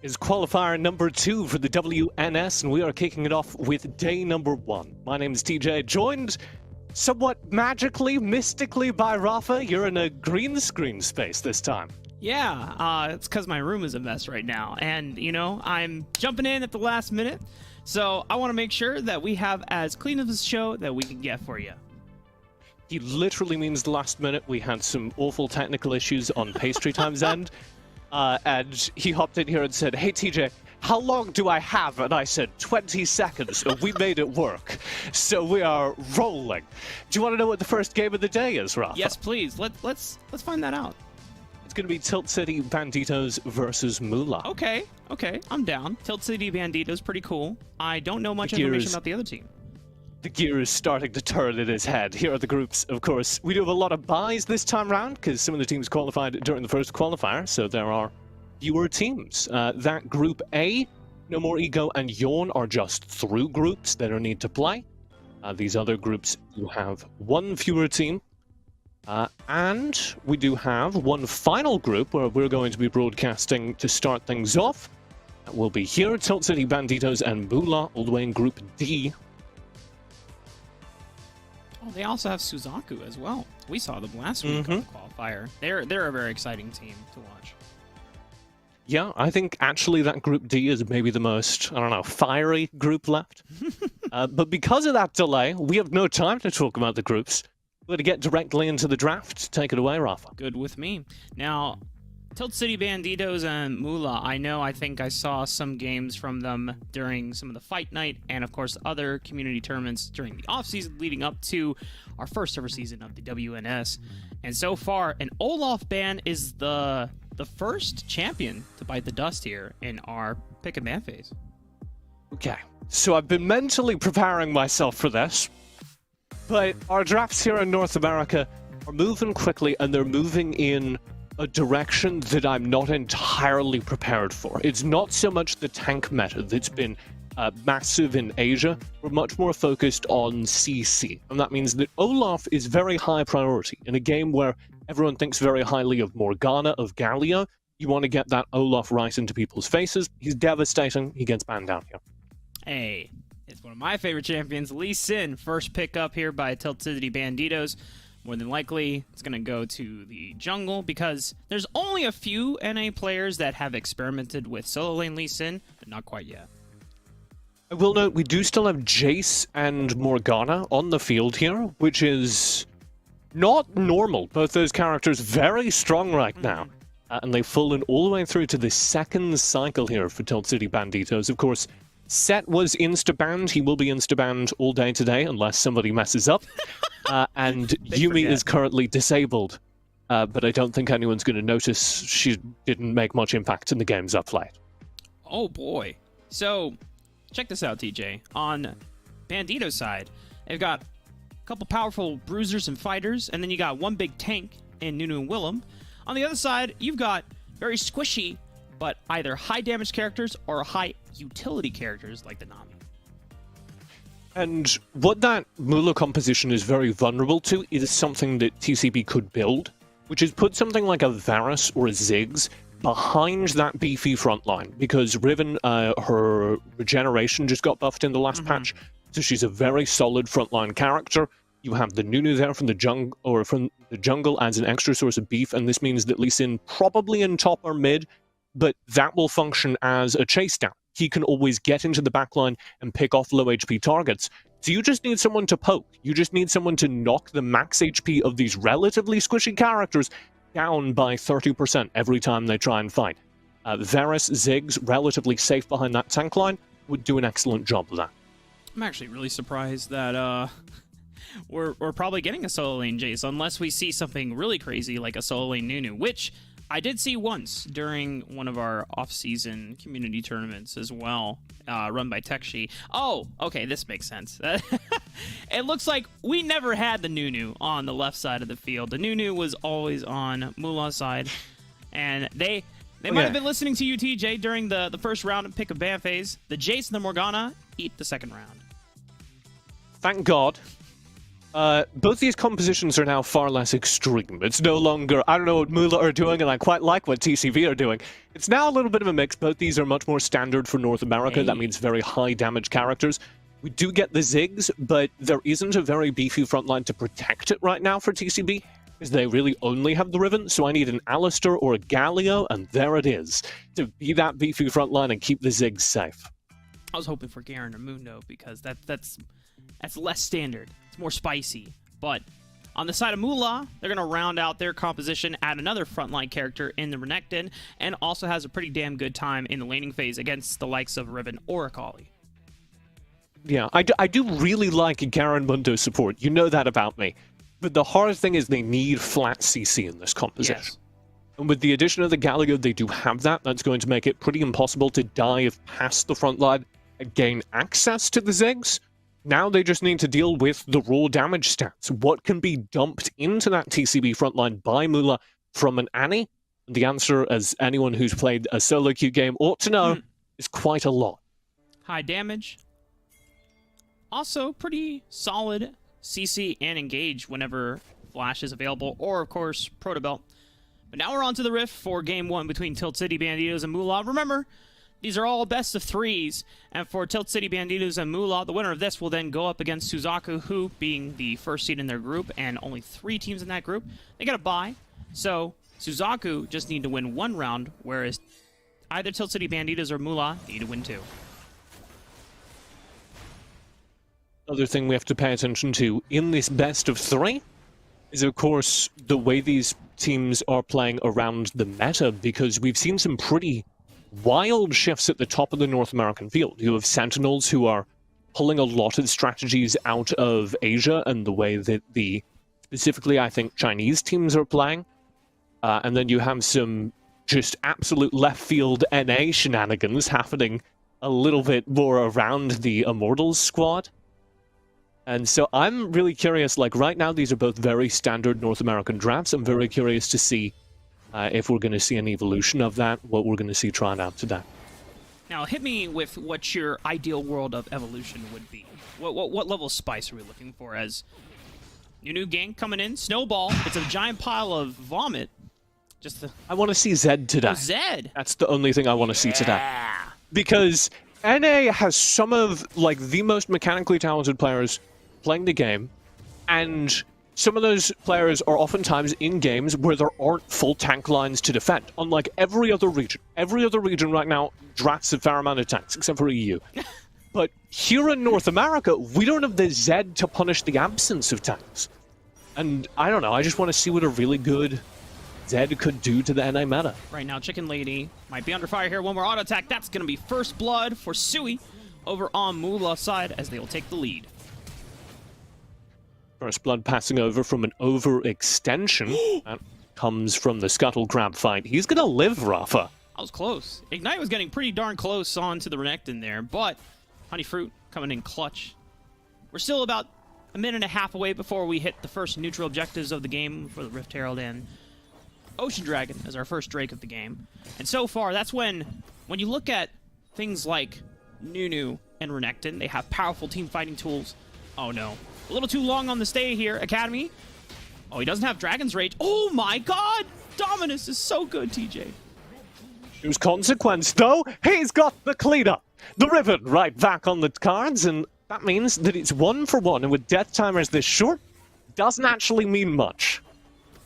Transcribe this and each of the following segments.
is qualifier number 2 for the WNS, and we are kicking it off with day number 1. My name is TJ, joined somewhat magically, mystically by Rafa. You're in a green screen space this time. Yeah, it's because my room is a mess right now, and, I'm jumping in at the last minute, so I want to make sure that we have as clean of a show that we can get for you. He literally means the last minute. We had some awful technical issues on Pastry Time's end. And he hopped in here and said, "Hey, TJ, how long do I have?" And I said, 20 seconds, and we made it work. So we are rolling. Do you want to know what the first game of the day is, Rafa? Yes, please. Let's find that out. It's going to be Tilt City Banditos versus Moolah. Okay, I'm down. Tilt City Banditos, pretty cool. I don't know much information about the other team. The gear is starting to turn in his head. Here are the groups, of course. We do have a lot of buys this time round because some of the teams qualified during the first qualifier, so there are fewer teams. That Group A, No More Ego and Yawn are just through groups that are need to play. These other groups do have one fewer team. And we do have one final group where we're going to be broadcasting to start things off. That will be here, Tilt City Banditos and Moolah, all the way in Group D. Oh, they also have Suzaku as well. We saw them last week on the qualifier. They're a very exciting team to watch. Yeah, I think actually that Group D is maybe the most, fiery group left. But because of that delay, we have no time to talk about the groups. We're going to get directly into the draft. Take it away, Rafa. Good with me. Now, Tilt City Banditos and Moolah, I think I saw some games from them during some of the Fight Night and, of course, other community tournaments during the offseason leading up to our first ever season of the WNS. And so far, an Olaf ban is the first champion to bite the dust here in our pick and ban phase. Okay, so I've been mentally preparing myself for this, but our drafts here in North America are moving quickly, and they're moving in a direction that I'm not entirely prepared for. It's not so much the tank meta that's been massive in Asia. We're much more focused on CC, and that means that Olaf is very high priority. In a game where everyone thinks very highly of Morgana, of Galio, you want to get that Olaf right into people's faces. He's devastating. He gets banned down here. Hey, it's one of my favorite champions, Lee Sin. First pick up here by Tilt City Banditos. More than likely, it's going to go to the jungle because there's only a few NA players that have experimented with solo lane Lee Sin, but not quite yet. I will note we do still have Jace and Morgana on the field here, which is not normal. Both those characters very strong right now, and they've fallen all the way through to the second cycle here for Tilt City Banditos. Of course, Set was insta-banned. He will be insta-banned all day today unless somebody messes up. And Yumi is currently disabled. But I don't think anyone's going to notice. She didn't make much impact in the games I've played. Oh boy. So, check this out, TJ. On Bandito's side, they've got a couple powerful bruisers and fighters, and then you got one big tank in Nunu and Willem. On the other side, you've got very squishy, but either high damage characters or high utility characters like the Nami. And what that Moolah composition is very vulnerable to is something that TCB could build, which is put something like a Varus or a Ziggs behind that beefy front line, because Riven, her regeneration just got buffed in the last patch, so she's a very solid frontline character. You have the Nunu there from the jungle as an extra source of beef, and this means that Lee Sin probably in top or mid, but that will function as a chase down. He can always get into the backline and pick off low HP targets. So you just need someone to poke. You just need someone to knock the max HP of these relatively squishy characters down by 30% every time they try and fight. Varus, Ziggs, relatively safe behind that tank line, would do an excellent job of that. I'm actually really surprised that we're probably getting a solo lane Jace, unless we see something really crazy like a solo lane Nunu, which I did see once during one of our off-season community tournaments as well, run by Tekshi. Oh, okay, this makes sense. It looks like we never had the Nunu on the left side of the field. The Nunu was always on Moolah's side, and they might have been listening to you, TJ, during the first round of pick of ban phase. The Jace and the Morgana eat the second round. Thank God. Both these compositions are now far less extreme. It's no longer, I don't know what Mula are doing, and I quite like what TCV are doing. It's now a little bit of a mix. Both these are much more standard for North America. That means very high damage characters. We do get the Ziggs, but there isn't a very beefy frontline to protect it right now for TCB, because they really only have the Riven, so I need an Alistair or a Galio, and there it is, to be that beefy frontline and keep the Ziggs safe. I was hoping for Garen or Mundo, because that's less standard. It's more spicy. But on the side of Mula, they're going to round out their composition, add another frontline character in the Renekton, and also has a pretty damn good time in the laning phase against the likes of Riven or Akali. Yeah, I do really like Garen Mundo support. You know that about me. But the hard thing is they need flat CC in this composition. Yes. And with the addition of the Galio, they do have that. That's going to make it pretty impossible to dive past the front line and gain access to the Ziggs. Now they just need to deal with the raw damage stats. What can be dumped into that TCB frontline by Mula from an Annie? And the answer, as anyone who's played a solo queue game ought to know, is quite a lot. High damage. Also, pretty solid CC and engage whenever Flash is available, or, of course, Protobelt. But now we're on to the Rift for Game 1 between Tilt City Banditos and Mula. Remember, these are all best of threes, and for Tilt City Banditos and Mula, the winner of this will then go up against Suzaku, who, being the first seed in their group, and only 3 teams in that group, they got a bye. So, Suzaku just need to win 1 round, whereas either Tilt City Banditos or Mula need to win 2. Other thing we have to pay attention to in this best of 3 is, of course, the way these teams are playing around the meta, because we've seen some pretty wild shifts at the top of the North American field. You have Sentinels who are pulling a lot of strategies out of Asia and the way that specifically, I think, Chinese teams are playing. And then you have some just absolute left field NA shenanigans happening a little bit more around the Immortals squad. And so I'm really curious, like right now these are both very standard North American drafts. I'm very curious to see if we're going to see an evolution of that, what we're going to see trying out today. Now hit me with what your ideal world of evolution would be. What level of spice are we looking for? As new gank coming in, Snowball, it's a giant pile of vomit. I want to see Zed today. Oh, Zed! That's the only thing I want to see today. Because NA has some of like the most mechanically talented players playing the game, and some of those players are oftentimes in games where there aren't full tank lines to defend, unlike every other region. Every other region right now drafts a fair amount of tanks, except for EU. But here in North America, we don't have the Zed to punish the absence of tanks. And I don't know, I just want to see what a really good Zed could do to the NA meta. Right now, Chicken Lady might be under fire here. One more auto attack. That's going to be first blood for Sui over on Mula's side as they will take the lead. First blood passing over from an overextension. That comes from the Scuttle Grab fight. He's going to live, Rafa. That was close. Ignite was getting pretty darn close onto the Renekton there, but Honey Fruit coming in clutch. We're still about a minute and a half away before we hit the first neutral objectives of the game for the Rift Herald and Ocean Dragon as our first Drake of the game. And so far, that's when you look at things like Nunu and Renekton, they have powerful team fighting tools. Oh no. A little too long on the stay here, Academy. Oh, he doesn't have Dragon's Rage. Oh my god! Dominus is so good, TJ. Whose consequence, though, he's got the cleanup. The Riven right back on the cards, and that means that it's 1-for-1, and with death timers this short, doesn't actually mean much.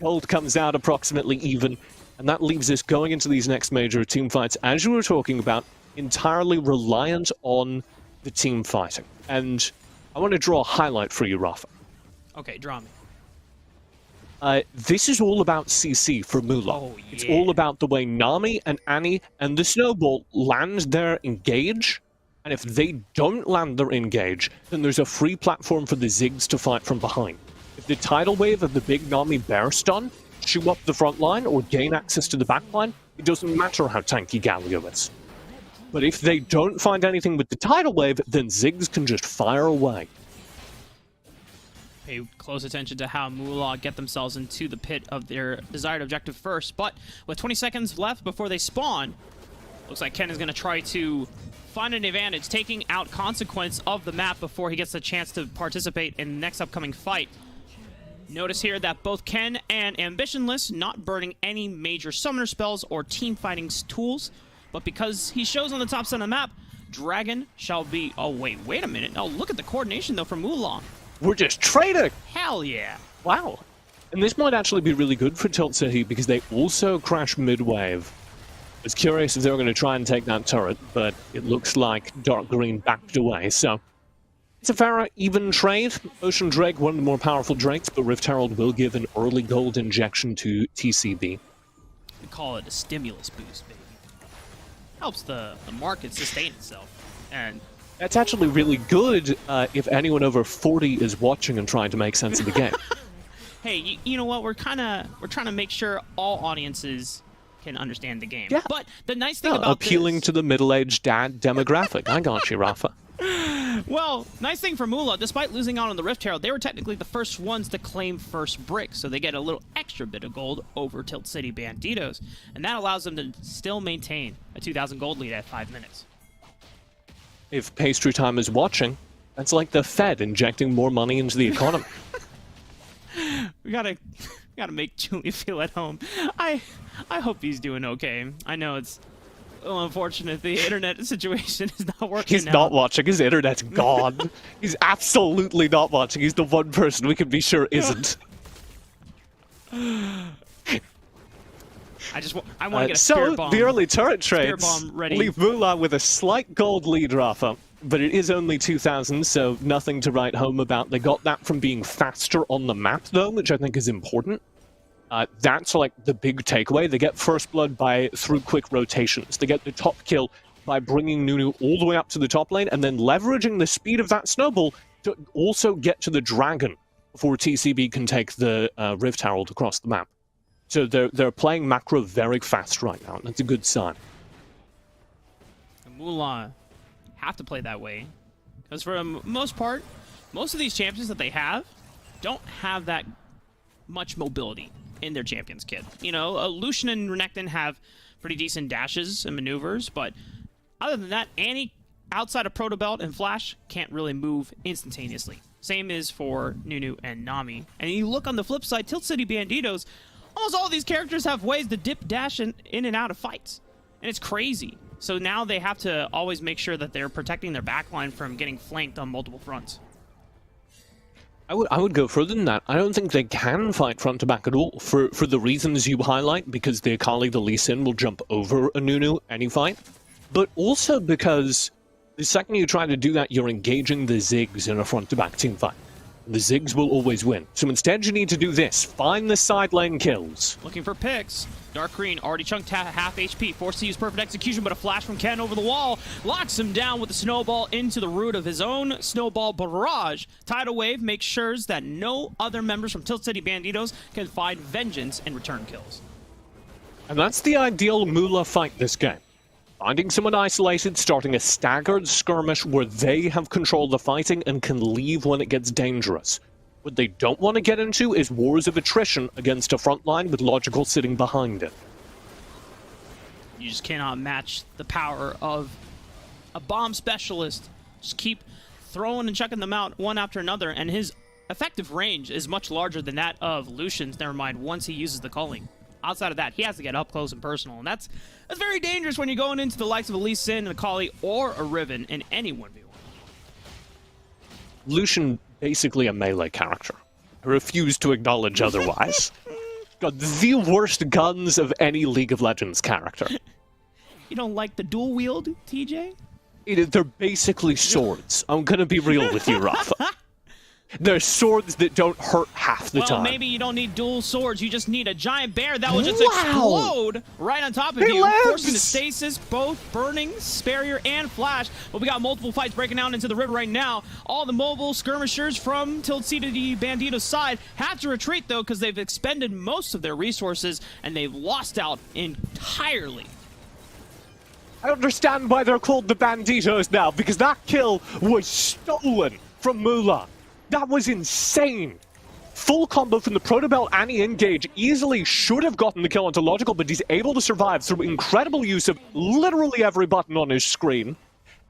Gold comes out approximately even, and that leaves us going into these next major team fights, as you were talking about, entirely reliant on the team fighting. And I want to draw a highlight for you, Rafa. Okay, draw me. This is all about CC for Mula. Oh, yeah. It's all about the way Nami and Annie and the Snowball land their engage, and if they don't land their engage, then there's a free platform for the Ziggs to fight from behind. If the tidal wave of the big Nami bear stun chew up the front line or gain access to the back line, it doesn't matter how tanky Galio is. But if they don't find anything with the tidal wave, then Ziggs can just fire away. Pay close attention to how Mula get themselves into the pit of their desired objective first, but with 20 seconds left before they spawn, Looks like Ken is going to try to find an advantage, taking out Consequence of the map before he gets the chance to participate in the next upcoming fight. Notice here that both Ken and Ambitionless not burning any major summoner spells or team fighting tools, but because he shows on the top side of the map, Dragon shall be... Oh, wait a minute. Oh, look at the coordination, though, from Mulan. We're just trading! Hell yeah. Wow. And this might actually be really good for Tilt City because they also crash mid-wave. I was curious if they were going to try and take that turret, but it looks like Dark Green backed away, so... It's a fair, even trade. Ocean Drake, one of the more powerful Drakes, but Rift Herald will give an early gold injection to TCB. We call it a stimulus boost, baby. Helps the market sustain itself. And that's actually really good if anyone over 40 is watching and trying to make sense of the game. Hey, you know what? We're trying to make sure all audiences can understand the game. Yeah. But the nice thing about appealing to the middle-aged dad demographic. I got you, Rafa. Well, nice thing for Mula, despite losing out on the Rift Herald, they were technically the first ones to claim first brick, so they get a little extra bit of gold over Tilt City Banditos, and that allows them to still maintain a 2,000 gold lead at 5 minutes. If Pastry Time is watching, that's like the Fed injecting more money into the economy. we gotta make Julia feel at home. I hope he's doing okay. I know it's unfortunate the internet situation is not working. He's not watching. His internet's gone. He's absolutely not watching. He's the one person we can be sure isn't. I want to get a spirit bomb. So, the early turret trades ready. leave Mulan with a slight gold lead, Rafa. But it is only 2,000, so nothing to write home about. They got that from being faster on the map, though, which I think is important. That's like the big takeaway. They get first blood through quick rotations. They get the top kill by bringing Nunu all the way up to the top lane and then leveraging the speed of that snowball to also get to the dragon before TCB can take the Rift Herald across the map. So they're playing macro very fast right now, and that's a good sign. Mulan have to play that way because for the most part, most of these champions that they have don't have that much mobility in their champions kit. You know, Lucian and Renekton have pretty decent dashes and maneuvers, but other than that, Annie, outside of Proto Belt and Flash, can't really move instantaneously. Same is for Nunu and Nami. And you look on the flip side, Tilt City Banditos, almost all of these characters have ways to dip, dash in and out of fights. And it's crazy. So now they have to always make sure that they're protecting their backline from getting flanked on multiple fronts. I would go further than that. I don't think they can fight front to back at all for the reasons you highlight, because the Akali, the Lee Sin will jump over a Nunu any fight, but also because the second you try to do that, you're engaging the Ziggs in a front to back team fight. The Ziggs will always win. So instead you need to do this. Find the side lane kills. Looking for picks. Dark Green already chunked half HP, forced to use perfect execution, but a flash from Ken over the wall locks him down with a snowball into the root of his own snowball barrage. Tidal Wave makes sure that no other members from Tilt City Banditos can find vengeance and return kills. And that's the ideal Mula fight this game. Finding someone isolated, starting a staggered skirmish where they have control of the fighting and can leave when it gets dangerous. What they don't want to get into is wars of attrition against a front line with Logical sitting behind it. You just cannot match the power of a bomb specialist. Just keep throwing and chucking them out one after another, and his effective range is much larger than that of Lucian's, never mind, once he uses the culling. Outside of that, he has to get up close and personal, and that's very dangerous when you're going into the likes of a Lee Sin, an Akali, or a Riven in any 1v1. Lucian, basically a melee character. I refuse to acknowledge otherwise. Got the worst guns of any League of Legends character. You don't like the dual wield, TJ? They're basically swords. I'm gonna be real with you, Rafa. They're swords that don't hurt half the time. Well, maybe you don't need dual swords. You just need a giant bear that will just explode right on top of you, forcing the stasis, both burning, Sparrier, and Flash. But we got multiple fights breaking out into the river right now. All the mobile skirmishers from Tilt City Bandito's side have to retreat, though, because they've expended most of their resources, and they've lost out entirely. I understand why they're called the Banditos now, because that kill was stolen from Mulan. That was insane. full combo from the Protobelt Annie engage. Easily should have gotten the kill onto Logical, but he's able to survive through incredible use of literally every button on his screen.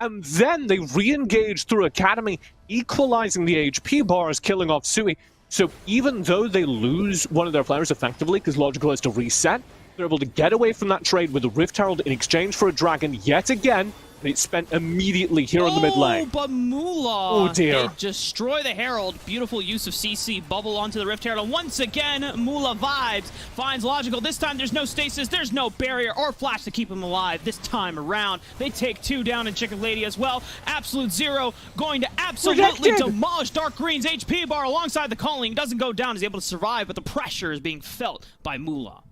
And then they re-engage through Academy, equalizing the HP bars, killing off Sui. So even though they lose one of their players effectively, because Logical has to reset, they're able to get away from that trade with a Rift Herald in exchange for a Dragon yet again. And it's spent immediately here in the mid lane. Oh, but Moolah, oh dear, they destroy the Herald. Beautiful use of CC, bubble onto the Rift Herald. And once again, Moolah vibes, finds Logical. This time there's no stasis, there's no barrier or flash to keep him alive this time around. They take 2 down in Chicken Lady as well. Absolute Zero going to absolutely demolish Dark Green's HP bar alongside the calling. Doesn't go down, is able to survive, but the pressure is being felt by Moolah.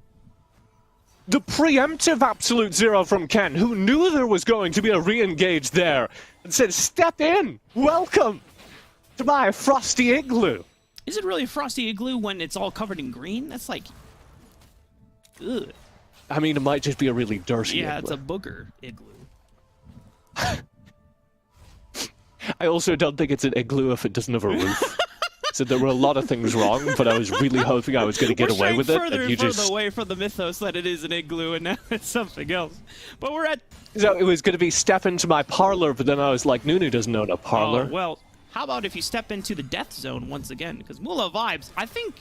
The preemptive Absolute Zero from Ken, who knew there was going to be a re-engage there, and said, step in, welcome to my frosty igloo. Is it really a frosty igloo when it's all covered in green? That's like, ugh. I mean, it might just be a really dirty igloo. It's a booger igloo. I also don't think it's an igloo if it doesn't have a roof. So there were a lot of things wrong, but I was really hoping I was going to get away with it. Further and further away from the mythos that it is an igloo, and now it's something else. But we're at... So it was going to be step into my parlor, but then I was like, Nunu doesn't own a parlor. Oh, well, how about if you step into the death zone once again? Because Moolah vibes, I think...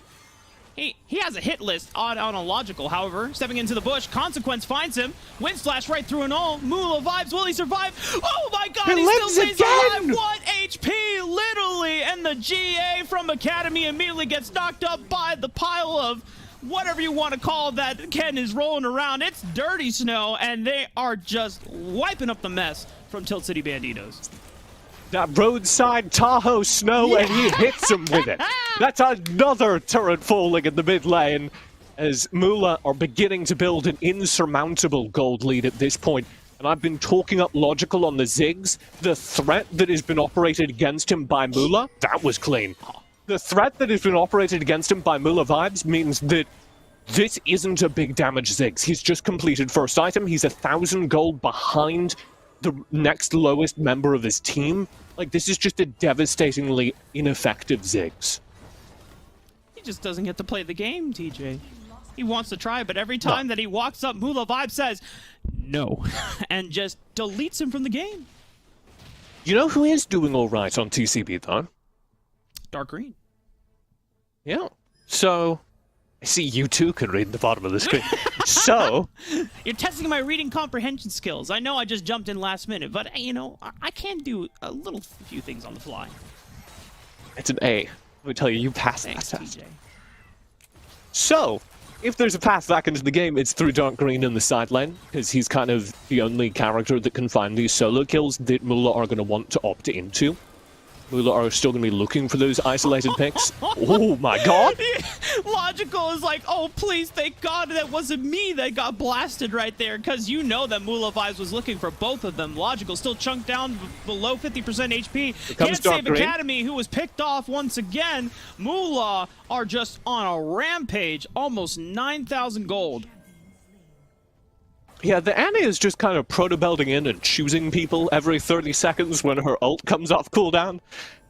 He has a hit list on a Logical, however. Stepping into the bush, Consequence finds him. Wind Slash right through an all. Moolah vibes, will he survive? Oh my god, he still stays alive! 1 HP, literally! And the GA from Academy immediately gets knocked up by the pile of whatever you want to call that Ken is rolling around. It's dirty snow, and they are just wiping up the mess from Tilt City Banditos. That roadside Tahoe snow, and he hits him with it. That's another turret falling in the mid lane, as Moolah are beginning to build an insurmountable gold lead at this point. And I've been talking up Logical on the Ziggs. The threat that has been operated against him by Moolah, that was clean. The threat that has been operated against him by Moolah vibes means that this isn't a big damage Ziggs. He's just completed first item. He's 1,000 gold behind the next lowest member of his team. Like, this is just a devastatingly ineffective Ziggs. He just doesn't get to play the game, TJ. He wants to try, but every time that he walks up, Moolah Vibe says, no, and just deletes him from the game. You know who is doing all right on TCB, though? Dark Green. Yeah. So, I see you two can read the bottom of the screen. So... You're testing my reading comprehension skills. I know I just jumped in last minute, but, you know, I can do a few things on the fly. It's an A. Let me tell you, you passed that test. TJ. So, if there's a path back into the game, it's through Dark Green in the side lane, because he's kind of the only character that can find these solo kills that Moolah are going to want to opt into. Moolah are still going to be looking for those isolated picks. Oh my god! Logical is like, oh please, thank god that wasn't me that got blasted right there, because you know that Moolah Vibes was looking for both of them. Logical still chunked down below 50% HP. Can't save Academy, who was picked off once again. Moolah are just on a rampage, almost 9,000 gold. Yeah, the Annie is just kind of proto-belting in and choosing people every 30 seconds when her ult comes off cooldown.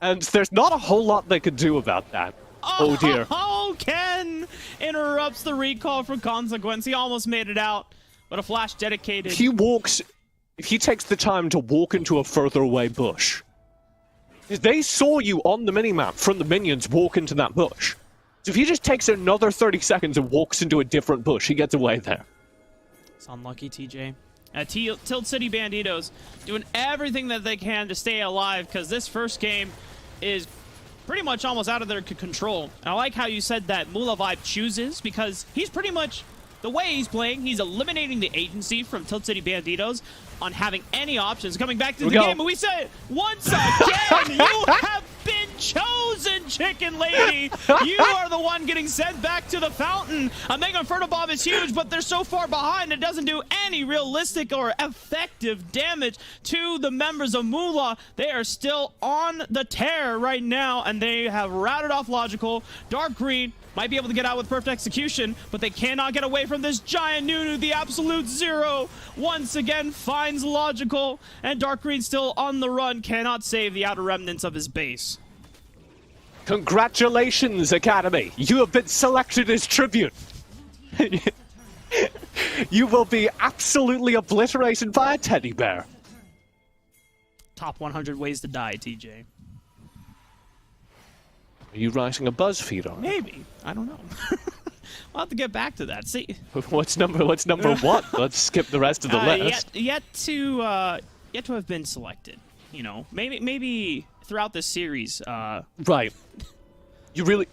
And there's not a whole lot they could do about that. Oh dear. Oh, Ken interrupts the recall from Consequence. He almost made it out, but a flash dedicated. If he takes the time to walk into a further away bush. They saw you on the minimap from the minions walk into that bush. So if he just takes another 30 seconds and walks into a different bush, he gets away there. It's unlucky, TJ. Tilt City Banditos doing everything that they can to stay alive, because this first game is pretty much almost out of their control. And I like how you said that Moolah Vibe chooses, because he's pretty much, the way he's playing, he's eliminating the agency from Tilt City Banditos on having any options. Coming back to the game, and we said, once again, you have been chosen, Chicken Lady. You are the one getting sent back to the fountain. A Mega Inferno Bomb is huge, but they're so far behind it doesn't do any realistic or effective damage to the members of Moolah. They are still on the tear right now, and they have routed off Logical. Dark Green might be able to get out with perfect execution, but they cannot get away from this giant Nunu. The Absolute Zero once again finds Logical, and Dark Green still on the run, cannot save the outer remnants of his base. Congratulations, Academy! You have been selected as tribute! You will be absolutely obliterated by a teddy bear. Top 100 ways to die, TJ. Are you writing a BuzzFeed on it? Maybe. I don't know. We'll have to get back to that. See, What's number one? Let's skip the rest of the list. Yet to have been selected. You know, maybe throughout this series. Right. You really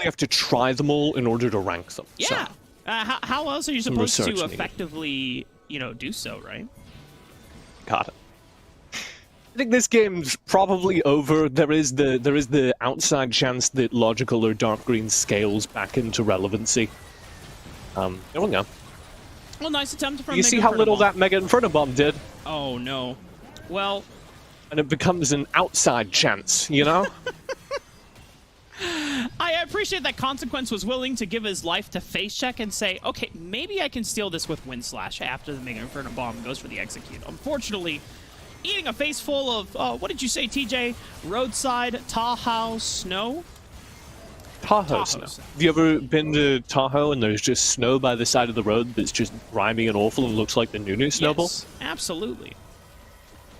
have to try them all in order to rank them. Yeah. So. How else are you supposed to needed. effectively, do so, right? Got it. I think this game's probably over. There is the outside chance that logical or dark green scales back into relevancy. There we go. Well, nice attempt from. You see how little that Mega Inferno Bomb did? Oh no. Well. And it becomes an outside chance, you know? I appreciate that Consequence was willing to give his life to face check and say, okay, maybe I can steal this with Wind Slash after the Mega Inferno Bomb goes for the execute. Unfortunately, eating a face full of, what did you say, TJ? Roadside Tahoe snow? Tahoe snow. Have you ever been to Tahoe and there's just snow by the side of the road that's just grimy and awful and looks like the Nunu snowball? Yes, absolutely.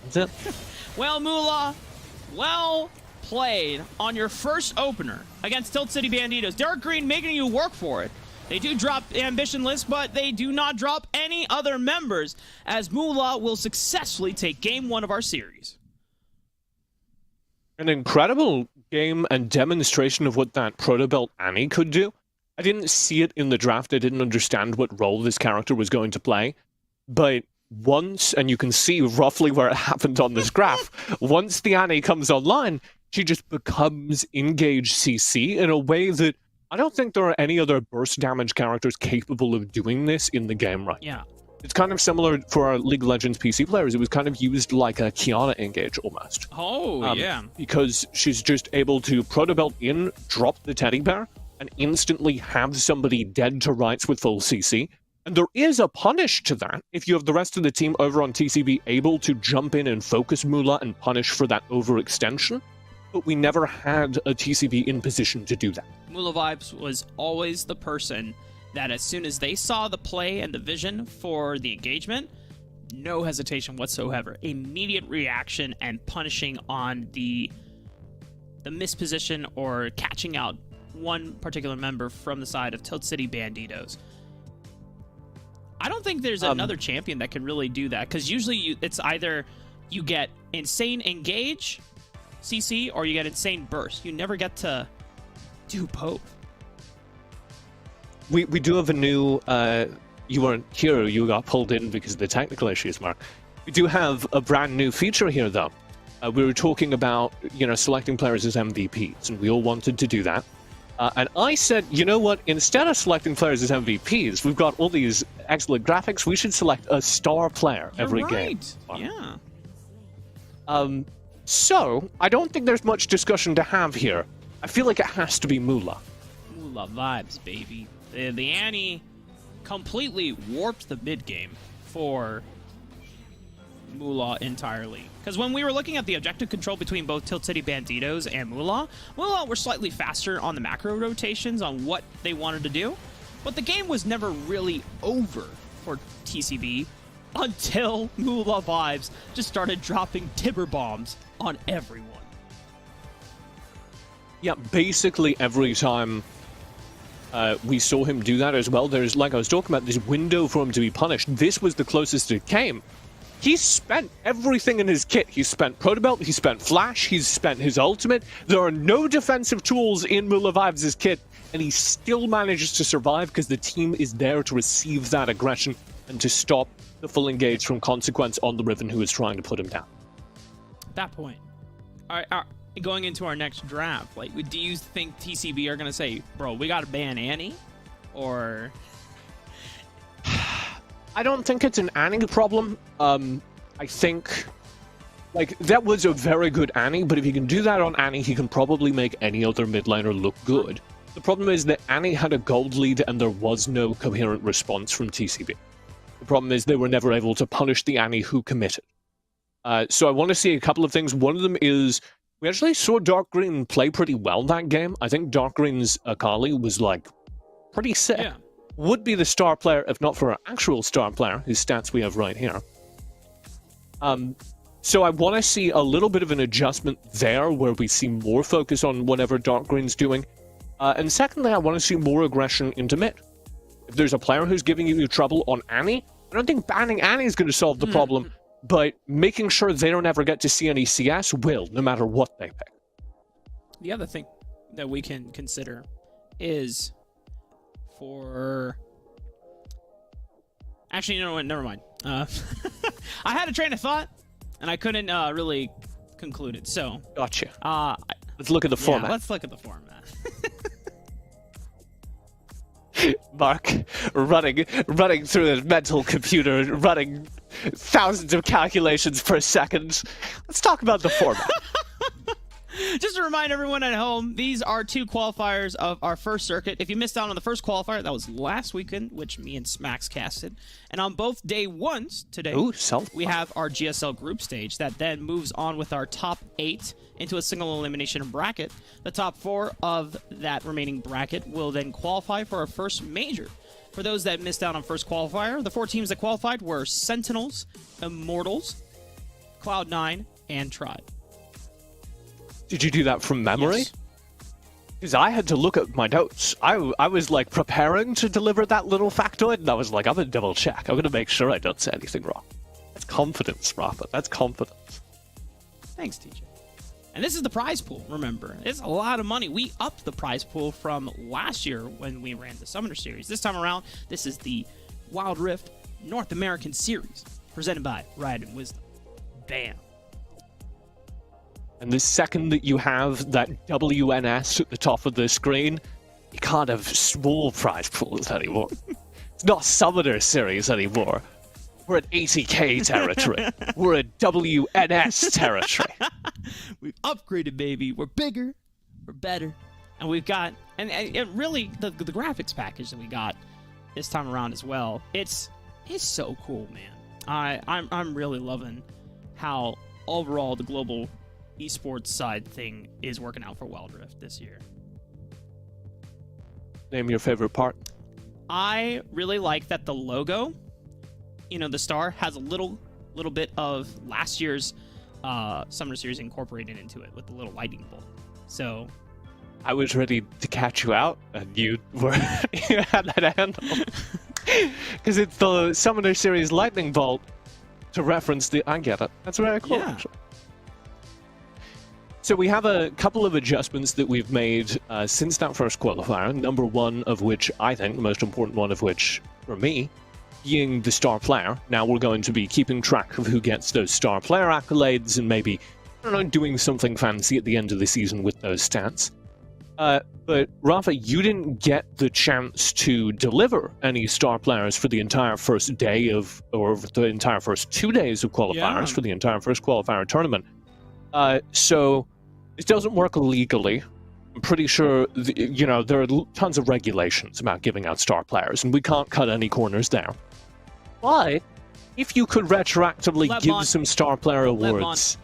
That's it. Well, Moolah, well played on your first opener against Tilt City Banditos. Dark Green making you work for it. They do drop Ambition List, but they do not drop any other members, as Moolah will successfully take game 1 of our series. An incredible game and demonstration of what that Proto Belt Annie could do. I didn't see it in the draft. I didn't understand what role this character was going to play. But once, and you can see roughly where it happened on this graph, once the Annie comes online, she just becomes engaged CC in a way that I don't think there are any other burst damage characters capable of doing this in the game right now. It's kind of similar for our League of Legends PC players. It was kind of used like a Kiana engage almost. Oh, yeah. Because she's just able to Proto Belt in, drop the teddy bear, and instantly have somebody dead to rights with full CC. And there is a punish to that if you have the rest of the team over on TCB able to jump in and focus Moolah and punish for that overextension. But we never had a TCB in position to do that. Moolah Vibes was always the person that as soon as they saw the play and the vision for the engagement, no hesitation whatsoever. Immediate reaction and punishing on the misposition or catching out one particular member from the side of Tilt City Banditos. I don't think there's another champion that can really do that, because usually it's either you get insane engage CC or you get insane burst. You never get to do both. We do have a new, you weren't here, you got pulled in because of the technical issues, Mark. We do have a brand new feature here, though. We were talking about, selecting players as MVPs, and we all wanted to do that. And I said, you know what, instead of selecting players as MVPs, we've got all these excellent graphics, we should select a star player every game. Yeah. So, I don't think there's much discussion to have here. I feel like it has to be Moolah. Moolah Vibes, baby. The Annie completely warped the mid-game for Moolah entirely. Because when we were looking at the objective control between both Tilt City Banditos and Moolah were slightly faster on the macro rotations on what they wanted to do. But the game was never really over for TCB until Moolah Vibes just started dropping Tibber bombs on everyone. Yeah, basically every time we saw him do that as well, there's, like I was talking about, this window for him to be punished. This was the closest it came. He spent everything in his kit. He spent Proto Belt, he spent Flash, he's spent his ultimate. There are no defensive tools in Moolah Vibes' kit, and he still manages to survive because the team is there to receive that aggression and to stop the full engage from Consequence on the Riven who is trying to put him down. At that point, going into our next draft, do you think TCB are going to say, bro, we got to ban Annie? Or... I don't think it's an Annie problem. I think, that was a very good Annie, but if he can do that on Annie, he can probably make any other mid laner look good. The problem is that Annie had a gold lead and there was no coherent response from TCB. The problem is they were never able to punish the Annie who committed. So I want to see a couple of things. One of them is we We actually saw Dark Green play pretty well that game. I think Dark Green's Akali was, like, pretty sick. Yeah. Would be the star player, if not for our actual star player, whose stats we have right here. So I want to see a little bit of an adjustment there, where we see more focus on whatever Dark Green's doing. And secondly, I want to see more aggression into mid. If there's a player who's giving you trouble on Annie, I don't think banning Annie is going to solve the problem, but making sure they don't ever get to see any CS will, no matter what they pick. The other thing that we can consider is for... Actually, you know what? Never mind. I had a train of thought, and I couldn't really conclude it. So, gotcha. Let's look at the format. Yeah, let's look at the format. Mark, running through a mental computer, running thousands of calculations per second. Let's talk about the format. Just to remind everyone at home, these are 2 qualifiers of our first circuit. If you missed out on the first qualifier, that was last weekend, which me and Smacks casted. And on both day ones today, we have our GSL group stage that then moves on with our top 8 into a single elimination bracket. The top 4 of that remaining bracket will then qualify for our first major. For those that missed out on first qualifier, the 4 teams that qualified were Sentinels, Immortals, Cloud9, and Tribe. Did you do that from memory? Yes. Because I had to look at my notes. I was like preparing to deliver that little factoid, and I was like, I'm gonna double check. I'm gonna make sure I don't say anything wrong. That's confidence, Rafa. That's confidence. Thanks, TJ. And this is the prize pool, remember. It's a lot of money. We upped the prize pool from last year when we ran the Summoner Series. This time around, this is the Wild Rift North American Series, presented by Riot and Wisdom. Bam. And the second that you have that WNS at the top of the screen, you can't have small prize pools anymore. It's not Summoner Series anymore. We're at 80k territory. We're at WNS territory. We've upgraded, baby. We're bigger. We're better. And we've got... And really, the graphics package that we got this time around as well, it's so cool, man. I'm really loving how overall the global esports side thing is working out for Wild Rift this year. Name your favorite part. I really like that the logo, you know, the star has a little bit of last year's Summer Series incorporated into it with the little lightning bolt. So I was ready to catch you out, and you had that handle. Because it's the Summoner Series lightning bolt to reference the... I get it. That's very cool, yeah. actually. So we have a couple of adjustments that we've made since that first qualifier, number one of which, I think, the most important one of which, for me, being the star player. Now we're going to be keeping track of who gets those star player accolades and maybe, I don't know, doing something fancy at the end of the season with those stats. But Rafa, you didn't get the chance to deliver any star players for the entire first day of, or the entire first 2 days of qualifiers for the entire first qualifier tournament. So it doesn't work legally. I'm pretty sure, you know, there are tons of regulations about giving out star players, and we can't cut any corners there. But if you could retroactively give some star player awards,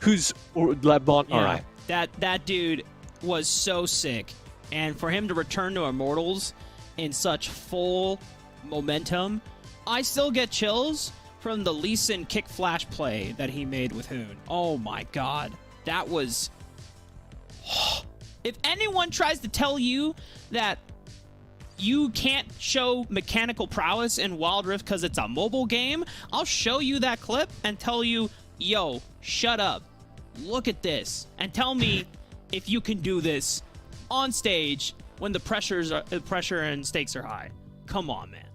Lebmont? Yeah, all right. That dude was so sick, and for him to return to Immortals in such full momentum, I still get chills from the Lee Sin kick flash play that he made with Hoon. Oh my god, that was... If anyone tries to tell you that you can't show mechanical prowess in Wild Rift because it's a mobile game, I'll show you that clip and tell you, yo, shut up, look at this, and tell me if you can do this on stage when the pressure and stakes are high. Come on, man.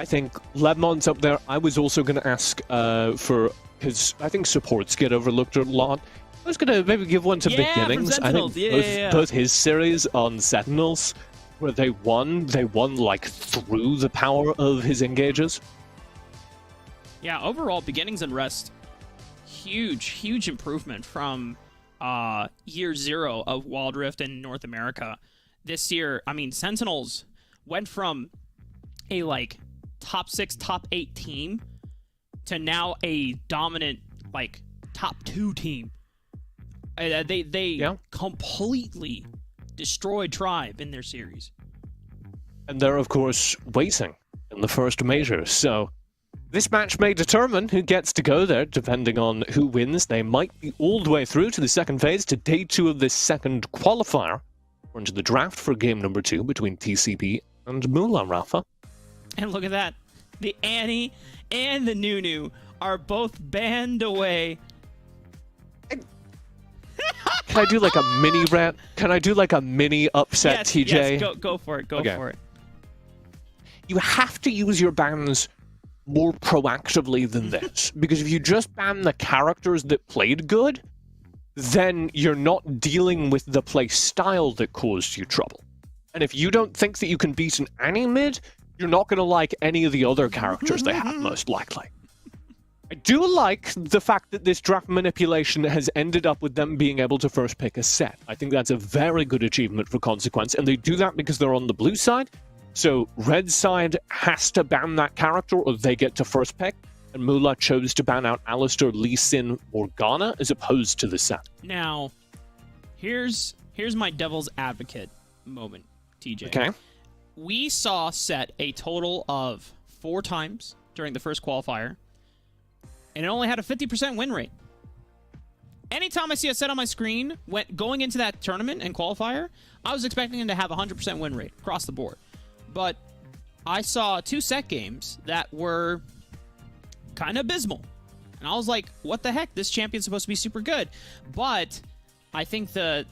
I think Lebmont's up there. I was also going to ask for, because I think supports get overlooked a lot. I was going to maybe give one to Beginnings. I think both his series on Sentinels, where they won like through the power of his engages. Yeah, overall, Beginnings and Rest, huge improvement from year 0 of Wild Rift in North America. This year, I mean, Sentinels went from a like top 6, top 8 team to now a dominant like top 2 team They completely destroyed Tribe in their series. And they're, of course, waiting in the first major. So this match may determine who gets to go there, depending on who wins. They might be all the way through to the second phase, to day 2 of this second qualifier. We're into the draft for game number 2 between TCB and Moolah, Rafa. And look at that. The Annie and the Nunu are both banned away. Can I do like a mini rant? Can I do like a mini upset, yes, TJ? Yes, go for it. Go for it. You have to use your bans more proactively than this. Because if you just ban the characters that played good, then you're not dealing with the play style that caused you trouble. And if you don't think that you can beat an Annie mid, you're not going to like any of the other characters they have, most likely. I do like the fact that this draft manipulation has ended up with them being able to first pick a set. I think that's a very good achievement for Consequence, and they do that because they're on the blue side. So red side has to ban that character or they get to first pick, and Moolah chose to ban out Alistair, Lee Sin, Morgana as opposed to the set. Now, here's my devil's advocate moment, TJ. Okay. We saw Set a total of 4 times during the first qualifier, and it only had a 50% win rate. Anytime I see a Set on my screen going into that tournament and qualifier, I was expecting him to have a 100% win rate across the board. But I saw 2 Set games that were kind of abysmal. And I was like, what the heck? This champion's supposed to be super good. But I think the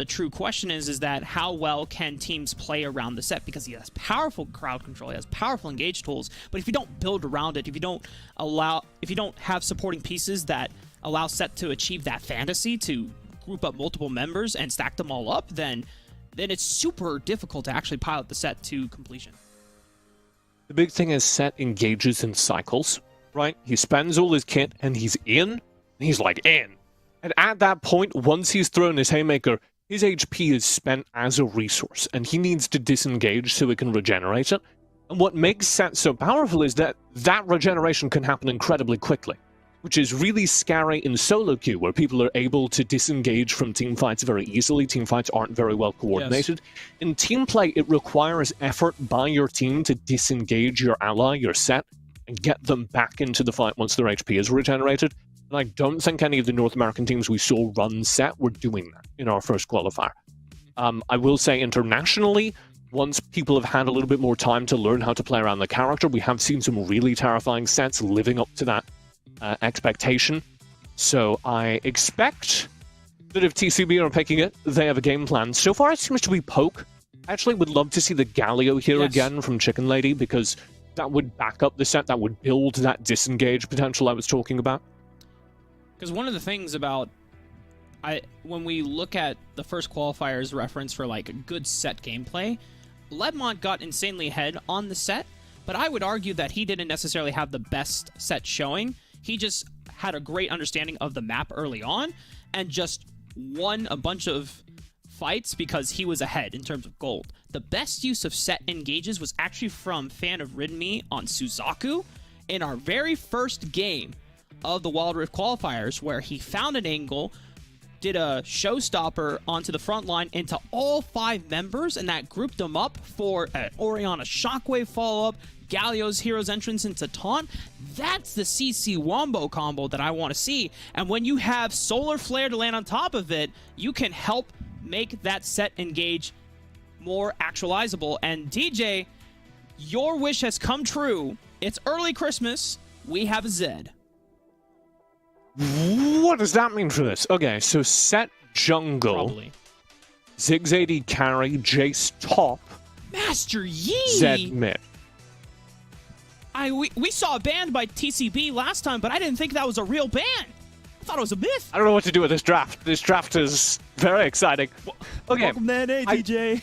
true question is that how well can teams play around the Set? Because he has powerful crowd control, he has powerful engage tools, but if you don't build around it, if you don't have supporting pieces that allow Set to achieve that fantasy, to group up multiple members and stack them all up, then it's super difficult to actually pilot the Set to completion. The big thing is Set engages in cycles, right? He spends all his kit and he's in, and he's like in. And at that point, once he's thrown his Haymaker, his HP is spent as a resource, and he needs to disengage so he can regenerate it. And what makes Set so powerful is that that regeneration can happen incredibly quickly, which is really scary in solo queue, where people are able to disengage from teamfights very easily. Teamfights aren't very well coordinated. Yes. In team play, it requires effort by your team to disengage your ally, your Set, and get them back into the fight once their HP is regenerated. And I don't think any of the North American teams we saw run Set were doing that in our first qualifier. I will say internationally, once people have had a little bit more time to learn how to play around the character, we have seen some really terrifying Sets living up to that expectation. So I expect that if TCB are picking it, they have a game plan. So far it seems to be Poke. I actually would love to see the Galio here again from Chicken Lady, because that would back up the Set, that would build that disengage potential I was talking about. Because one of the things about when we look at the first qualifier's reference for like a good Set gameplay, Ledmont got insanely ahead on the Set, but I would argue that he didn't necessarily have the best Set showing. He just had a great understanding of the map early on and just won a bunch of fights because he was ahead in terms of gold. The best use of Set engages was actually from Fan of Rid Me on Suzaku in our very first game of the Wild Rift qualifiers, where he found an angle, did a showstopper onto the front line into all 5 members, and that grouped them up for an Orianna Shockwave follow-up, Galio's Hero's entrance into taunt. That's the CC Wombo combo that I want to see, and when you have Solar Flare to land on top of it, you can help make that Set engage more actualizable. And DJ, your wish has come true. It's early Christmas. We have a Zed. What does that mean for this? Okay, so Set jungle. Probably. Ziggs AD carry, Jace top. Master Yi! Zed mid. We saw a ban by TCB last time, but I didn't think that was a real ban. I thought it was a myth. I don't know what to do with this draft. This draft is very exciting. Okay. Welcome to NA, DJ.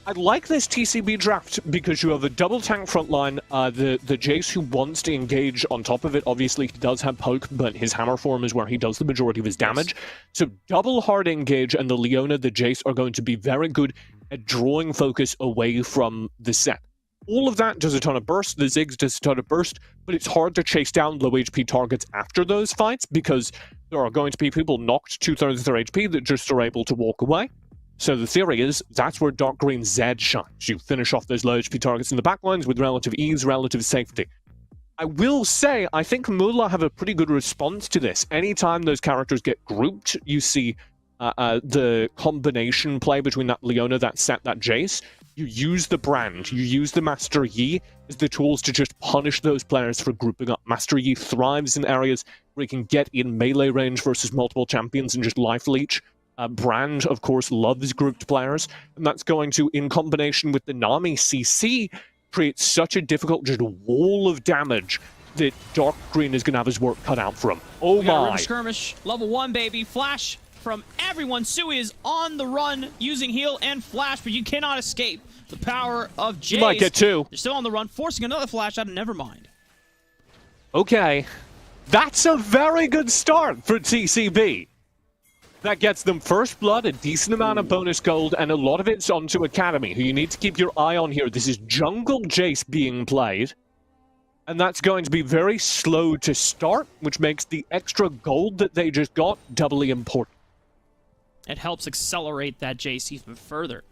I like this TCB draft because you have a double tank front line, the Jace who wants to engage on top of it. Obviously, he does have poke, but his hammer form is where he does the majority of his damage. Yes. So double hard engage, and the Leona, the Jace, are going to be very good at drawing focus away from the Set. All of that does a ton of burst, the Ziggs does a ton of burst, but it's hard to chase down low HP targets after those fights because there are going to be people knocked 2/3 of their HP that just are able to walk away. So the theory is that's where Dark Green Zed shines. You finish off those low HP targets in the backlines with relative ease, relative safety. I will say, I think Mula have a pretty good response to this. Anytime those characters get grouped, you see the combination play between that Leona, that Set, that Jace. You use the Brand, you use the Master Yi as the tools to just punish those players for grouping up. Master Yi thrives in areas where he can get in melee range versus multiple champions and just life leech. Brand, of course, loves grouped players, and that's going to, in combination with the Nami CC, create such a difficult just wall of damage that Dark Green is going to have his work cut out for him. Oh my! Skirmish, level 1, baby. Flash from everyone. Sui is on the run using heal and flash, but you cannot escape the power of Jace. You might get two. They're still on the run, forcing another flash out of Nevermind. Okay, that's a very good start for TCB. That gets them first blood, a decent amount of bonus gold, and a lot of it's onto Academy, who you need to keep your eye on here. This is Jungle Jace being played, and that's going to be very slow to start, which makes the extra gold that they just got doubly important. It helps accelerate that Jace even further.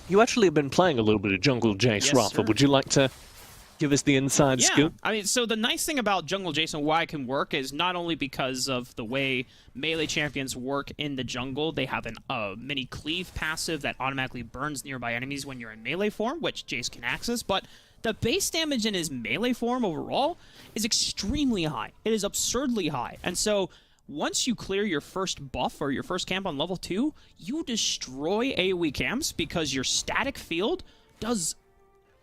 You actually have been playing a little bit of Jungle Jace, Yes, Rafa. sir. Would you like to give us the inside scoop? I mean, so the nice thing about Jungle Jace and why it can work is not only because of the way melee champions work in the jungle, they have a mini cleave passive that automatically burns nearby enemies when you're in melee form, which Jace can access, but the base damage in his melee form overall is extremely high. It is absurdly high. And so once you clear your first buff or your first camp on level 2, you destroy AoE camps because your static field does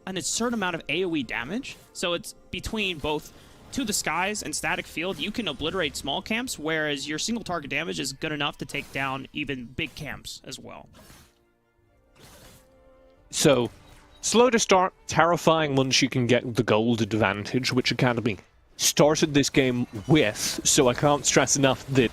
an absurd amount of AoE damage. So it's between both To the Skies and Static Field, you can obliterate small camps, whereas your single target damage is good enough to take down even big camps as well. So, slow to start, terrifying once you can get the gold advantage, which Academy started this game with, so I can't stress enough that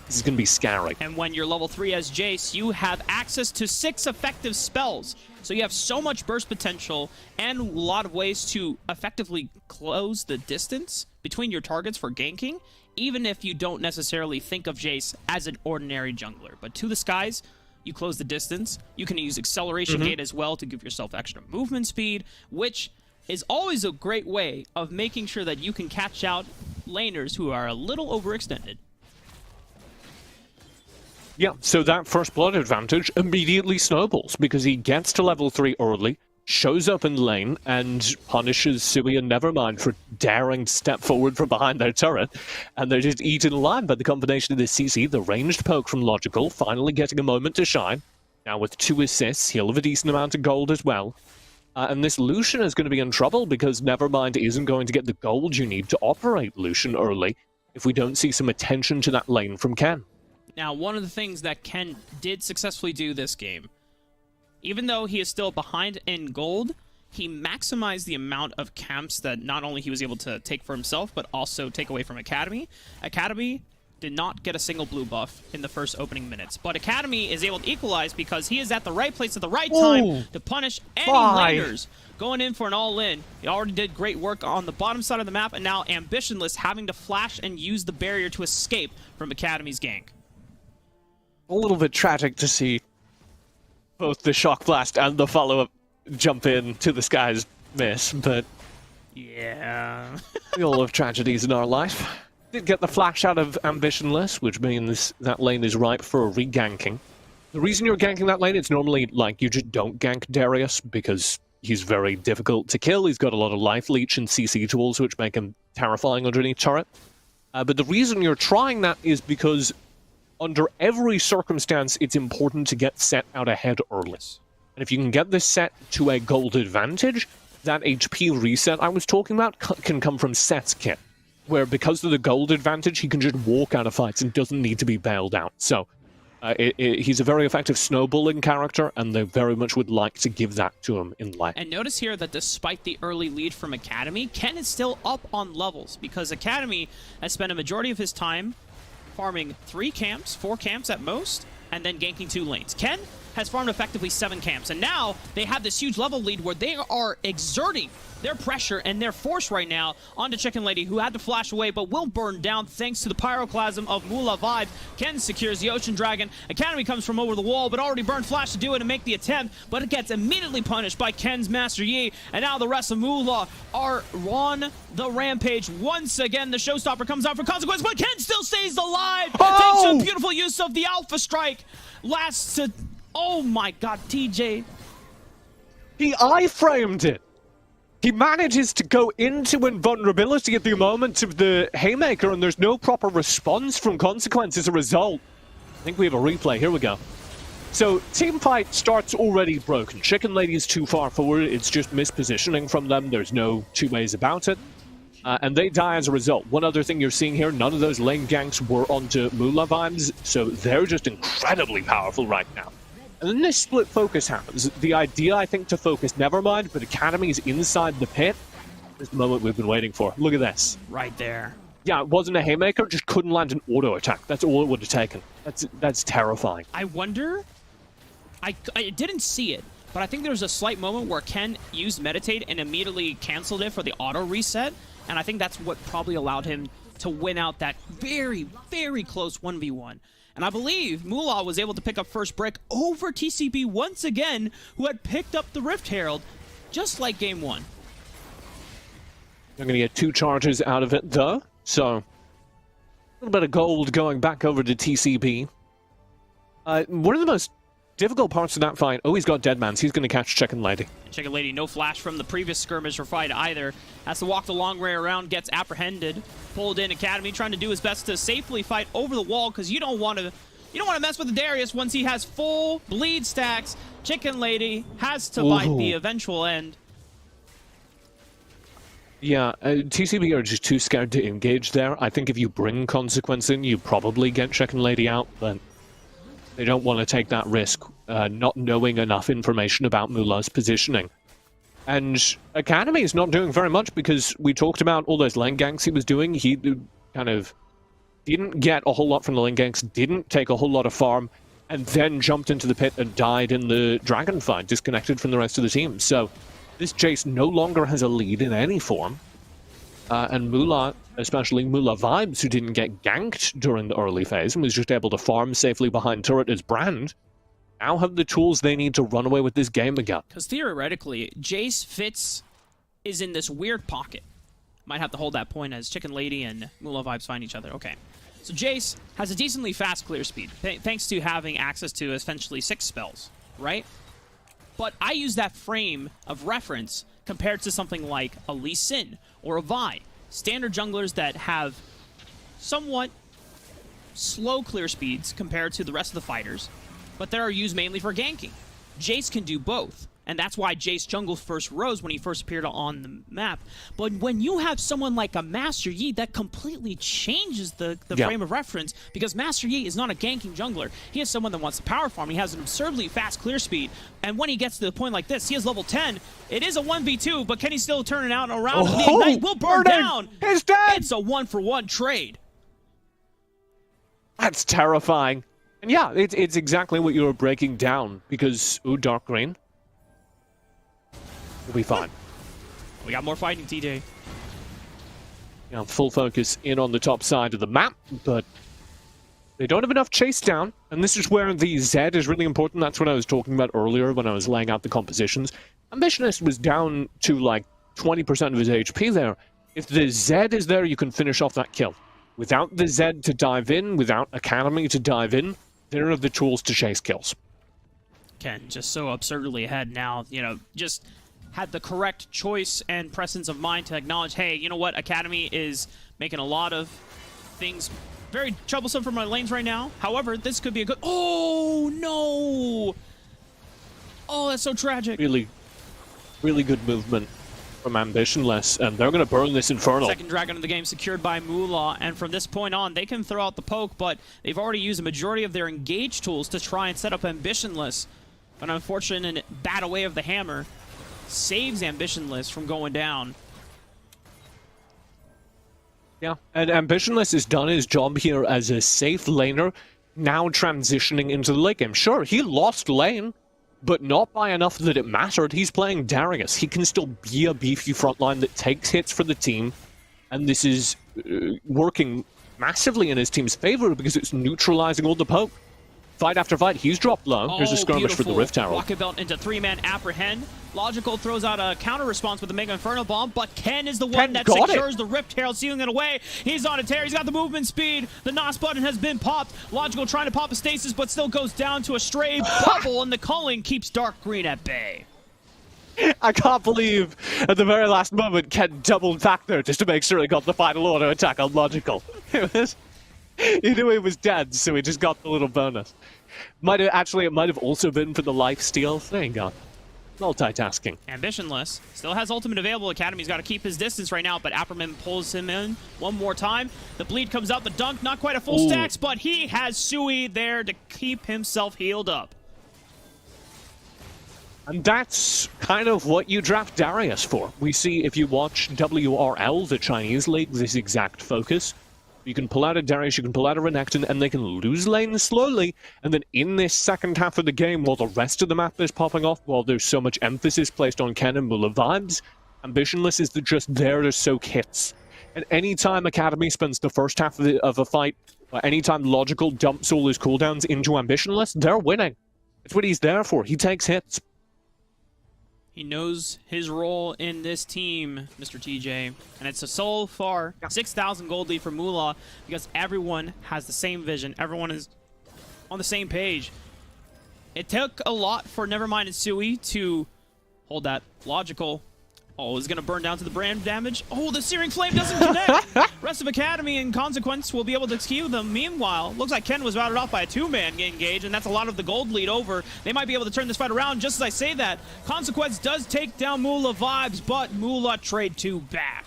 this is going to be scary. And when you're level 3 as Jace, you have access to 6 effective spells. So you have so much burst potential and a lot of ways to effectively close the distance between your targets for ganking, even if you don't necessarily think of Jace as an ordinary jungler. But To the Skies, you close the distance. You can use Acceleration Gate as well to give yourself extra movement speed, which is always a great way of making sure that you can catch out laners who are a little overextended. Yeah, so that first blood advantage immediately snowballs because he gets to level 3 early, shows up in lane, and punishes Sui and Nevermind for daring to step forward from behind their turret, and they're just eaten alive by the combination of the CC, the ranged poke from Logical, finally getting a moment to shine. Now with 2 assists, he'll have a decent amount of gold as well. And this Lucian is going to be in trouble because Nevermind isn't going to get the gold you need to operate Lucian early if we don't see some attention to that lane from Ken. Now, one of the things that Ken did successfully do this game, even though he is still behind in gold, he maximized the amount of camps that not only he was able to take for himself, but also take away from Academy. Academy did not get a single blue buff in the first opening minutes, but Academy is able to equalize because he is at the right place at the right time to punish any laners going in for an all-in. He already did great work on the bottom side of the map, and now Ambitionless having to flash and use the barrier to escape from Academy's gank. A little bit tragic to see both the Shock Blast and the follow-up jump in To the Skies miss, but yeah. we all have tragedies in our life. Did get the flash out of Ambitionless, which means that lane is ripe for re-ganking. The reason you're ganking that lane, it's normally like you just don't gank Darius because he's very difficult to kill. He's got a lot of life leech and CC tools, which make him terrifying underneath turret. But the reason you're trying that is because under every circumstance, it's important to get Set out ahead early. And if you can get this Set to a gold advantage, that HP reset I was talking about can come from Set's kit, where because of the gold advantage, he can just walk out of fights and doesn't need to be bailed out. So he's a very effective snowballing character, and they very much would like to give that to him in lane. And notice here that despite the early lead from Academy, Ken is still up on levels, because Academy has spent a majority of his time farming 3 camps, 4 camps at most, and then ganking 2 lanes. Ken has farmed effectively 7 camps, and now they have this huge level lead where they are exerting their pressure and their force right now onto Chicken Lady, who had to flash away but will burn down thanks to the pyroclasm of Moolah Vibes. Ken secures the Ocean Dragon. Academy comes from over the wall, but already burned Flash to do it and make the attempt, but it gets immediately punished by Ken's Master Yi, and now the rest of Moolah are on the rampage. Once again, the showstopper comes out for consequence, but Ken still stays alive thanks to a beautiful use of the Alpha Strike. Lasts to... Oh my god, TJ. He iframed it. He manages to go into invulnerability at the moment of the Haymaker, and there's no proper response from Consequence as a result. I think we have a replay. Here we go. So, team fight starts already broken. Chicken Lady is too far forward. It's just mispositioning from them. There's no two ways about it. And they die as a result. One other thing you're seeing here, none of those lane ganks were onto Moolah Vibes, so they're just incredibly powerful right now. And then this split focus happens. The idea, I think, to focus Nevermind, but Academy is inside the pit. This is the moment we've been waiting for. Look at this. Right there. Yeah, it wasn't a Haymaker, just couldn't land an auto attack. That's all it would have taken. That's terrifying. I wonder... I didn't see it, but I think there was a slight moment where Ken used Meditate and immediately canceled it for the auto reset, and I think that's what probably allowed him to win out that very, very close 1v1. And I believe Moolah was able to pick up first break over TCB once again, who had picked up the Rift Herald, just like Game 1. They're going to get 2 charges out of it, though. So, a little bit of gold going back over to TCB. One of the most difficult parts of that fight... Oh, he's got Deadmans. He's going to catch Chicken Lady. Chicken Lady, no flash from the previous skirmish or fight either. Has to walk the long way around, gets apprehended. Pulled in. Academy trying to do his best to safely fight over the wall, because you don't want to mess with the Darius once he has full bleed stacks. Chicken Lady has to bite the eventual end. Yeah, TCB are just too scared to engage there. I think if you bring Consequence in, you probably get Chicken Lady out, but they don't want to take that risk, not knowing enough information about Moolah's positioning. And Academy is not doing very much, because we talked about all those lane ganks he was doing. He kind of didn't get a whole lot from the lane ganks, didn't take a whole lot of farm, and then jumped into the pit and died in the dragon fight, disconnected from the rest of the team. So this Jace no longer has a lead in any form. And Moolah, especially Moolah Vibes, who didn't get ganked during the early phase and was just able to farm safely behind turret as Brand, now have the tools they need to run away with this game again. Because theoretically, Jace is in this weird pocket. Might have to hold that point as Chicken Lady and Moolah Vibes find each other. Okay. So Jace has a decently fast clear speed, thanks to having access to essentially 6 spells, right? But I use that frame of reference compared to something like a Lee Sin or a Vi. Standard junglers that have somewhat slow clear speeds compared to the rest of the fighters, but that are used mainly for ganking. Jace can do both, and that's why Jace jungle first rose when he first appeared on the map. But when you have someone like a Master Yi, that completely changes the frame of reference, because Master Yi is not a ganking jungler. He is someone that wants to power farm. He has an absurdly fast clear speed, and when he gets to the point like this, he is level 10. It is a 1v2, but can he still turn it out and around? The Ignite will burn down. He's dead. It's a 1-for-1 trade. That's terrifying. And yeah, it's exactly what you were breaking down, because, ooh, dark green. We'll be fine. We got more fighting, TJ. Yeah, full focus in on the top side of the map, but they don't have enough chase down, and this is where the Z is really important. That's what I was talking about earlier when I was laying out the compositions. Ambitionist was down to like 20% of his HP there. If the Z is there, you can finish off that kill. Without the Z to dive in, without Academy to dive in, they don't have the tools to chase kills. Ken, just so absurdly ahead now, just had the correct choice and presence of mind to acknowledge, hey, you know what, Academy is making a lot of things very troublesome for my lanes right now. However, this could be a good... Oh, no! Oh, that's so tragic. Really, really good movement from Ambitionless, and they're going to burn this Infernal. Second Dragon of the game secured by Moolah, and from this point on, they can throw out the poke, but they've already used a majority of their engage tools to try and set up Ambitionless. An unfortunate bat away of the hammer saves Ambitionless from going down. Yeah, and Ambitionless has done his job here as a safe laner now transitioning into the late game. Sure, he lost lane, but not by enough that it mattered. He's playing Darius. He can still be a beefy frontline that takes hits for the team, and this is working massively in his team's favor because it's neutralizing all the poke. Fight after fight, he's dropped low. Here's a skirmish for the Rift Tower. Rocket Belt into 3-man apprehend. Logical throws out a counter response with the Mega Inferno Bomb, but Ken is the one that secures the Rift Herald, sealing it away. He's on a tear. He's got the movement speed. The NOS button has been popped. Logical trying to pop a stasis, but still goes down to a stray bubble, and the culling keeps Dark Green at bay. I can't believe at the very last moment Ken doubled back there just to make sure he got the final auto attack on Logical. He knew he was dead, so he just got the little bonus. It might have also been for the life steal. There you go. Multitasking. Ambitionless. Still has ultimate available. Academy's got to keep his distance right now, but Apperman pulls him in one more time. The bleed comes out, the dunk, not quite a full stacks, but he has Sui there to keep himself healed up. And that's kind of what you draft Darius for. We see, if you watch WRL, the Chinese league, this exact focus. You can pull out a Darius, you can pull out a Renekton, and they can lose lane slowly. And then in this second half of the game, while the rest of the map is popping off, while there's so much emphasis placed on Ken and Mula vibes, Ambitionless is just there to soak hits. And anytime Academy spends the first half of a fight, or anytime Logical dumps all his cooldowns into Ambitionless, they're winning. It's what he's there for. He takes hits. He knows his role in this team, Mr. TJ. And it's so far 6,000 gold lead for Mula because everyone has the same vision. Everyone is on the same page. It took a lot for Nevermind and Sui to hold that. Logical. Oh, is going to burn down to the brand damage. Oh, the Searing Flame doesn't connect. Rest of Academy, in consequence, will be able to skew them. Meanwhile, looks like Ken was routed off by a 2-man engage, and that's a lot of the gold lead over. They might be able to turn this fight around. Just as I say that, Consequence does take down Mula vibes, but Mula trade 2 back.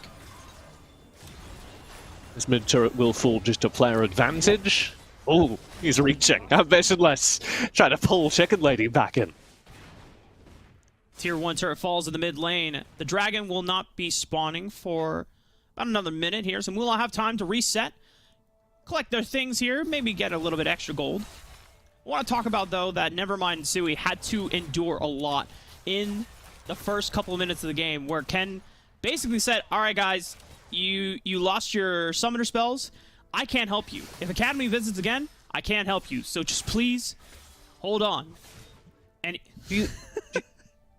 This mid turret will fall just to player advantage. Oh, he's reaching. Ambitionless. Trying to pull Chicken Lady back in. Tier 1 turret falls in the mid lane. The dragon will not be spawning for about another minute here, so Mula have time to reset, collect their things here, maybe get a little bit extra gold. I want to talk about, though, that Nevermind and Sui had to endure a lot in the first couple of minutes of the game, where Ken basically said, all right, guys, you lost your summoner spells. I can't help you. If Academy visits again, I can't help you, so just please hold on. And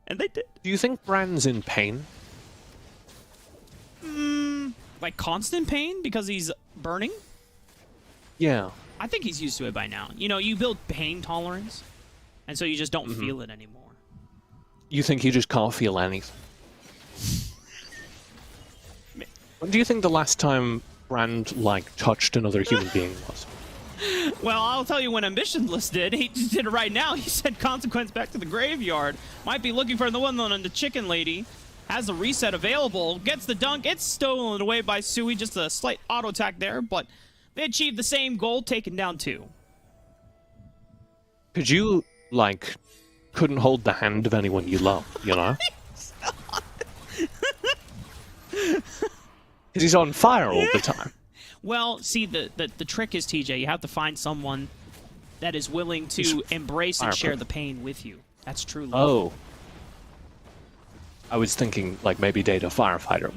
and they did. Do you think Brand's in pain? Like constant pain because he's burning? Yeah. I think he's used to it by now. You know, you build pain tolerance, and so you just don't feel it anymore. You think he just can't feel anything? When do you think the last time Brand, like, touched another human being was? Well, I'll tell you when Ambitionless did. He just did it right now. He sent Consequence back to the graveyard. Might be looking for the one on the Chicken Lady. Has the reset available. Gets the dunk. It's stolen away by Sui. Just a slight auto attack there, but they achieved the same goal, taken down 2. Could you, like, couldn't hold the hand of anyone you love, you know? Because he's on fire all the time. Well, see, the trick is, TJ, you have to find someone that is willing to embrace and share the pain with you. That's true love. Oh. I was thinking, like, maybe date a firefighter.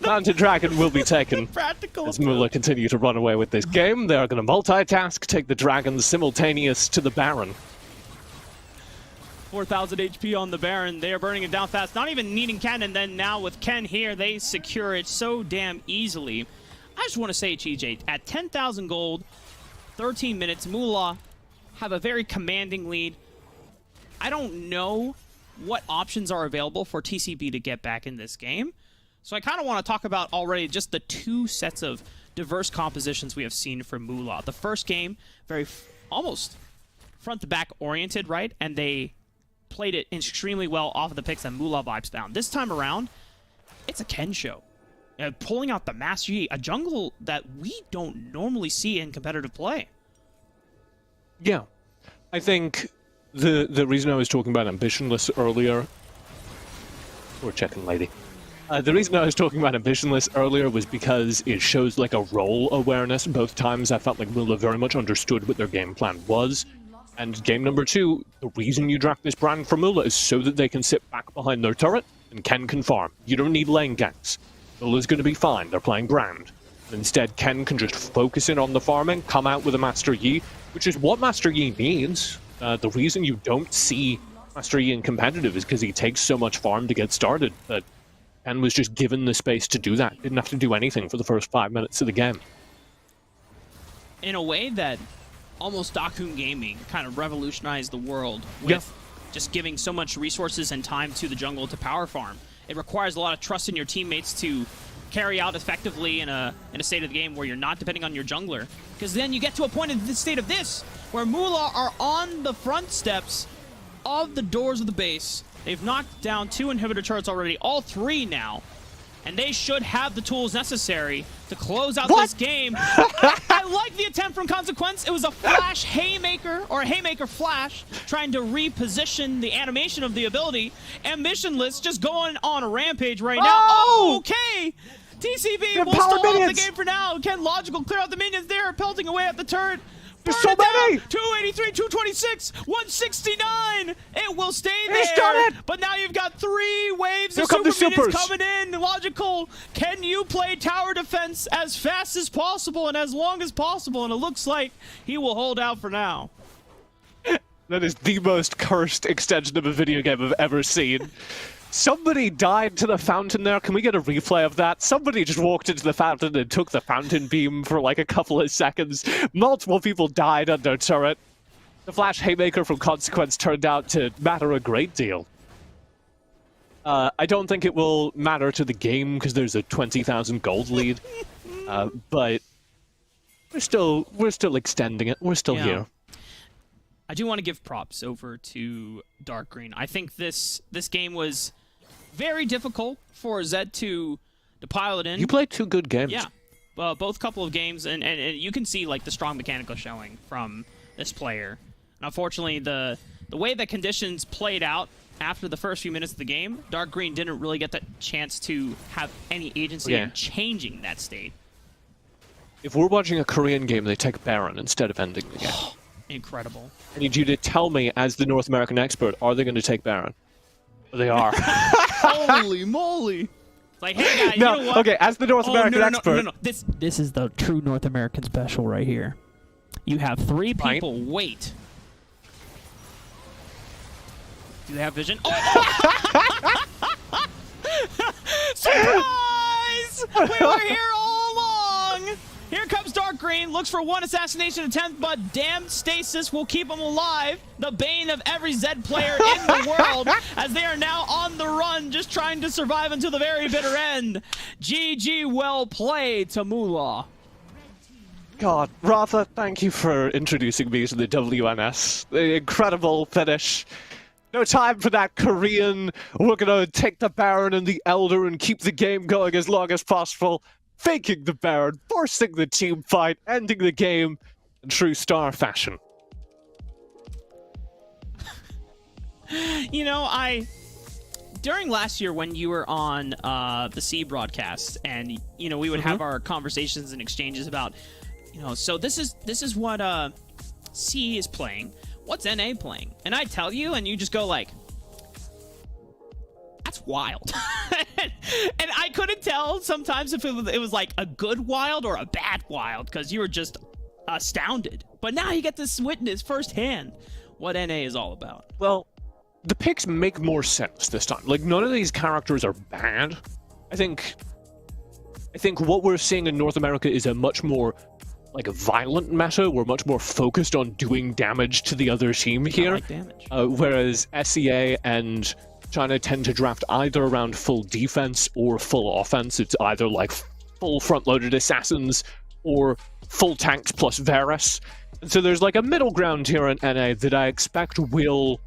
Mountain Dragon will be taken Practical as Mula continue to run away with this game. They are going to multitask, take the dragons simultaneous to the Baron. 4,000 HP on the Baron. They are burning it down fast, not even needing Ken, and then now with Ken here, they secure it so damn easily. I just want to say, TJ, at 10,000 gold, 13 minutes, Mula have a very commanding lead. I don't know what options are available for TCB to get back in this game, so I kind of want to talk about already just the 2 sets of diverse compositions we have seen from Mula. The first game, very almost front-to-back oriented, right? And they played it extremely well off of the picks that Mula vibes found. This time around, it's a Ken show. Pulling out the Master Yi, a jungle that we don't normally see in competitive play. Yeah. I think the reason I was talking about Ambitionless earlier... Poor Chicken Lady. The reason I was talking about ambitionless earlier was because it shows like a role awareness. Both times I felt like Mula very much understood what their game plan was. And game number 2, the reason you draft this brand for Mula is so that they can sit back behind their turret and Ken can farm. You don't need lane ganks. Mula's going to be fine, they're playing brand. Instead, Ken can just focus in on the farming, come out with a Master Yi, which is what Master Yi needs. The reason you don't see Master Yi in competitive is because he takes so much farm to get started, but Ken was just given the space to do that. Didn't have to do anything for the first 5 minutes of the game. In a way that almost Dakun Gaming kind of revolutionized the world with just giving so much resources and time to the jungle to power farm. It requires a lot of trust in your teammates to carry out effectively in a state of the game where you're not depending on your jungler. Because then you get to a point in the state of this, where Mula are on the front steps of the doors of the base. They've knocked down 2 inhibitor turrets already, all 3 now. And they should have the tools necessary to close out this game. I like the attempt from Consequence. It was a flash haymaker, or a haymaker flash, trying to reposition the animation of the ability. Ambitionless just going on a rampage right now. Oh, okay. TCB will stall off the game for now. Can Logical clear out the minions there, pelting away at the turret. There's so many! 283, 226, 169! It will stay there! He's done it! But now you've got 3 waves of super minions coming in. Logical, can you play tower defense as fast as possible and as long as possible? And it looks like he will hold out for now. That is the most cursed extension of a video game I've ever seen. Somebody died to the fountain there. Can we get a replay of that? Somebody just walked into the fountain and took the fountain beam for like a couple of seconds. Multiple people died under turret. The flash haymaker from Consequence turned out to matter a great deal. I don't think it will matter to the game because there's a 20,000 gold lead. But we're still extending it. We're still here. I do want to give props over to Dark Green. I think this game was very difficult for Zed to pile it in. You played 2 good games. Yeah, both couple of games, and you can see like the strong mechanical showing from this player. And unfortunately, the way that conditions played out after the first few minutes of the game, Dark Green didn't really get the chance to have any agency in changing that state. If we're watching a Korean game, they take Baron instead of ending the game. Incredible. I need you to tell me, as the North American expert, are they going to take Baron? They are. Holy moly! Like, hey guys, no, you know what? Okay, as the North American expert. No. This is the true North American special right here. You have 3 people wait. Do they have vision? Oh! Surprise! We were here all along! Here comes Dark Green, looks for 1 assassination attempt, but damn Stasis will keep him alive. The bane of every Zed player in the world, as they are now on the run, just trying to survive until the very bitter end. GG, well played to Mula. God, Rafa, thank you for introducing me to the WNS. The incredible finish. No time for that Korean, we're gonna take the Baron and the Elder and keep the game going as long as possible. Faking the Baron, forcing the team fight, ending the game in true star fashion. You know, during last year when you were on the C broadcast, and you know we would have our conversations and exchanges about, you know, so this is what C is playing. What's NA playing? And I tell you, and you just go like, that's wild. And I couldn't tell sometimes if it was like a good wild or a bad wild, because you were just astounded. But now you get to witness firsthand what NA is all about. Well, the picks make more sense this time. Like, none of these characters are bad. I think what we're seeing in North America is a much more like a violent meta. We're much more focused on doing damage to the other team here. I like damage. Whereas SEA and China tend to draft either around full defense or full offense. It's either like full front-loaded assassins or full tanks plus Varus. And so there's like a middle ground here in NA that I expect we'll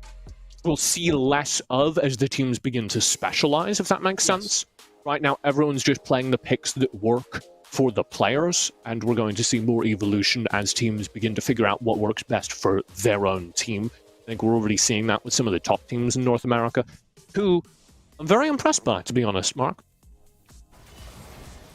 see less of as the teams begin to specialize, if that makes sense. Right now, everyone's just playing the picks that work for the players, and we're going to see more evolution as teams begin to figure out what works best for their own team. I think we're already seeing that with some of the top teams in North America, who I'm very impressed by, to be honest, Mark.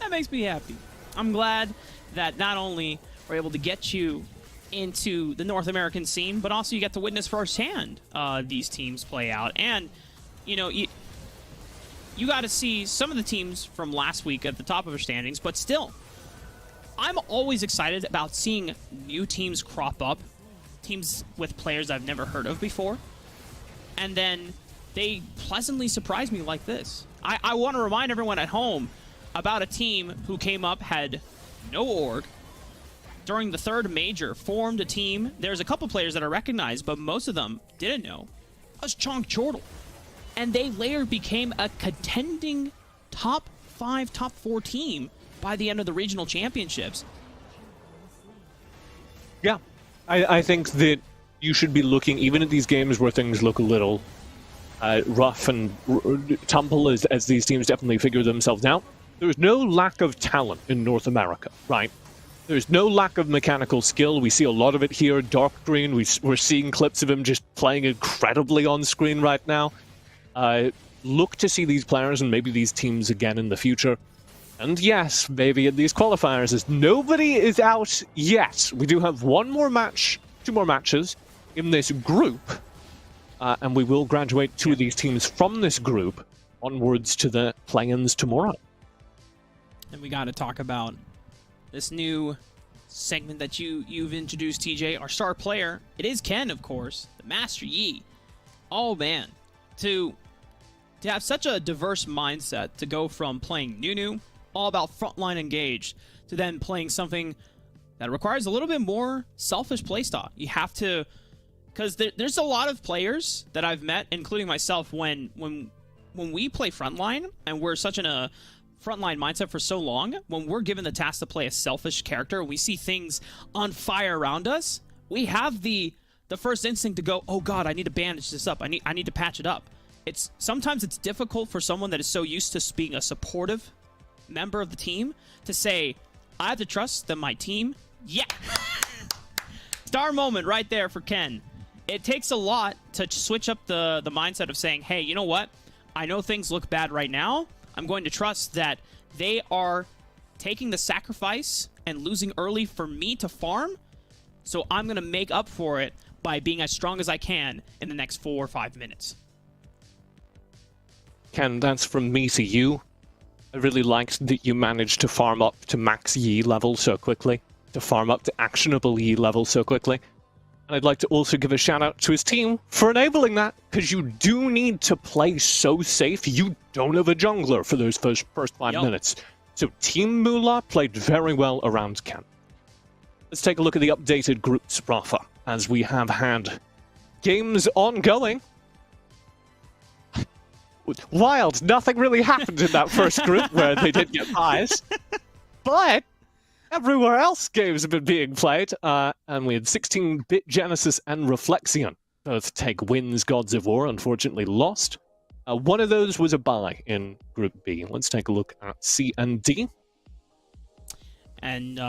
That makes me happy. I'm glad that not only we're able to get you into the North American scene, but also you get to witness firsthand these teams play out. And, you know, you got to see some of the teams from last week at the top of our standings, but still, I'm always excited about seeing new teams crop up, teams with players I've never heard of before, and then they pleasantly surprise me like this. I want to remind everyone at home about a team who came up, had no org, during the third major, formed a team. There's a couple players that I recognize, but most of them didn't know. That was Chonk Chortle. And they later became a contending top 5, top 4 team by the end of the regional championships. Yeah, I think that you should be looking, even at these games where things look a little rough and tumble as these teams definitely figure themselves out. There's no lack of talent in North America, right? There's no lack of mechanical skill. We see a lot of it here. Dark Green, we're seeing clips of him just playing incredibly on screen right now. Look to see these players and maybe these teams again in the future. And yes, maybe in these qualifiers, as nobody is out yet. We do have one more match, 2 more matches in this group. And we will graduate 2 of these teams from this group onwards to the play-ins tomorrow. And we got to talk about this new segment that you've introduced, TJ, our star player. It is Ken, of course, the Master Yi. Oh, man. To have such a diverse mindset, to go from playing Nunu, all about frontline engaged, to then playing something that requires a little bit more selfish playstyle. You have to... Because there's a lot of players that I've met, including myself, when we play frontline, and we're such in a frontline mindset for so long, when we're given the task to play a selfish character, we see things on fire around us, we have the first instinct to go, oh god, I need to bandage this up, I need to patch it up. Sometimes it's difficult for someone that is so used to being a supportive member of the team to say, I have to trust that my team, yeah. Star moment right there for Ken. It takes a lot to switch up the mindset of saying, hey, you know what? I know things look bad right now. I'm going to trust that they are taking the sacrifice and losing early for me to farm, so I'm going to make up for it by being as strong as I can in the next 4 or 5 minutes. Ken, that's from me to you. I really liked that you managed to farm up to max Yi level so quickly, to farm up to actionable Yi level so quickly. And I'd like to also give a shout out to his team for enabling that, because you do need to play so safe. You don't have a jungler for those first 5 minutes. So Team Moolah played very well around Ken. Let's take a look at the updated groups, Rafa, as we have had games ongoing. Wild, nothing really happened in that first group where they did get buys. But everywhere else games have been being played, and we had 16-bit Genesis and Reflexion both take wins. Gods of War unfortunately lost. One of those was a bye in Group B. Let's take a look at C and D. And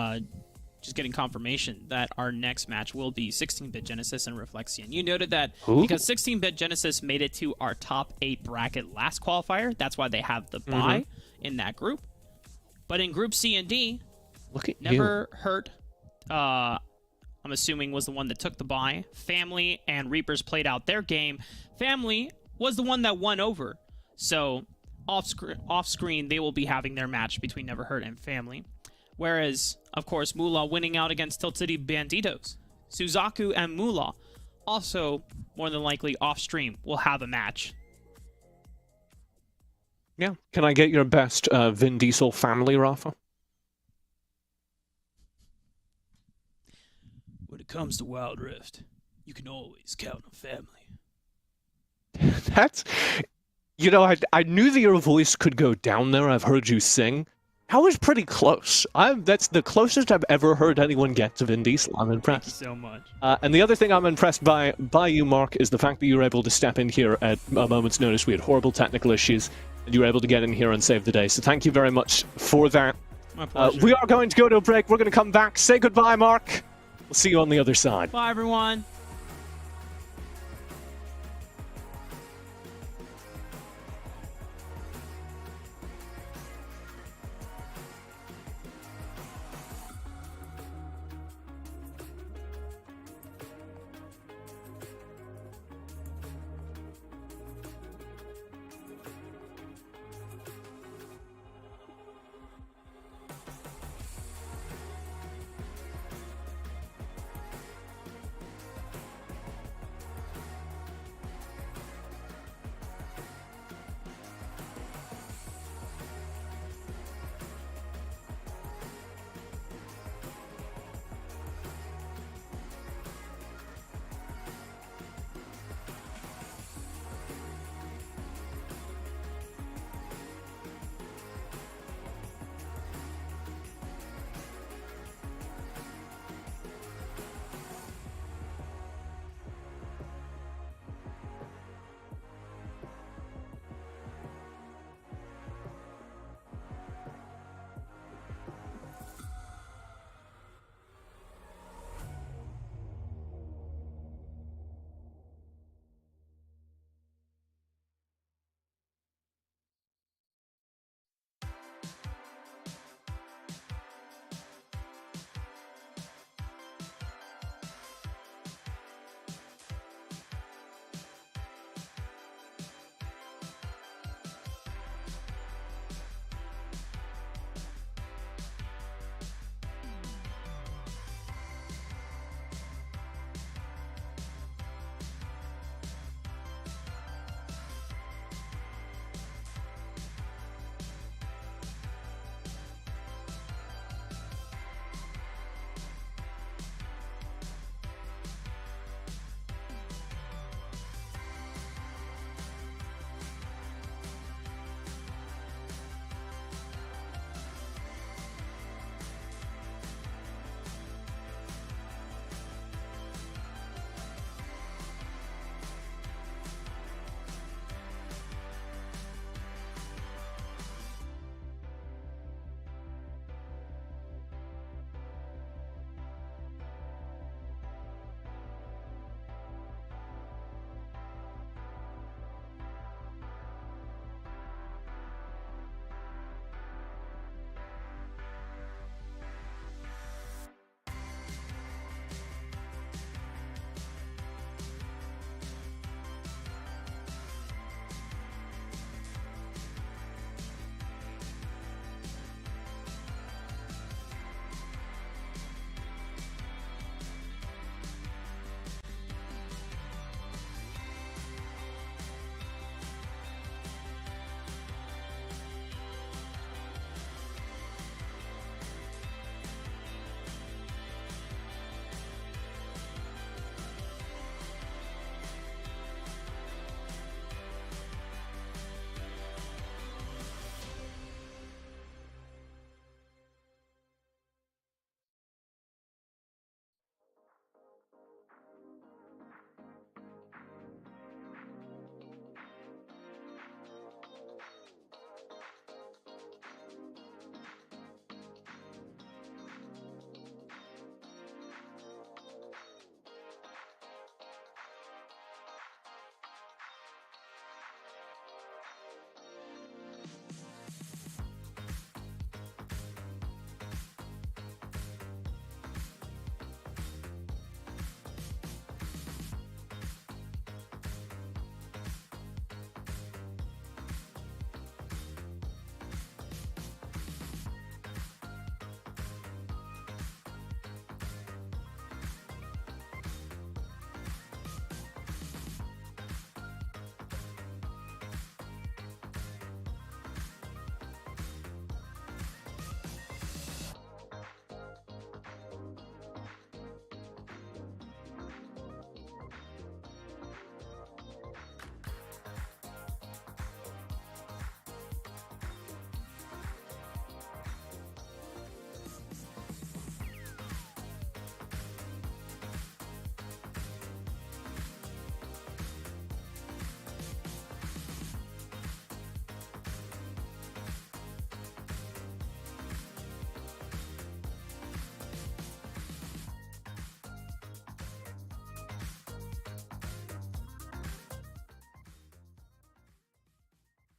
just getting confirmation that our next match will be 16-bit Genesis and Reflexion. You noted that because 16-bit Genesis made it to our top 8 bracket last qualifier, that's why they have the bye in that group. But in Group C and D, look at Never Hurt, I'm assuming, was the one that took the bye. Family and Reapers played out their game. Family was the one that won over. So off-screen, they will be having their match between Never Hurt and Family. Whereas, of course, Moolah winning out against Tilt City Banditos. Suzaku and Moolah also, more than likely, off-stream will have a match. Yeah. Can I get your best Vin Diesel family, Rafa? When it comes to Wild Rift, you can always count on family. That's... You know, I knew that your voice could go down there. I've heard you sing. That was pretty close. That's the closest I've ever heard anyone get to Vin Diesel. I'm impressed. Thank you so much. And the other thing I'm impressed by you, Mark, is the fact that you were able to step in here at a moment's notice. We had horrible technical issues, and you were able to get in here and save the day. So thank you very much for that. My pleasure. We are going to go to a break. We're going to come back. Say goodbye, Mark. We'll see you on the other side. Bye, everyone.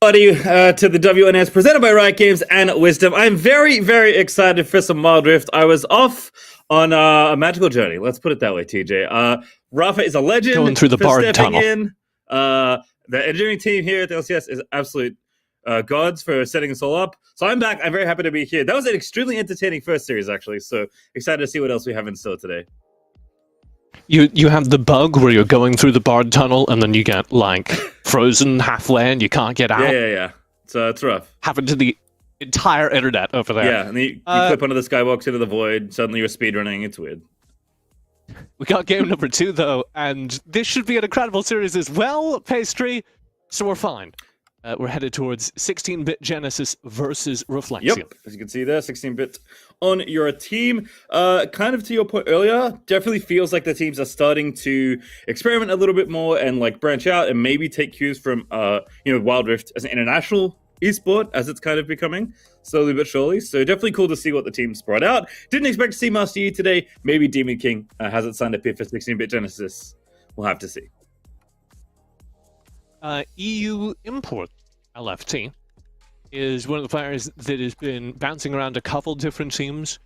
To the WNS presented by Riot Games and Wisdom. I'm very, very excited for some Wild Rift. I was off on a magical journey. Let's put it that way, TJ. Rafa is a legend. Going through the Bard Tunnel. In. The engineering team here at the LCS is absolute gods for setting us all up. So I'm back. I'm very happy to be here. That was an extremely entertaining first series, actually. So excited to see what else we have in store today. You have the bug where you're going through the Bard Tunnel and then you get, like, frozen halfway and you can't get out. Yeah. It's rough. Happened to the entire internet over there. Yeah, and then you clip onto the skybox into the void, suddenly you're speedrunning. It's weird. We got game number 2, though, and this should be an incredible series as well, Pastry, so we're fine. We're headed towards 16-bit Genesis versus Reflexion. Yep, as you can see there, 16-bit on your team. Kind of to your point earlier, definitely feels like the teams are starting to experiment a little bit more and like branch out and maybe take cues from Wild Rift as an international esport as it's kind of becoming slowly but surely. So definitely cool to see what the team's brought out. Didn't expect to see Master Yi today. Maybe Demon King hasn't signed up here for 16-bit Genesis. We'll have to see. EU Import LFT is one of the players that has been bouncing around a couple different teams.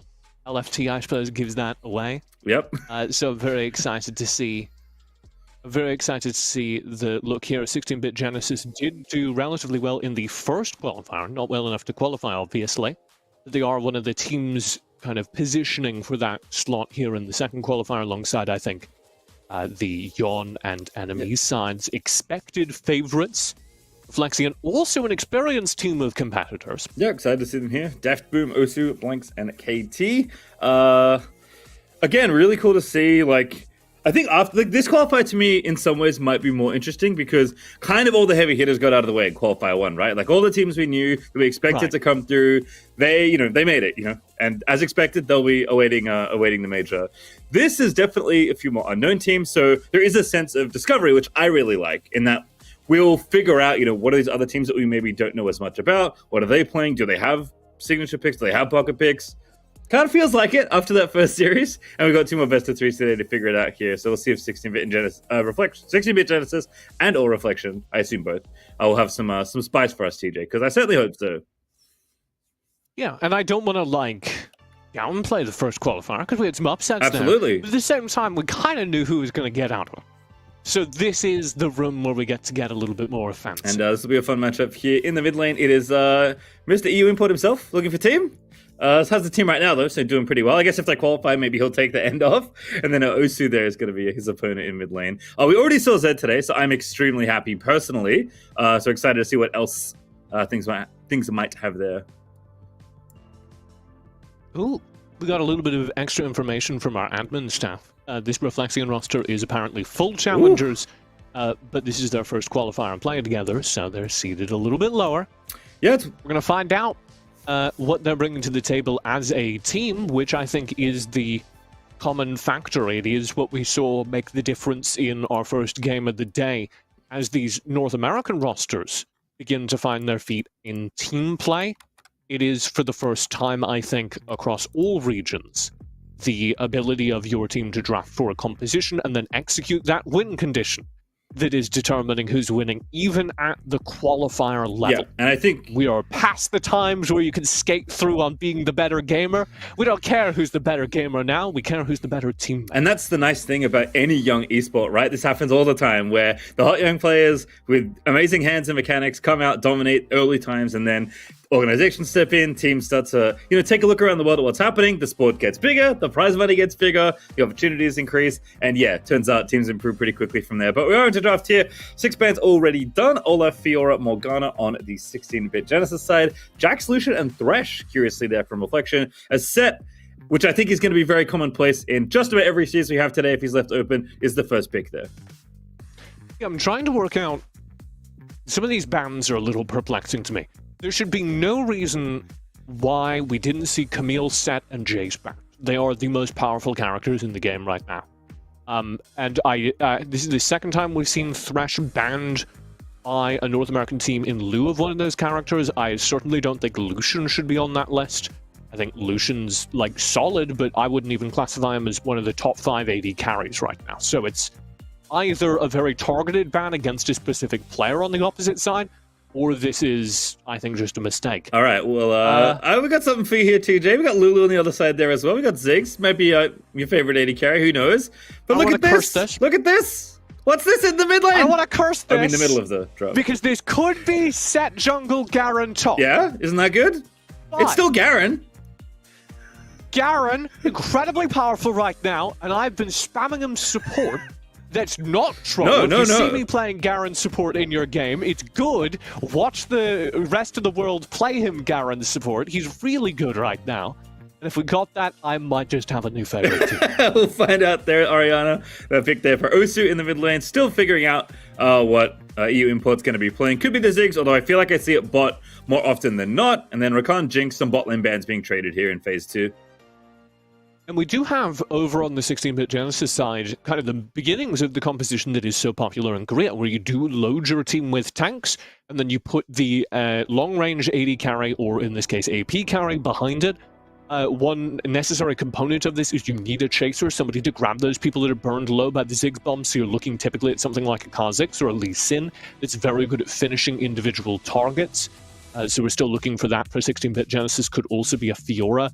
LFT, I suppose, gives that away. Yep. So very excited to see. Very excited to see the look here. 16-bit Genesis did do relatively well in the first qualifier, not well enough to qualify, obviously. They are one of the teams kind of positioning for that slot here in the second qualifier, alongside, I think, the Yon and enemy sides expected favorites. Reflexion, also an experienced team of competitors. Yeah, excited to see them here. Daft Boom, Osu, Blanks, and KT. Again, really cool to see. Like, I think after this qualifier to me, in some ways, might be more interesting because kind of all the heavy hitters got out of the way in qualifier 1, right? Like all the teams we knew that we expected to come through, they made it, and as expected, they'll be awaiting the major. This is definitely a few more unknown teams, so there is a sense of discovery, which I really like, in that we'll figure out, what are these other teams that we maybe don't know as much about? What are they playing? Do they have signature picks? Do they have pocket picks? Kind of feels like it after that first series, and we got 2 more best of 3s today to figure it out here. So we'll see if 16-bit Genesis, 16-bit Genesis, and or Reflection, I assume both, will have some spice for us, TJ, because I certainly hope so. Yeah, and I don't want to downplay the first qualifier because we had some upsets. Absolutely. There. But at the same time, we kind of knew who was going to get out of it. So this is the room where we get to get a little bit more offensive. And this will be a fun matchup here in the mid lane. It is Mr. EU Import himself looking for team. This has the team right now, though, so doing pretty well. I guess if they qualify, maybe he'll take the end off. And then Osu there is going to be his opponent in mid lane. We already saw Zed today, so I'm extremely happy personally. So excited to see what else things might have there. Ooh, we got a little bit of extra information from our admin staff. This Reflexion roster is apparently full challengers, but this is their first qualifier and playing together, so they're seated a little bit lower. Yeah, we're going to find out what they're bringing to the table as a team, which I think is the common factor. It is what we saw make the difference in our first game of the day, as these North American rosters begin to find their feet in team play. It is for the first time, I think, across all regions, the ability of your team to draft for a composition and then execute that win condition that is determining who's winning, even at the qualifier level. Yeah, and I think we are past the times where you can skate through on being the better gamer. We don't care who's the better gamer now, we care who's the better teammate. And that's the nice thing about any young esport, right? This happens all the time, where the hot young players with amazing hands and mechanics come out, dominate early times, and then organizations step in, teams start to, take a look around the world at what's happening. The sport gets bigger, the prize money gets bigger, the opportunities increase, and yeah, turns out teams improve pretty quickly from there. But we are into draft here. 6 bands already done. Olaf, Fiora, Morgana on the 16-bit Genesis side. Jax, Lucian, and Thresh, curiously there from Reflection. A set, which I think is going to be very commonplace in just about every series we have today, if he's left open, is the first pick there. Yeah, I'm trying to work out. Some of these bans are a little perplexing to me. There should be no reason why we didn't see Camille, Set, and Jace back. They are the most powerful characters in the game right now. And this is the second time we've seen Thresh banned by a North American team in lieu of one of those characters. I certainly don't think Lucian should be on that list. I think Lucian's, solid, but I wouldn't even classify him as one of the top 5 AD carries right now. So it's either a very targeted ban against a specific player on the opposite side, or this is, I think, just a mistake. All right, well, we got something for you here too, Jay. We got Lulu on the other side there as well. We got Ziggs, might be your favorite AD carry, who knows? But look at this. Look at this. What's this in the mid lane? I want to curse this. I mean, the middle of the drop. Because this could be set jungle Garen top. Yeah, isn't that good? But it's still Garen. Garen, incredibly powerful right now, and I've been spamming him support. That's not trouble. No. If you see me playing Garen support in your game, it's good. Watch the rest of the world play him Garen support. He's really good right now. And if we got that, I might just have a new favorite team. We'll find out there, Ariana. That pick there for Osu in the mid lane. Still figuring out what EU Import's going to be playing. Could be the Ziggs, although I feel like I see it bot more often than not. And then Rakan, Jinx, some bot lane bans being traded here in phase 2. And we do have, over on the 16-bit Genesis side, kind of the beginnings of the composition that is so popular and great, where you do load your team with tanks, and then you put the long-range AD carry, or in this case, AP carry, behind it. One necessary component of this is you need a chaser, somebody to grab those people that are burned low by the Ziggs bomb, so you're looking typically at something like a Kha'Zix or a Lee Sin that's very good at finishing individual targets. So we're still looking for that for 16-bit Genesis. Could also be a Fiora.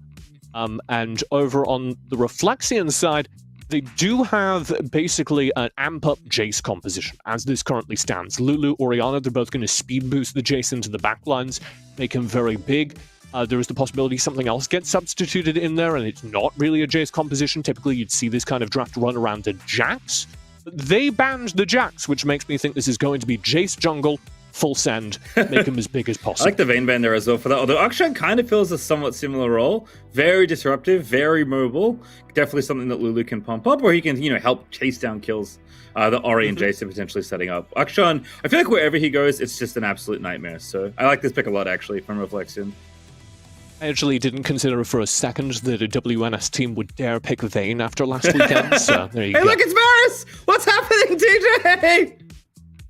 And over on the Reflexion side, they do have basically an amp-up Jace composition, as this currently stands. Lulu, Orianna, they're both going to speed boost the Jace into the backlines, make him very big. There is the possibility something else gets substituted in there, and it's not really a Jace composition. Typically, you'd see this kind of draft run around the Jax. But they banned the Jax, which makes me think this is going to be Jace jungle, full send, make him as big as possible. I like the Vayne ban there as well for that, although Akshan kind of fills a somewhat similar role. Very disruptive, very mobile. Definitely something that Lulu can pump up, or he can, help chase down kills that Ori and Jace are potentially setting up. Akshan, I feel like wherever he goes, it's just an absolute nightmare. So I like this pick a lot, actually, from Reflexion. I actually didn't consider for a second that a WNS team would dare pick Vayne after last weekend, so there you go. Hey, look, it's Varus! What's happening, TJ?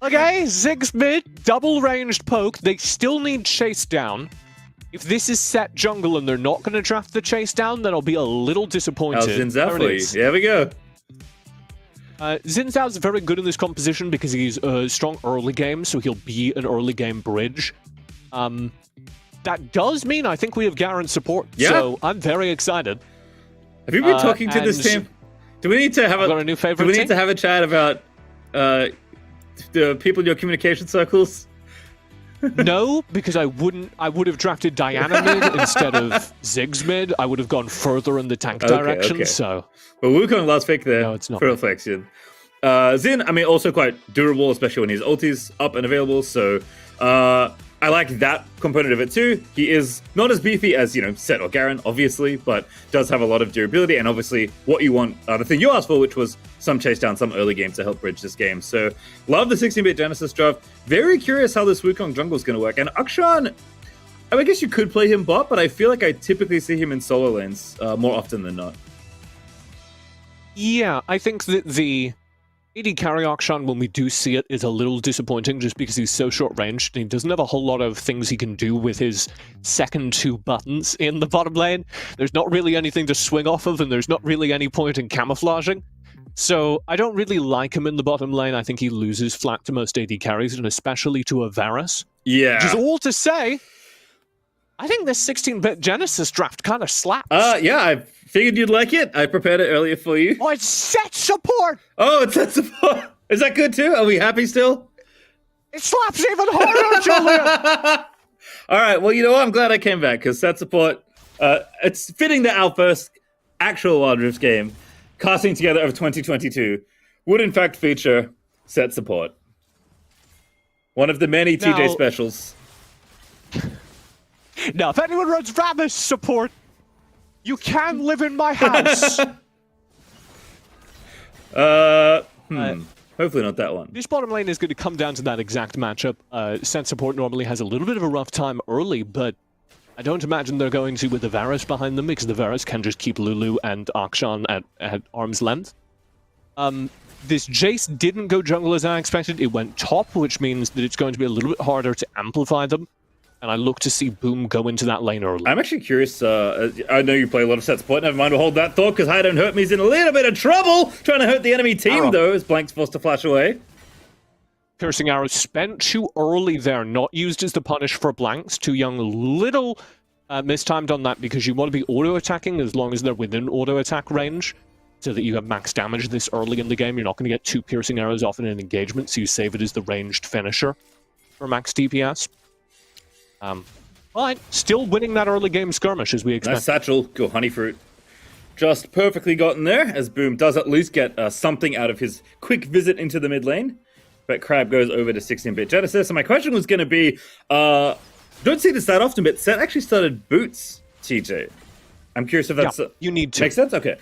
Okay, Ziggs mid, double-ranged poke. They still need chase down. If this is set jungle and they're not going to draft the chase down, then I'll be a little disappointed. There we go. Xin Zhao's very good in this composition because he's a strong early game, so he'll be an early game bridge. That does mean I think we have Garen support, so I'm very excited. Have you been talking to this team? Do we need to have a new favorite? Do we need to have a chat about the people in your communication circles? No, because I would have drafted Diana mid instead of Ziggs mid. I would have gone further in the tank direction. Okay. So, but Wukong last pick there. No, it's not. For Reflexion. Xin, I mean, also quite durable, especially when his ulti's up and available. So, I like that component of it too. He is not as beefy as, Set or Garen, obviously, but does have a lot of durability, and obviously what you want, the thing you asked for, which was some chase down, some early game to help bridge this game. So, love the 16-bit Genesis draft. Very curious how this Wukong jungle is going to work. And Akshan, I guess you could play him bot, but I feel like I typically see him in solo lanes more often than not. Yeah, I think that the AD carry Akshan, when we do see it, is a little disappointing just because he's so short-ranged and he doesn't have a whole lot of things he can do with his second 2 buttons in the bottom lane. There's not really anything to swing off of, and there's not really any point in camouflaging. So I don't really like him in the bottom lane. I think he loses flat to most AD carries, and especially to a Varus. Yeah. Which is all to say, I think this 16-bit Genesis draft kind of slaps. Yeah, I figured you'd like it. I prepared it earlier for you. Oh, it's set support! Oh, it's set support! Is that good too? Are we happy still? It slaps even harder, Julian! All right, well, you know what? I'm glad I came back, because set support, it's fitting that our first actual Wild Rift game, casting together of 2022, would in fact feature set support. One of the many TJ specials. Now, if anyone runs Rammus support, you can live in my house. Hopefully not that one. This bottom lane is going to come down to that exact matchup. Set support normally has a little bit of a rough time early, but I don't imagine they're going to with the Varus behind them, because the Varus can just keep Lulu and Akshan at arm's length. This Jace didn't go jungle as I expected. It went top, which means that it's going to be a little bit harder to amplify them. And I look to see Boom go into that lane early. I'm actually curious. I know you play a lot of set support. Never mind, we'll hold that thought, because High Don't Hurt Me's in a little bit of trouble trying to hurt the enemy team, though, as Blank's forced to flash away. piercing arrows spent too early there, not used as the punish for blanks. Too young, little mistimed on that because you want to be auto-attacking as long as they're within auto-attack range so that you have max damage this early in the game. You're not going to get 2 piercing arrows off in an engagement, so you save it as the ranged finisher for max DPS. But still winning that early game skirmish as we expect. Nice satchel. Go honey fruit. Just perfectly gotten there, as Boom does at least get something out of his quick visit into the mid lane. But Crab goes over to 16-bit Genesis. And my question was going to be, don't see this that often, but Set actually started boots, TJ. I'm curious if that's... you need to. Makes sense? Okay.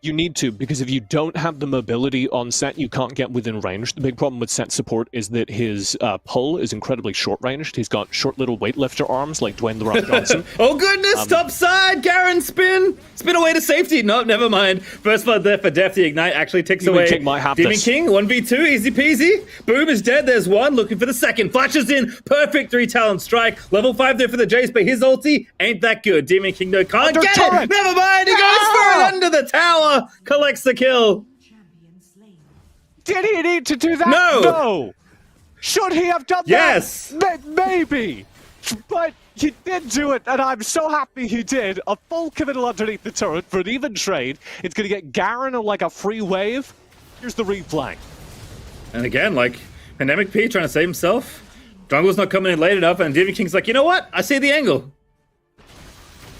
You need to, because if you don't have the mobility on Set, you can't get within range. The big problem with Set support is that his pull is incredibly short-ranged. He's got short little weightlifter arms like Dwayne The Rock Johnson. Oh goodness, top side, Garen spin! Spin away to safety. No, never mind. First blood there for Def. The Ignite actually takes Demon away King might have Demon this. King, 1v2, easy peasy. Boom is dead, there's one, looking for the second. Flashes in, perfect 3-talent strike. Level 5 there for the Jace, but his ulti ain't that good. Demon King, no, can't Under get turret. it! Never mind, he goes for it under the tower! Collects the kill. Did he need to do that? No. No! Should he have done Yes. that? Maybe! But he did do it, and I'm so happy he did. A full committal underneath the turret for an even trade. It's going to get Garen like a free wave. Here's the replay. And again, like, Pandemic P trying to save himself. Jungle's not coming in late enough, and Demon King's like, you know what? I see the angle.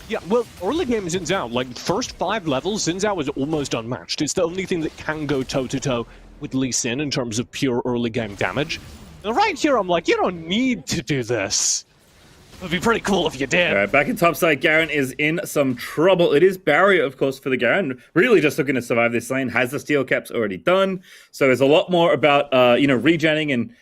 Yeah, well, early game Xin Zhao, like, first 5 levels, Xin Zhao is almost unmatched. It's the only thing that can go toe-to-toe with Lee Sin in terms of pure early game damage. And right here, I'm like, you don't need to do this. It would be pretty cool if you did. All right, back in topside, Garen is in some trouble. It is barrier, of course, for the Garen. Really just looking to survive this lane. Has the steel caps already done. So there's a lot more about, regenning and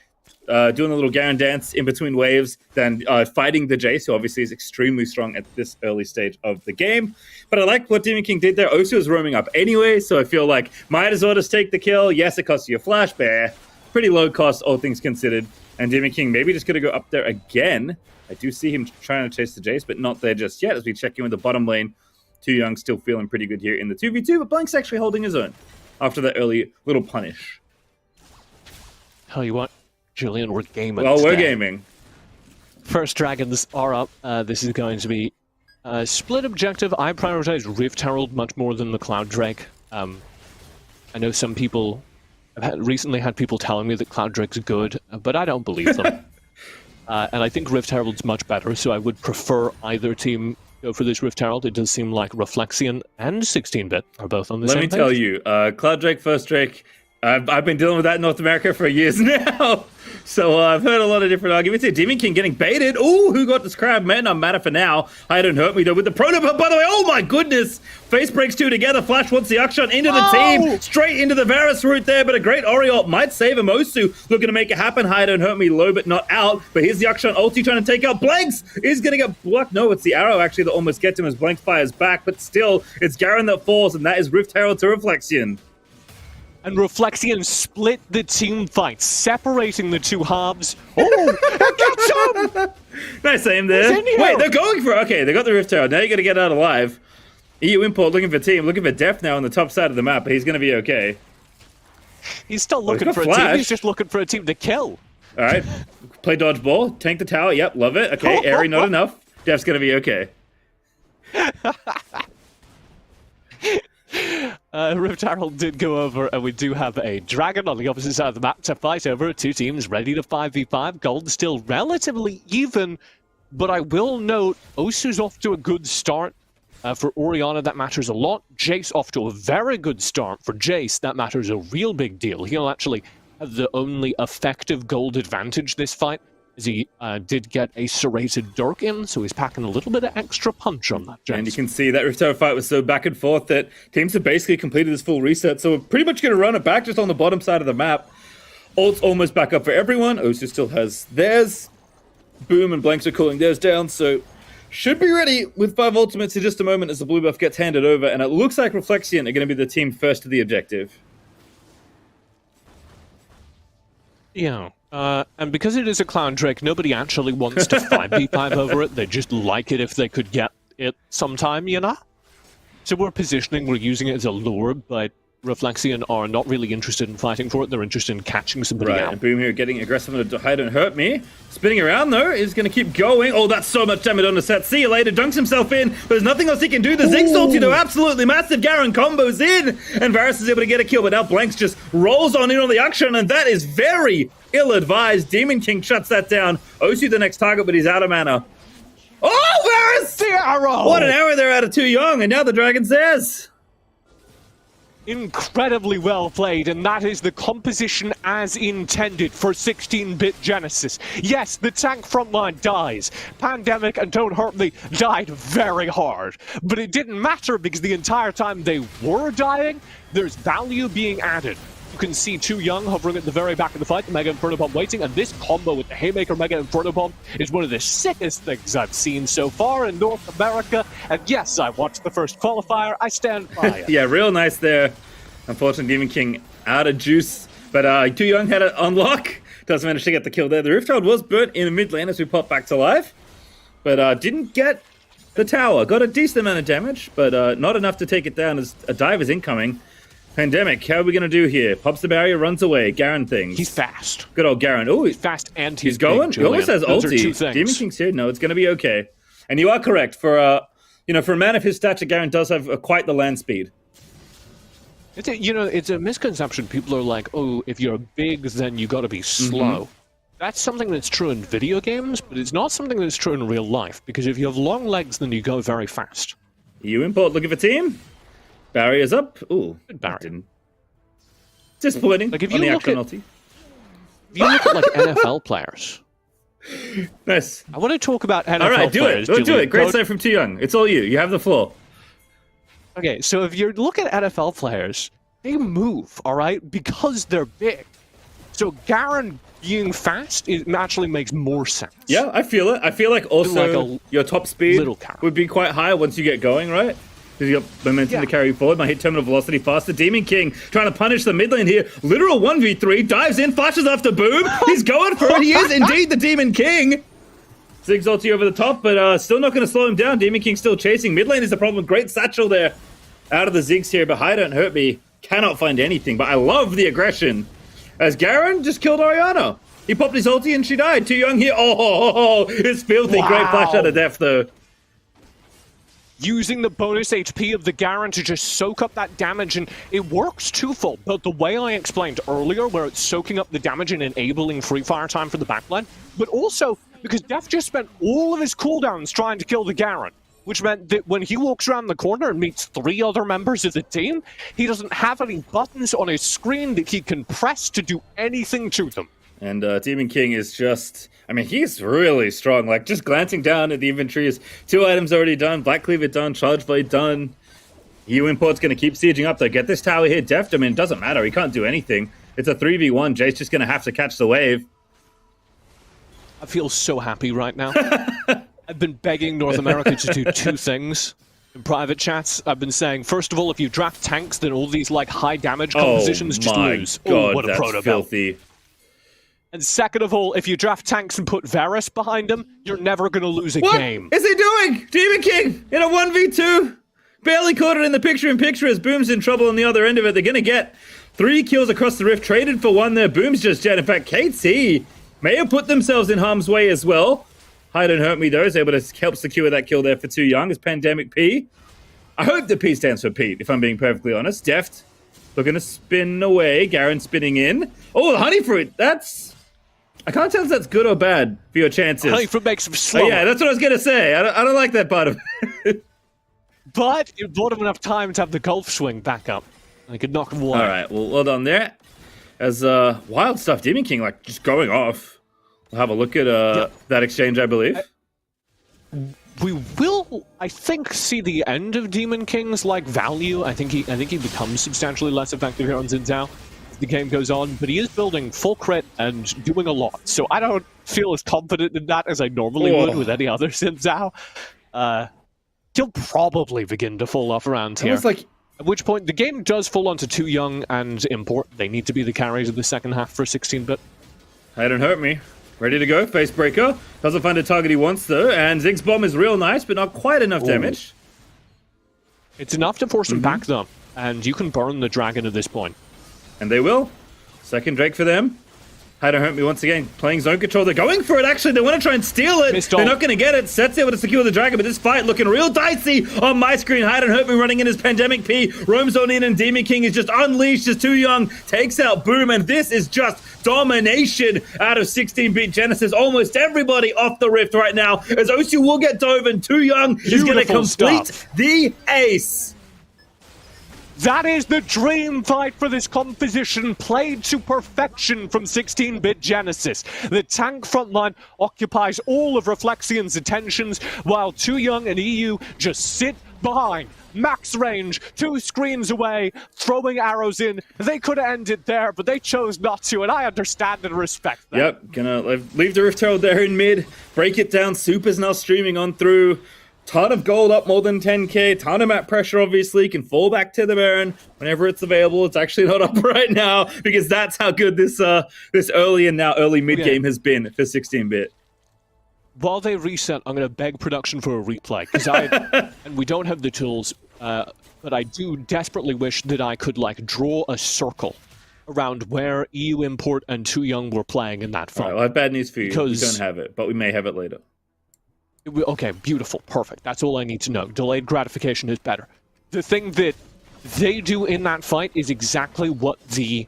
doing a little Garen dance in between waves than fighting the Jace, who obviously is extremely strong at this early stage of the game. But I like what Demon King did there. Osu is roaming up anyway, so I feel like might as well just take the kill. Yes, it costs you a flash bear. Pretty low cost, all things considered. And Demon King maybe just going to go up there again. I do see him trying to chase the Jace, but not there just yet as we check in with the bottom lane. Too Young still feeling pretty good here in the 2v2, but Blank's actually holding his own after that early little punish. Tell you what, Julian, we're gaming. Well, we're today. gaming. First dragons are up. This is going to be a split objective. I prioritize Rift Herald much more than the Cloud Drake. I know some people... I've recently had people telling me that Cloud Drake's good, but I don't believe them. And I think Rift Herald's much better, so I would prefer either team go for this Rift Herald. It does seem like Reflexion and 16-bit are both on the same page. Let me tell you, Cloud Drake, First Drake, I've been dealing with that in North America for years now. So I've heard a lot of different arguments here. Demon King getting baited. Ooh, who got this crab? Man, not matter for now. I don't hurt me though with the proto, but by the way, oh my goodness. Face breaks 2 together. Flash wants the Akshon into the team. Straight into the Varus route there, but a great Oriole might save him. Osu looking to make it happen. High don't hurt me, low but not out. But here's the Akshon ulti trying to take out Blanks. Is going to get blocked. No, it's the arrow actually that almost gets him as Blanks fires back, but still, it's Garen that falls, and that is Rift Herald to Reflexion. And Reflexion split the team fight, separating the two halves. Oh, it gets him! Nice aim there. Wait, they're going for it. Okay, they got the Rift Herald. Now you got to get out alive. EU Import looking for team, looking for Def now on the top side of the map, but he's going to be okay. He's still looking for a team. He's just looking for a team to kill. All right, play dodgeball, tank the tower. Yep, love it. Okay, Airy, not enough. Def's going to be okay. Rift Herald did go over, and we do have a dragon on the opposite side of the map to fight over. 2 teams ready to 5v5. Gold still relatively even, but I will note Osu's off to a good start. For Orianna, that matters a lot. Jace off to a very good start. For Jace, that matters a real big deal. He'll actually have the only effective gold advantage this fight, as he did get a serrated Dirk in, so he's packing a little bit of extra punch on that, Jace. And you can see that Rift Herald fight was so back and forth that teams have basically completed this full reset, so we're pretty much going to run it back just on the bottom side of the map. Ult's almost back up for everyone. Osu still has theirs. Boom and Blanks are cooling theirs down, so should be ready with 5 ultimates in just a moment as the blue buff gets handed over, and it looks like Reflexion are going to be the team first to the objective. Yeah, and because it is a Cloud Drake, nobody actually wants to 5v5 over it. They just like it if they could get it sometime, you know? So we're positioning, we're using it as a lure, but Reflexion are not really interested in fighting for it. They're interested in catching somebody Right, out. and Boom here getting aggressive on the hide and hurt me. Spinning around though, is going to keep going. Oh, that's so much damage on the set. See you later, dunks himself in, but there's nothing else he can do. The Ziggs ulti though, absolutely massive. Garen combos in, and Varus is able to get a kill, but now Blanks just rolls on in on the action, and that is very ill-advised. Demon King shuts that down. Osu the next target, but he's out of mana. Oh, Varus! The arrow! What an arrow there out of Too Young, and now the Dragon says... Incredibly well played, and that is the composition as intended for 16-bit Genesis. Yes, the tank frontline dies. Pandemic and Don't Hurt Me died very hard, but it didn't matter because the entire time they were dying, there's value being added. You can see Too Young hovering at the very back of the fight, the Mega Inferno Bomb waiting, and this combo with the Haymaker Mega Inferno Bomb is one of the sickest things I've seen so far in North America, and yes, I watched the first qualifier, I stand by it. Yeah, real nice there. Unfortunately, Demon King out of juice, but Too Young had it on lock. Does manage to get the kill there. The Rift Child was burnt in the mid lane as we pop back to life, but didn't get the tower. Got a decent amount of damage, but not enough to take it down as a dive is incoming. Pandemic, how are we going to do here? Pops the barrier, runs away. Garen things. He's fast. Good old Garen. Oh, He's fast and he's going. Big, He almost has Those are ulti. two things. Demon King's here. No, it's going to be okay. And you are correct. For for a man of his stature, Garen does have quite the land speed. It's a misconception. People are like, oh, if you're big, then you got to be slow. That's something that's true in video games, but it's not something that's true in real life, because if you have long legs, then you go very fast. You import looking for team. Barrier's up. Ooh, Good barrier. didn't. Disappointing Like, if on you the look action at- ulti. If you look at, like, NFL players, Nice. I want to talk about NFL All right, do players. it. Don't do Julian. it. Great Go- save from Too Young. It's all you. You have the floor. Okay, so if you look at NFL players, they move, all right, because they're big. So Garen being fast, it naturally makes more sense. Yeah, I feel it. I feel like also like a your top speed little carry. would be quite high once you get going, right? Because you got momentum Yeah. to carry forward. My hit terminal velocity faster. Demon King trying to punish the mid lane here. Literal 1v3. Dives in, flashes after Boom. He's going for it. He is indeed the Demon King. Ziggs ulti over the top, but still not going to slow him down. Demon King still chasing. Mid lane is the problem. Great satchel there. Out of the Ziggs here, but Don't Hurt Me cannot find anything. But I love the aggression. As Garen just killed Oriana. He popped his ulti and she died. Too Young here. Oh, it's filthy. Wow. Great flash out of death, though. Using the bonus HP of the Garen to just soak up that damage, and it works twofold. But the way I explained earlier, where it's soaking up the damage and enabling free fire time for the backline, but also because Def just spent all of his cooldowns trying to kill the Garen, which meant that when he walks around the corner and meets 3 other members of the team, he doesn't have any buttons on his screen that he can press to do anything to them. And Demon King is just... I mean, he's really strong. Like, just glancing down at the inventory is 2 items already done. Black Cleaver done. Charge Blade done. EU Import's going to keep sieging up, though. Get this tower here deft. I mean, it doesn't matter. He can't do anything. It's a 3v1. Jay's just going to have to catch the wave. I feel so happy right now. I've been begging North America to do 2 things. In private chats, I've been saying, first of all, if you draft tanks, then all these, like, high damage compositions just lose. God, Oh, what a that's proto build. filthy. And second of all, if you draft tanks and put Varus behind them, you're never going to lose a What game. is he doing? Demon King in a 1v2. Barely caught it in the picture-in-picture as Boom's in trouble on the other end of it. They're going to get 3 kills across the rift. Traded for 1 there. Boom's just jet. In fact, KT may have put themselves in harm's way as well. Don't Hurt Me, though, is able to help secure that kill there for Too Young as Pandemic P. I hope the P stands for Pete, if I'm being perfectly honest. Deft. Looking to spin away. Garen spinning in. Oh, the Honey Fruit. That's... I can't tell if that's good or bad for your chances. Honeyfruit makes him slower. Yeah, that's what I was going to say. I don't like that part of it. But it bought him enough time to have the golf swing back up. And he could knock him away. All right, well done there. As wild stuff, Demon King, like, just going off. We'll have a look at that exchange, I believe. We will, I think, see the end of Demon King's, like, value. I think he becomes substantially less effective here on Xin Zhao as the game goes on, but he is building full crit and doing a lot. So I don't feel as confident in that as I normally would with any other Xin Zhao. He'll probably begin to fall off around here. It's like... At which point, the game does fall onto Too Young and Import. They need to be the carries of the second half for 16-bit. Don't Hurt Me. Ready to go. Facebreaker. Doesn't find a target he wants, though. And Ziggs Bomb is real nice, but not quite enough damage. It's enough to force him back, though. and you can burn the dragon at this point. And they will. Second Drake for them. How to hurt me once again, playing zone control. They're going for it, actually. They want to try and steal it. They're not going to get it. Set's able to secure the dragon, but this fight looking real dicey on my screen. Hide and Hurt Me running in his Pandemic P. Roams on in, and Demon King is just unleashed. Just Too Young takes out Boom, and this is just domination out of 16-bit Genesis. Almost everybody off the rift right now, as Osu will get dove, and Too Young is going to complete the ace. That is the dream fight for this composition, played to perfection from 16-bit Genesis. The tank frontline occupies all of Reflexian's attentions, while Too Young and EU just sit behind. Max range, 2 screens away, throwing arrows in. They could have ended there, but they chose not to, and I understand and respect that. Yep, gonna leave the Rift Herald there in mid, break it down. Super's now streaming on through. Ton of gold, up more than 10k, ton of map pressure, obviously, can fall back to the Baron whenever it's available. It's actually not up right now, because that's how good this this early and now early mid game has been for 16-bit. While they reset, I'm going to beg production for a replay, because and we don't have the tools, but I do desperately wish that I could like draw a circle around where EU Import and Too Young were playing in that fight. Right, well, I have bad news for you. We don't have it, but we may have it later. Okay, beautiful, perfect. That's all I need to know. Delayed gratification is better. The thing that they do in that fight is exactly what the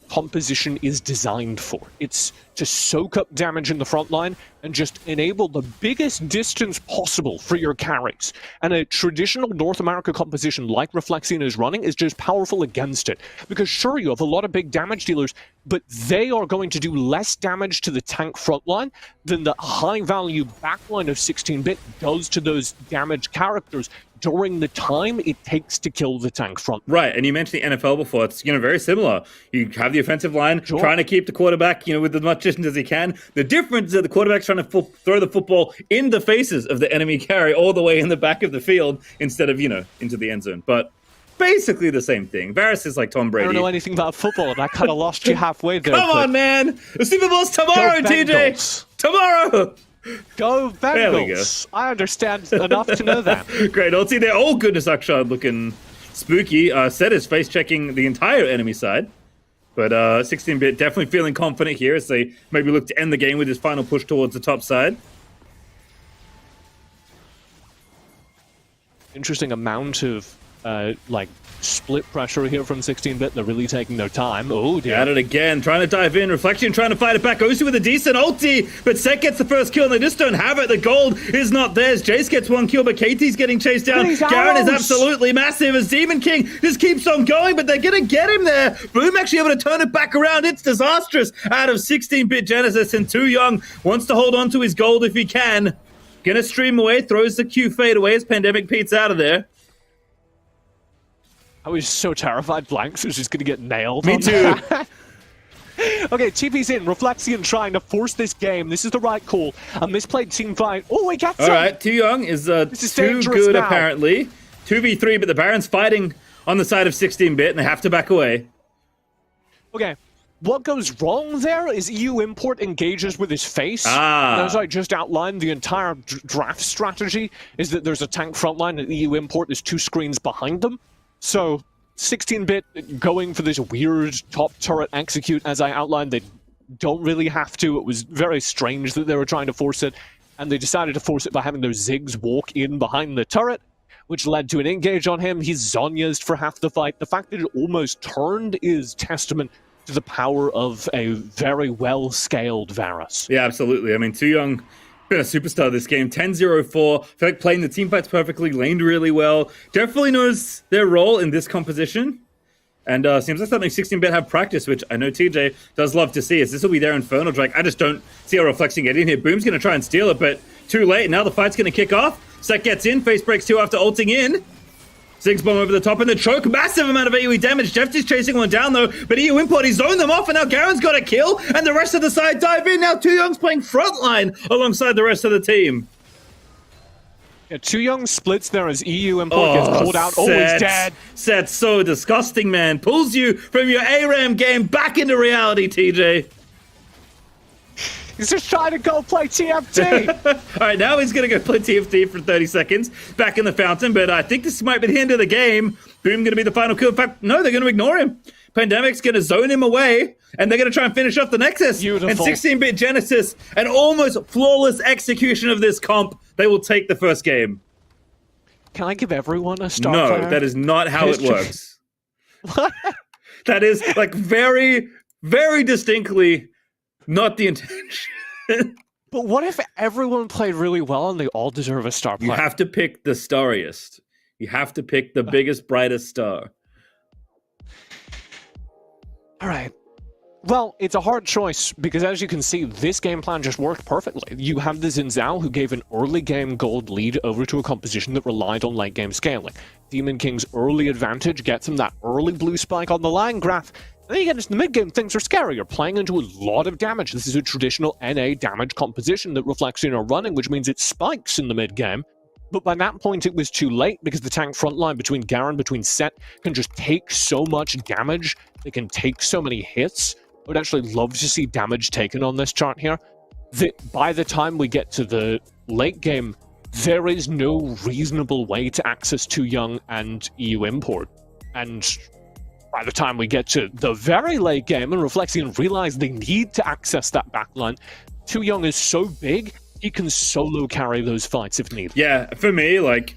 composition is designed for. It's to soak up damage in the front line and just enable the biggest distance possible for your carries. And a traditional North America composition like Reflexion is running is just powerful against it. Because sure, you have a lot of big damage dealers, but they are going to do less damage to the tank front line than the high-value backline of 16-bit does to those damaged characters during the time it takes to kill the tank front. Right, and you mentioned the NFL before. It's very similar. You have the offensive line trying to keep the quarterback with as much distance as he can. The difference is that the quarterback's trying to throw the football in the faces of the enemy carry all the way in the back of the field instead of into the end zone. But basically the same thing. Varus is like Tom Brady. I don't know anything about football, and I kind of lost you halfway there. Come on, man! The Super Bowl's tomorrow, TJ! Tomorrow! Go Bengals! There we go. I understand enough to know that. Great, ulti there. Oh, goodness, Akshad looking spooky. Set is face-checking the entire enemy side. But 16-bit definitely feeling confident here as they maybe look to end the game with his final push towards the top side. Interesting amount of split pressure here from 16-bit. They're really taking their time. Oh dear. At it again, trying to dive in. Reflection trying to fight it back. Osu with a decent ulti, but Set gets the first kill and they just don't have it. The gold is not theirs. Jace gets 1 kill, but KT's getting chased down. Garen is absolutely massive as Demon King just keeps on going, but they're gonna get him there. Boom actually able to turn it back around. It's disastrous out of 16-bit Genesis, and Too Young wants to hold on to his gold if he can. Gonna stream away, throws the Q fade away as Pandemic Pete's out of there. I was so terrified Blanks was just going to get nailed. Me too. Okay, TP's in. Reflexion trying to force this game. This is the right call. A misplayed team fight. Oh, he gets All right, Too Young is too good, now. Apparently. 2v3, but the Baron's fighting on the side of 16-bit, and they have to back away. Okay, what goes wrong there is EU Import engages with his face. Ah. As I just outlined, the entire draft strategy is that there's a tank frontline and EU Import is 2 screens behind them. So, 16-bit going for this weird top turret execute, as I outlined, they don't really have to. It was very strange that they were trying to force it, and they decided to force it by having their Ziggs walk in behind the turret, which led to an engage on him. He's Zhonya's for half the fight. The fact that it almost turned is testament to the power of a very well-scaled Varus. Yeah, absolutely. I mean, Too Young been a superstar this game. 10-0-4. I feel like playing the team fights perfectly, laned really well. Definitely knows their role in this composition. And seems like something 16-bit have practice, which I know TJ does love to see. As this will be their Infernal Drake. I just don't see how Reflection get in here. Boom's going to try and steal it, but too late. Now the fight's going to kick off. Set gets in. Face breaks 2 after ulting in. Ziggs bomb over the top, and the choke, massive amount of AoE damage. Jeff is chasing one down, though, but EU Import, he zoned them off, and now Garen's got a kill, and the rest of the side dive in. Now Too Young's playing frontline alongside the rest of the team. Yeah, Too Young splits there as EU Import gets pulled out. Oh, he's dead. Set's so disgusting, man. Pulls you from your ARAM game back into reality, TJ. He's just trying to go play TFT. All right, now he's going to go play TFT for 30 seconds back in the fountain, but I think this might be the end of the game. Boom going to be the final kill. In fact, no, they're going to ignore him. Pandemic's going to zone him away, and they're going to try and finish off the Nexus. Beautiful. And 16-bit Genesis, an almost flawless execution of this comp. They will take the first game. Can I give everyone a star No, player? that is not how it History. works. That is, like, very, very distinctly not the intention. But what if everyone played really well and they all deserve a star player? You have to pick the starriest. You have to pick the biggest, brightest star. All right. Well, it's a hard choice because, as you can see, this game plan just worked perfectly. You have the Xin Zhao, who gave an early game gold lead over to a composition that relied on late game scaling. Demon King's early advantage gets him that early blue spike on the line graph. And then you get into the mid game, things are scary. You're playing into a lot of damage. This is a traditional NA damage composition that reflects in our running, which means it spikes in the mid game. But by that point, it was too late because the tank frontline between Garen, between Set, can just take so much damage. They can take so many hits. I would actually love to see damage taken on this chart here. That by the time we get to the late game, there is no reasonable way to access Too Young and EU import. And by the time we get to the very late game and Reflexion realize they need to access that backline, Too Young is so big, he can solo carry those fights if needed. Yeah, for me, like,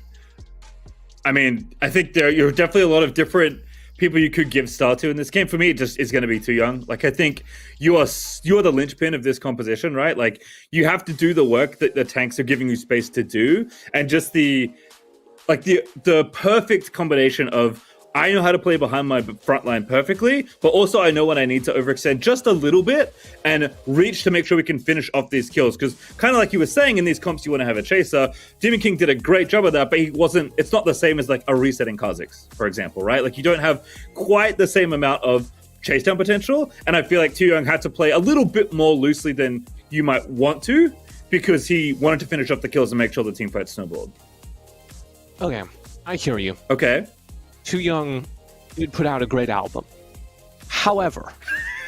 I mean, I think you're definitely a lot of different people you could give star to in this game. For me, it just is going to be Too Young. Like, I think you're the linchpin of this composition, right? Like, you have to do the work that the tanks are giving you space to do, and just the perfect combination of, I know how to play behind my front line perfectly, but also I know when I need to overextend just a little bit and reach to make sure we can finish off these kills. Because kind of like you were saying, in these comps, you want to have a chaser. Demon King did a great job of that, but it's not the same as like a reset in Kha'Zix, for example, right? Like, you don't have quite the same amount of chase down potential. And I feel like Too Young had to play a little bit more loosely than you might want to, because he wanted to finish off the kills and make sure the team fight snowballed. Okay, I hear you. Okay. Too Young did put out a great album. However,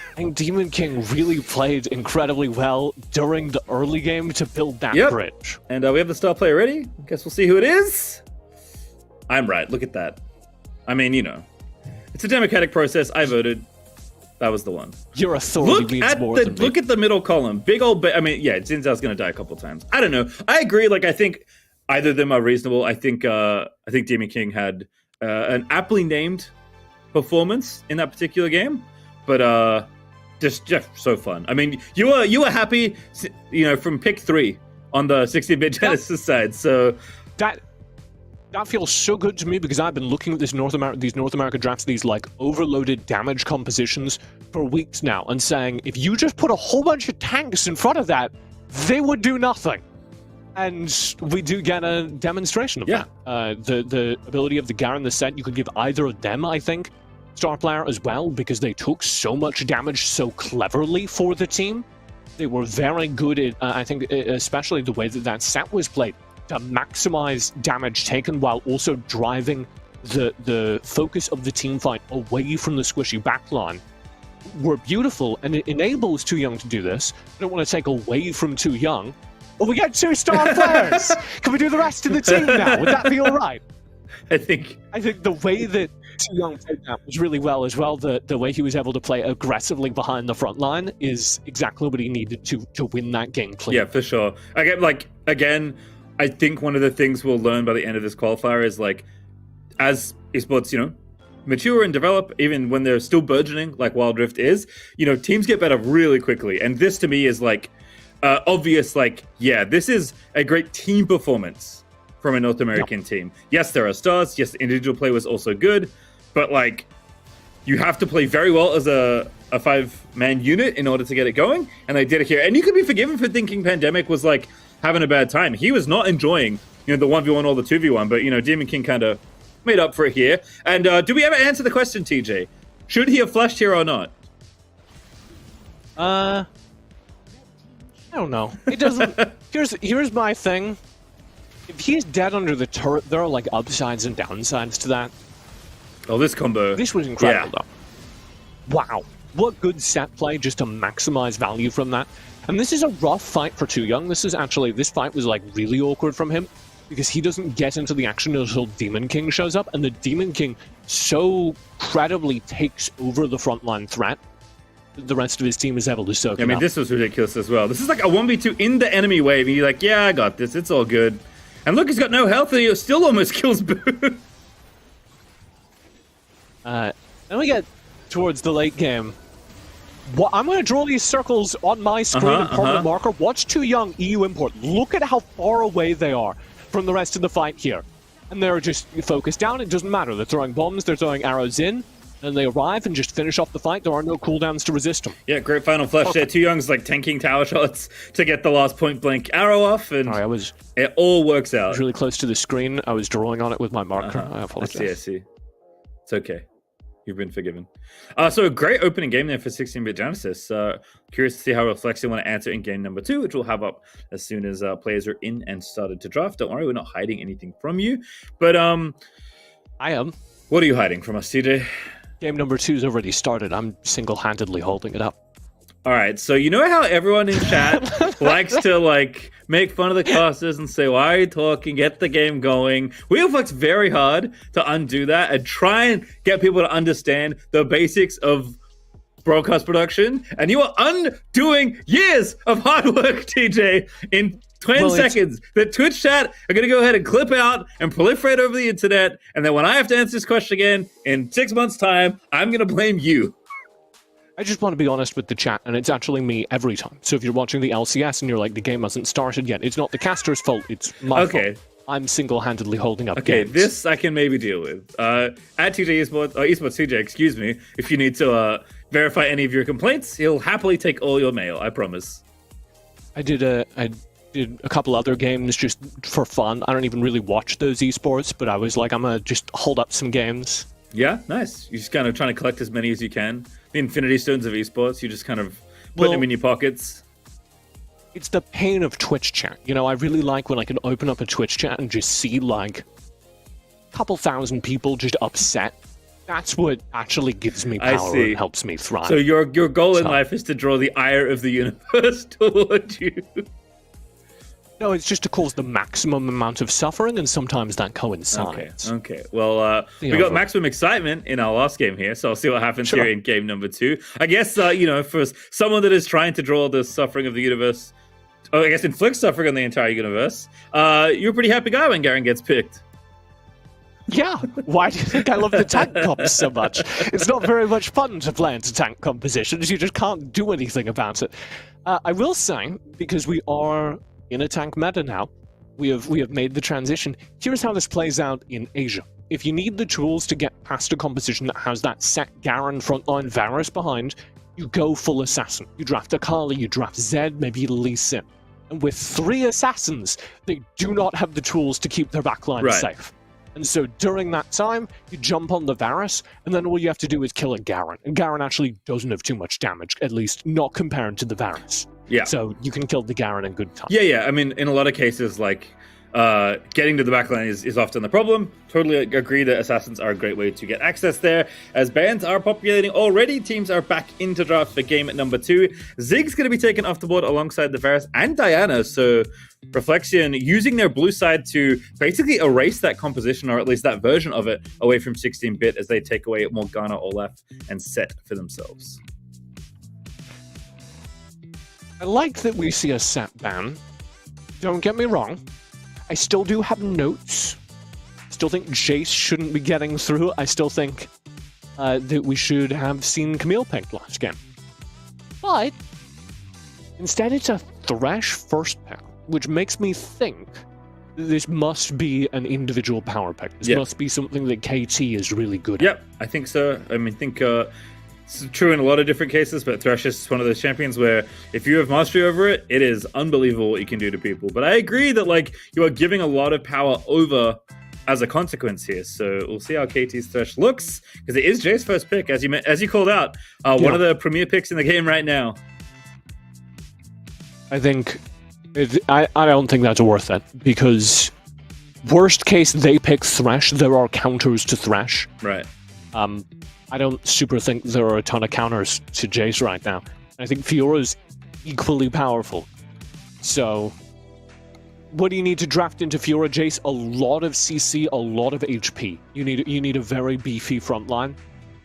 I think Demon King really played incredibly well during the early game to build that bridge. And we have the star player ready. Guess we'll see who it is. I'm right. Look at that. I mean, you know, it's a democratic process. I voted. That was the one. Your authority means more than me. Look at the middle column. Big old... I mean, yeah, Xin Zhao's going to die a couple times. I don't know. I agree. Like, I think either of them are reasonable. I think Demon King had an aptly named performance in that particular game, but just so fun. I mean, you were happy, you know, from pick 3 on the 16-bit Genesis side. So that feels so good to me, because I've been looking at these North America drafts, these like overloaded damage compositions for weeks now, and saying if you just put a whole bunch of tanks in front of that, they would do nothing. And we do get a demonstration of that. The ability of the Garen, the Set, you could give either of them, I think, star player as well, because they took so much damage so cleverly for the team. They were very good at, I think, especially the way that Set was played, to maximize damage taken while also driving the focus of the team fight away from the squishy backline. Were beautiful, and it enables Too Young to do this. I don't want to take away from Too Young. Well, we get 2 star players! Can we do the rest of the team now? Would that be all right? I think the way that Too Young played that was really well as well. The way he was able to play aggressively behind the front line is exactly what he needed to win that game clean. Yeah, for sure. Again, I think one of the things we'll learn by the end of this qualifier is, like, as esports, you know, mature and develop, even when they're still burgeoning, like Wild Rift is, you know, teams get better really quickly. And this, to me, is like obvious, like, yeah, this is a great team performance from a North American team. Yes, there are stars. Yes, the individual play was also good. But, like, you have to play very well as a 5-man unit in order to get it going. And they did it here. And you could be forgiven for thinking Pandemic was, like, having a bad time. He was not enjoying, you know, the 1v1 or the 2v1. But, you know, Demon King kind of made up for it here. And do we ever answer the question, TJ? Should he have flashed here or not? I don't know. It doesn't. Here's my thing. If he's dead under the turret, there are like upsides and downsides to that. Oh, this combo. This was incredible, though. Wow. What good set play just to maximize value from that. And this is a rough fight for Too Young. This fight was like really awkward from him because he doesn't get into the action until Demon King shows up, and the Demon King so credibly takes over the frontline threat that the rest of his team is able to soak him up. This was ridiculous as well. This is like a 1v2 in the enemy wave, and you're like, yeah, I got this. It's all good. And look, he's got no health, and he still almost kills Boo. Then we get towards the late game. I'm going to draw these circles on my screen and permanent marker. Watch Too Young EU import. Look at how far away they are from the rest of the fight here. And they're just focused down. It doesn't matter. They're throwing bombs. They're throwing arrows in. And they arrive and just finish off the fight. There are no cooldowns to resist them. Yeah, great final flash there. Too Young's like tanking tower shots to get the last point blank arrow off. And it all works out. I was really close to the screen. I was drawing on it with my marker. I apologize. I see. It's okay. You've been forgiven. So a great opening game there for 16-bit Genesis. Curious to see how Reflexion want to answer in game number 2, which we'll have up as soon as players are in and started to draft. Don't worry, we're not hiding anything from you. But I am. What are you hiding from us, TJ? Game number 2's already started. I'm single-handedly holding it up. All right, so you know how everyone in chat likes to like make fun of the casters and say, why are you talking? Get the game going. We have worked very hard to undo that and try and get people to understand the basics of broadcast production. And you are undoing years of hard work, TJ, in 20 seconds. The Twitch chat are going to go ahead and clip out and proliferate over the internet. And then when I have to answer this question again in 6 months' time, I'm going to blame you. I just want to be honest with the chat, and it's actually me every time. So if you're watching the LCS and you're like, the game hasn't started yet, it's not the caster's fault, it's my fault. I'm single-handedly holding up games. This I can maybe deal with. At TJ Esports, Esports TJ, excuse me, if you need to verify any of your complaints, he'll happily take all your mail, I promise. I did a couple other games just for fun. I don't even really watch those esports, but I was like, I'm going to just hold up some games. Yeah, nice. You're just kind of trying to collect as many as you can. The Infinity Stones of Esports, you just kind of put them in your pockets. It's the pain of Twitch chat. You know, I really like when I can open up a Twitch chat and just see, like, a couple thousand people just upset. That's what actually gives me power and helps me thrive. So your goal in life is to draw the ire of the universe toward you. No, it's just to cause the maximum amount of suffering, and sometimes that coincides. Okay. Well, we got maximum excitement in our last game here, so I'll see what happens here in game number 2. I guess, for someone that is trying to draw the suffering of the universe, I guess inflict suffering on the entire universe, you're a pretty happy guy when Garen gets picked. Yeah, why do you think I love the tank comps so much? It's not very much fun to play into tank compositions, you just can't do anything about it. I will say, because we are in a tank meta now, we have made the transition. Here's how this plays out in Asia. If you need the tools to get past a composition that has that set Garen frontline Varus behind, you go full assassin. You draft Akali, you draft Zed, maybe Lee Sin. And with 3 assassins, they do not have the tools to keep their backline safe. And so during that time, you jump on the Varus, and then all you have to do is kill a Garen. And Garen actually doesn't have too much damage, at least not compared to the Varus. Yeah. So you can kill the Garen in good time. Yeah. I mean, in a lot of cases, like, getting to the backline is often the problem. Totally agree that assassins are a great way to get access there. As bans are populating already, teams are back into draft for game at number 2. Zig's going to be taken off the board alongside the Varus and Diana, so Reflexion using their blue side to basically erase that composition, or at least that version of it, away from 16-bit as they take away Morgana, Olaf, and Set for themselves. I like that we see a Set ban. Don't get me wrong. I still do have notes. Still think Jace shouldn't be getting through. I still think that we should have seen Camille picked last game. But instead it's a Thresh first pick, which makes me think that this must be an individual power pick. This must be something that KT is really good at. Yep, I think so. I mean, it's true in a lot of different cases, but Thresh is one of those champions where if you have mastery over it, it is unbelievable what you can do to people. But I agree that you are giving a lot of power over as a consequence here. So we'll see how KT's Thresh looks, because it is Jay's first pick, as you called out, one of the premier picks in the game right now. I think I don't think that's worth it, because worst case they pick Thresh, there are counters to Thresh. Right. I don't super think there are a ton of counters to Jace right now. I think Fiora's equally powerful. So, what do you need to draft into Fiora, Jace? A lot of CC, a lot of HP. You need a very beefy front line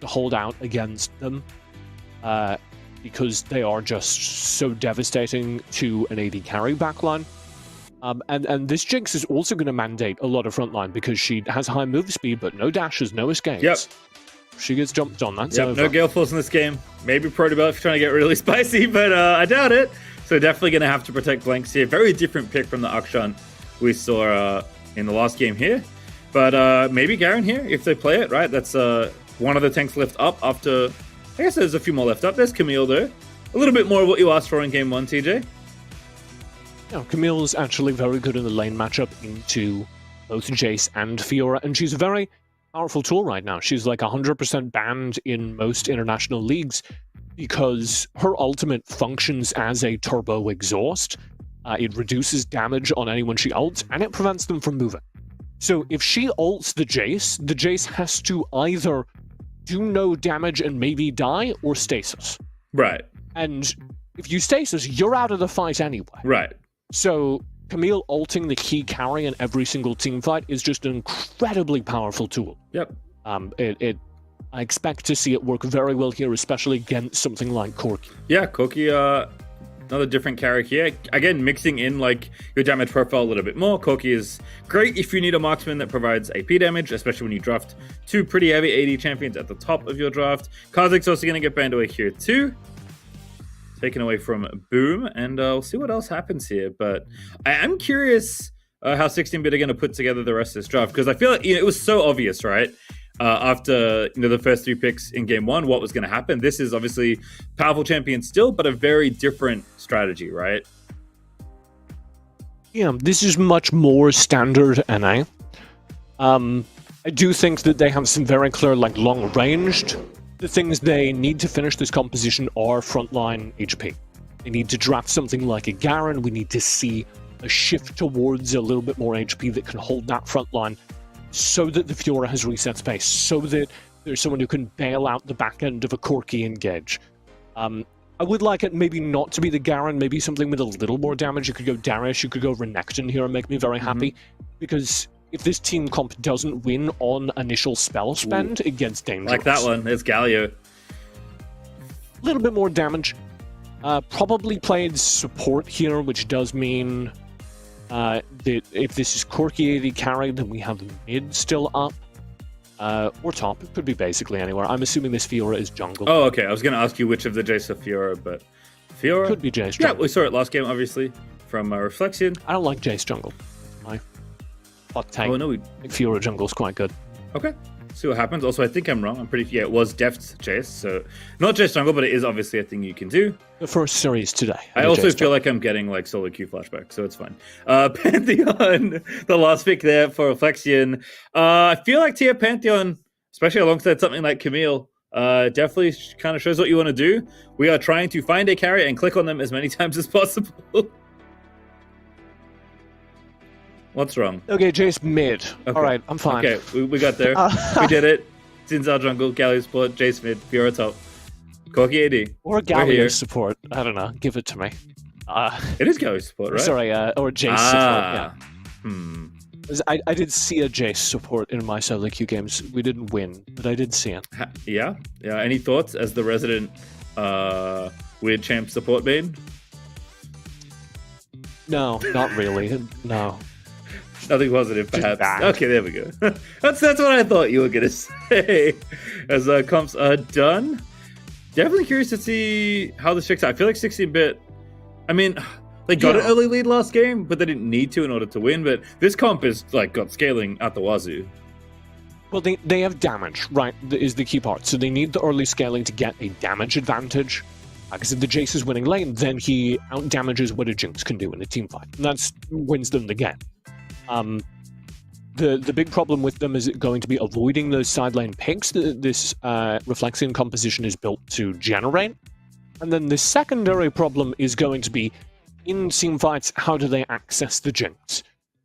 to hold out against them, because they are just so devastating to an AD carry backline. And this Jinx is also going to mandate a lot of frontline because she has high move speed, but no dashes, no escapes. Yep. She gets jumped on. That's over. No Gale Force in this game. Maybe Protobelt if you're trying to get really spicy, but I doubt it. So definitely going to have to protect Blanks here. Very different pick from the Akshan we saw in the last game here. But maybe Garen here if they play it, right? That's one of the tanks left up after... I guess there's a few more left up. There's Camille though. A little bit more of what you asked for in game 1, TJ. Yeah, Camille's actually very good in the lane matchup into both Jace and Fiora, and she's a very powerful tool right now. She's like 100% banned in most international leagues because her ultimate functions as a turbo exhaust. It reduces damage on anyone she ults, and it prevents them from moving. So if she ults the Jace has to either do no damage and maybe die, or stasis. Right. And if you stasis, you're out of the fight anyway. Right. So Camille ulting the key carry in every single team fight is just an incredibly powerful tool. Yep. I expect to see it work very well here, especially against something like Corki. Yeah, Corki, another different carry here. Again, mixing in like your damage profile a little bit more. Corki is great if you need a marksman that provides AP damage, especially when you draft two pretty heavy AD champions at the top of your draft. Kha'Zix's also going to get banned away here too. Taken away from Boom, and we'll see what else happens here. But I am curious how 16-bit are going to put together the rest of this draft, because I feel like it was so obvious, right? After the first 3 picks in game 1, what was going to happen. This is obviously powerful champion still, but a very different strategy, right? Yeah, this is much more standard NA. I do think that they have some very clear, like, long-ranged. The things they need to finish this composition are frontline HP. They need to draft something like a Garen. We need to see a shift towards a little bit more HP that can hold that frontline so that the Fiora has reset space, so that there's someone who can bail out the back end of a Corki engage. I would like it maybe not to be the Garen, maybe something with a little more damage. You could go Darius, you could go Renekton here and make me very happy, because if this team comp doesn't win on initial spell spend, it gets dangerous. Like that one, it's Galio. A little bit more damage. Probably played support here, which does mean that if this is Corki AD carry, then we have mid still up. Or top. It could be basically anywhere. I'm assuming this Fiora is jungle. Oh, okay. I was going to ask you which of the Jace are Fiora, but Fiora? Could be Jace Yeah, jungle. we saw it last game, obviously, from Reflection. I don't like Jace jungle. My hot take. Oh, no. Fiora jungle's quite good. Okay. See what happens. Also, I think I'm wrong. I'm pretty... Yeah, it was Deft's Jace, so... Not Jace jungle, but it is obviously a thing you can do. The first series today. I also feel like I'm getting, like, solo queue flashback, so it's fine. Pantheon, the last pick there for Reflection. I feel like tier Pantheon, especially alongside something like Camille, definitely kind of shows what you want to do. We are trying to find a carry and click on them as many times as possible. What's wrong? Okay, Jace mid. Okay. All right, I'm fine. Okay, we got there. We did it. Zinzal jungle, Galio support, Jace mid, Fiora top, Corki AD. Or Galio support. I don't know. Give it to me. It is Galio support, right? Sorry, or Jace support. Yeah. I did see a Jace support in my solo queue games. We didn't win, but I did see it. Yeah. Any thoughts as the resident weird champ support main? No, not really. No. Nothing positive, perhaps. bad. Okay, there we go. That's what I thought you were gonna say. As comps are done, definitely curious to see how this shakes out. I feel like 16-bit. I mean, they got an early lead last game, but they didn't need to in order to win. But this comp is like got scaling at the wazoo. Well, they have damage, right? Is the key part. So they need the early scaling to get a damage advantage. Because if the Jace is winning lane, then he out damages what a Jinx can do in a team fight, and that's wins them the game. The big problem with them is going to be avoiding those side lane picks that this Reflexion composition is built to generate. And then the secondary problem is going to be, in team fights, how do they access the Jinx?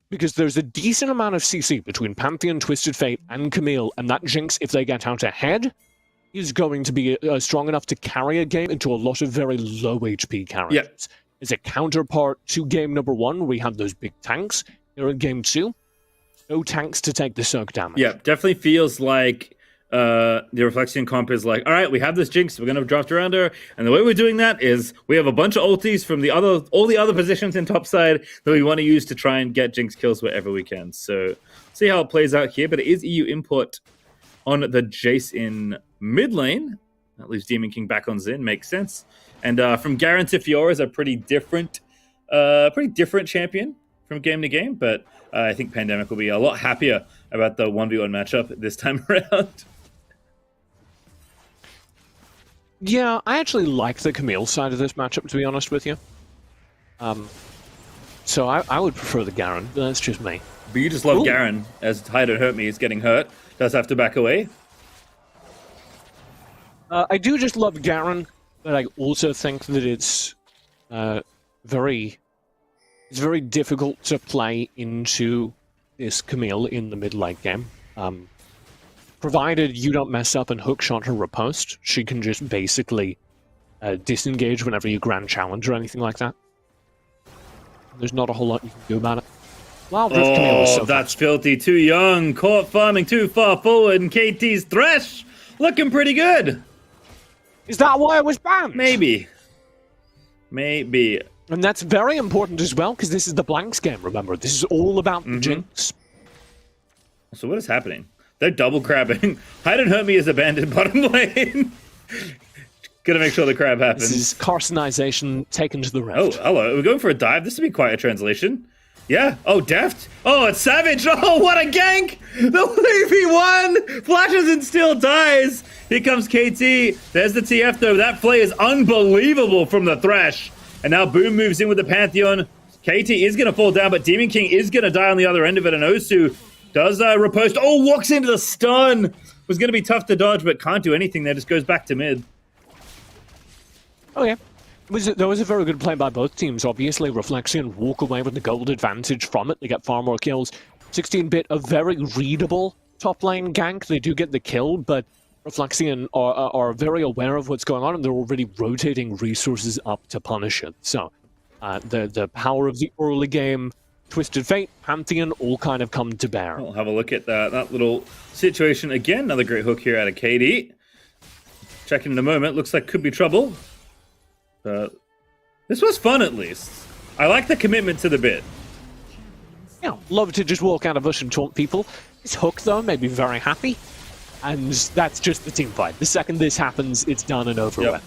Because there's a decent amount of CC between Pantheon, Twisted Fate, and Camille, and that Jinx, if they get out ahead, is going to be strong enough to carry a game into a lot of very low HP characters. As a counterpart to game number 1, where we had those big tanks. Here in game 2, no tanks to take the soak damage. Yeah, definitely feels like the Reflexion comp is like, all right, we have this Jinx, we're going to draft around her, and the way we're doing that is we have a bunch of ultis from all the other positions in topside that we want to use to try and get Jinx kills wherever we can. So, see how it plays out here, but it is EU import on the Jace in mid lane. That leaves Demon King back on Xin, makes sense. And from Garen to Fiora is a pretty different champion from game to game, but I think Pandemic will be a lot happier about the 1v1 matchup this time around. Yeah, I actually like the Camille side of this matchup, to be honest with you. So I would prefer the Garen, but that's just me. But you just love Garen, as Hide Don't Hurt Me is getting hurt. Does have to back away. I do just love Garen, but I also think that it's very difficult to play into this Camille in the mid-late game. Provided you don't mess up and hookshot her riposte, she can just basically disengage whenever you grand challenge or anything like that. There's not a whole lot you can do about it. Wow, Camille is so that's filthy. Too young. Caught farming too far forward, and KT's Thresh looking pretty good. Is that why it was banned? Maybe. And that's very important as well, because this is the Blanks game, remember. This is all about the Jinx. So what is happening? They're double crabbing. Hide and Hurt Me is abandoned bottom lane. Gonna make sure the crab happens. This is Carsonization taken to the Oh, rest. hello. We're going for a dive. This would be quite a translation. Yeah. Oh, Deft. Oh, it's Savage. Oh, what a gank. The 1v1 flashes and still dies. Here comes KT. There's the TF, though. That play is unbelievable from the Thresh. And now Boom moves in with the Pantheon. KT is going to fall down, but Demon King is going to die on the other end of it. And Osu does riposte. Oh, walks into the stun. Was going to be tough to dodge, but can't do anything there. Just goes back to mid. Oh, yeah. There was a very good play by both teams, obviously. Reflexion walk away with the gold advantage from it. They get far more kills. 16-bit, a very readable top lane gank. They do get the kill, but Reflexion are very aware of what's going on, and they're already rotating resources up to punish it. So, the power of the early game, Twisted Fate, Pantheon, all kind of come to bear. We'll have a look at that little situation again. Another great hook here out of KD. Checking in a moment. Looks like could be trouble. This was fun, at least. I like the commitment to the bit. Yeah, love to just walk out of bush and taunt people. This hook, though, made me very happy. And that's just the team fight. The second this happens, it's done and over with.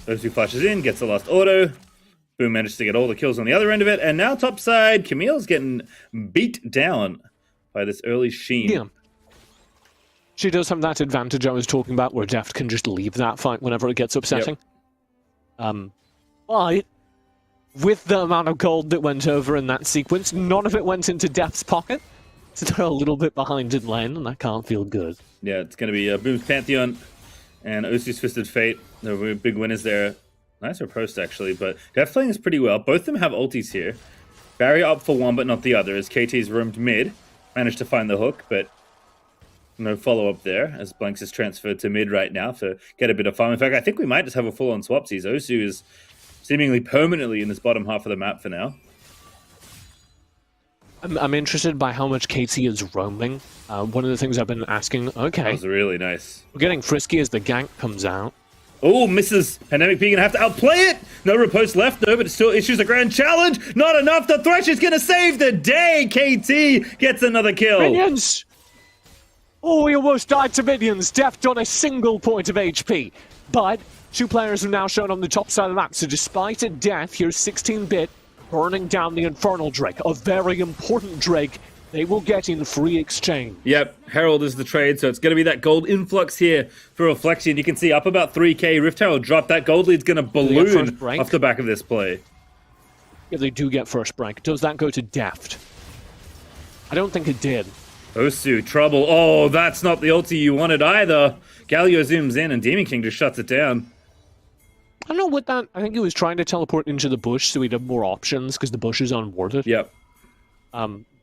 Those two flashes in, gets the last auto. Boom manages to get all the kills on the other end of it. And now topside, Camille's getting beat down by this early Sheen. Yeah. She does have that advantage I was talking about, where Deft can just leave that fight whenever it gets upsetting. But with the amount of gold that went over in that sequence, none of it went into Deft's pocket. So they're a little bit behind in lane, and that can't feel good. Yeah, it's going to be Boom's Pantheon and Osu's Twisted Fate. They're big winners there. Nice riposte, actually, but Deft playing this pretty well. Both of them have ultis here. Barrier up for one, but not the other, as KT's roamed mid. Managed to find the hook, but no follow-up there, as Blanks is transferred to mid right now to get a bit of farm. In fact, I think we might just have a full-on swapsies. Osu is seemingly permanently in this bottom half of the map for now. I'm interested by how much KT is roaming. One of the things I've been asking, okay. That was really nice. We're getting frisky as the gank comes out. Oh, misses. Pandemic P gonna have to outplay it. No riposte left though, but it still issues a grand challenge. Not enough. The Thresh is gonna save the day. KT gets another kill. Minions! Oh, we almost died to minions. Deft on a single point of HP. But two players are now shown on the top side of the map. So despite a death, here's 16-bit burning down the Infernal Drake. A very important Drake they will get in free exchange. Yep, Herald is the trade, so it's going to be that gold influx here for Reflexion. You can see up about 3k. Rift Herald dropped. That gold lead's going to balloon off the back of this play. Yeah, they do get first break. Does that go to Deft? I don't think it did. Osu, trouble. Oh, that's not the ulti you wanted either. Galio zooms in and Demon King just shuts it down. I don't know what that... I think he was trying to teleport into the bush so he'd have more options because the bush is unwarded. Yep.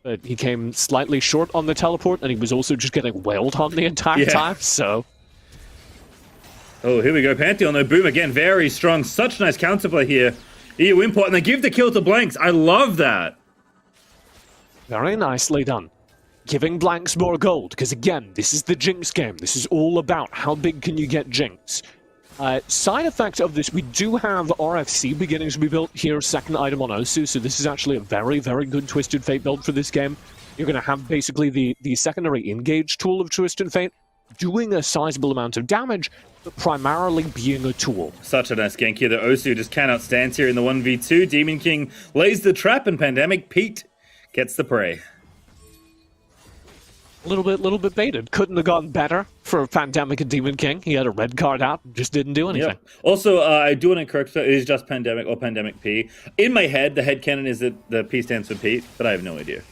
but he came slightly short on the teleport, and he was also just getting wailed on the entire time, so... Oh, here we go. Pantheon, though. Boom again. Very strong. Such nice counterplay here. EU import, and they give the kill to Blanks. I love that. Very nicely done. Giving Blanks more gold, because again, this is the Jinx game. This is all about how big can you get Jinx. Side effect of this, we do have RFC beginning to be built here, second item on Osu, so this is actually a very, very good Twisted Fate build for this game. You're going to have basically the secondary engage tool of Twisted Fate, doing a sizable amount of damage, but primarily being a tool. Such a nice gank here. The Osu just cannot stand here in the 1v2. Demon King lays the trap, and Pandemic Pete gets the prey. A little bit baited. Couldn't have gone better for Pandemic and Demon King. He had a red card out, just didn't do anything. Yep. Also, I do want to correct that it is just Pandemic or Pandemic P. In my head, the headcanon is that the P stands for Pete, but I have no idea.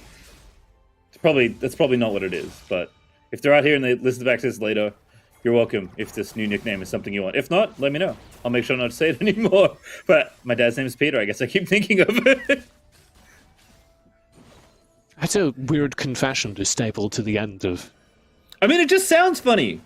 That's probably not what it is, but if they're out here and they listen back to this later, you're welcome if this new nickname is something you want. If not, let me know. I'll make sure not to say it anymore. But my dad's name is Peter. I guess I keep thinking of it. That's a weird confession to staple to the end of... I mean, it just sounds funny.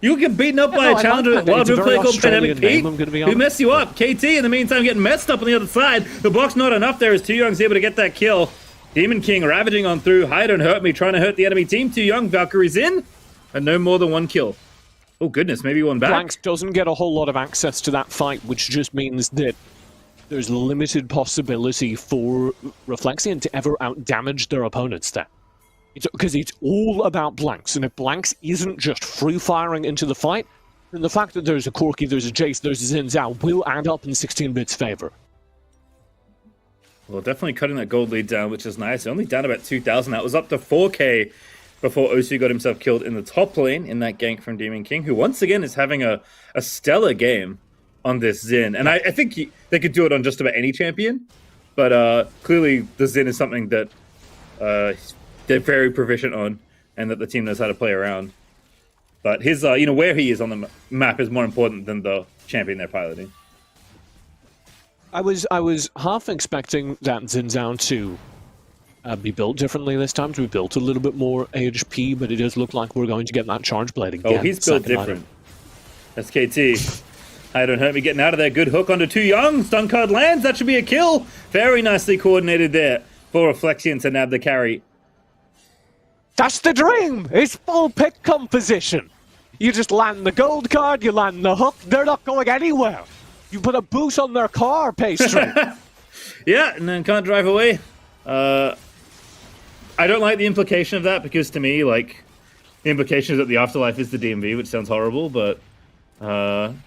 You get beaten up by a challenger while doing play called Pandemic Pete, who mess you up. KT, in the meantime, getting messed up on the other side. The block's not enough there as Too Young's able to get that kill. Demon King ravaging on through. Hide and hurt me, trying to hurt the enemy team. Too Young, Valkyrie's in, and no more than one kill. Oh goodness, maybe one back. Blanks doesn't get a whole lot of access to that fight, which just means that there's limited possibility for Reflexion to ever out-damage their opponents there. Because it's all about Blanks, and if Blanks isn't just free-firing into the fight, then the fact that there's a Corki, there's a Jace, there's a Xin Zhao will add up in 16-bit's favor. Well, definitely cutting that gold lead down, which is nice. Only down about 2,000. That was up to 4k before Osu got himself killed in the top lane in that gank from Demon King, who once again is having a stellar game on this Xin. And I think they could do it on just about any champion, but clearly the Xin is something that they're very proficient on and that the team knows how to play around. But his, where he is on the map is more important than the champion they're piloting. I was half expecting that Xin Zhao to be built differently this time, to be built a little bit more HP, but it does look like we're going to get that charge blade again. Oh, he's built different. That's KT. I don't hurt me getting out of there. Good hook onto Too Young. Stun card lands. That should be a kill. Very nicely coordinated there for Reflexion to nab the carry. That's the dream! It's full pick composition. You just land the gold card, you land the hook, they're not going anywhere. You put a boot on their car, Pastry. Yeah, and then can't drive away. I don't like the implication of that, because to me, like, the implication is that the afterlife is the DMV, which sounds horrible, but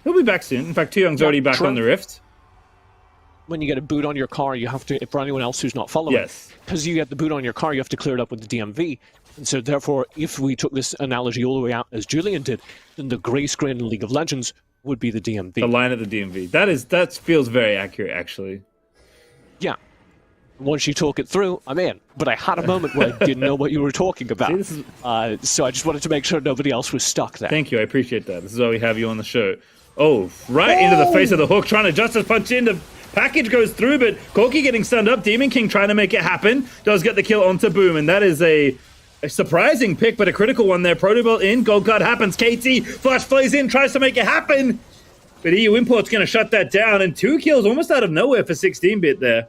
he'll be back soon. In fact, Too Young's already back on the Rift. When you get a boot on your car, you have to, for anyone else who's not following, yes, because you get the boot on your car, you have to clear it up with the DMV. And so therefore, if we took this analogy all the way out as Julian did, then the grey screen in League of Legends would be the DMV. The line at the DMV. That feels very accurate, actually. Yeah. Once you talk it through, I'm in. But I had a moment where I didn't know what you were talking about. See, so I just wanted to make sure nobody else was stuck there. Thank you, I appreciate that. This is why we have you on the show. Oh, right into the face of the hook, trying to justice punch in. The package goes through, but Corki getting stunned up. Demon King trying to make it happen. Does get the kill onto Boom, and that is a surprising pick, but a critical one there. Protobelt in, gold card happens. KT, flash plays in, tries to make it happen. But EU Import's going to shut that down, and 2 kills almost out of nowhere for 16-bit there.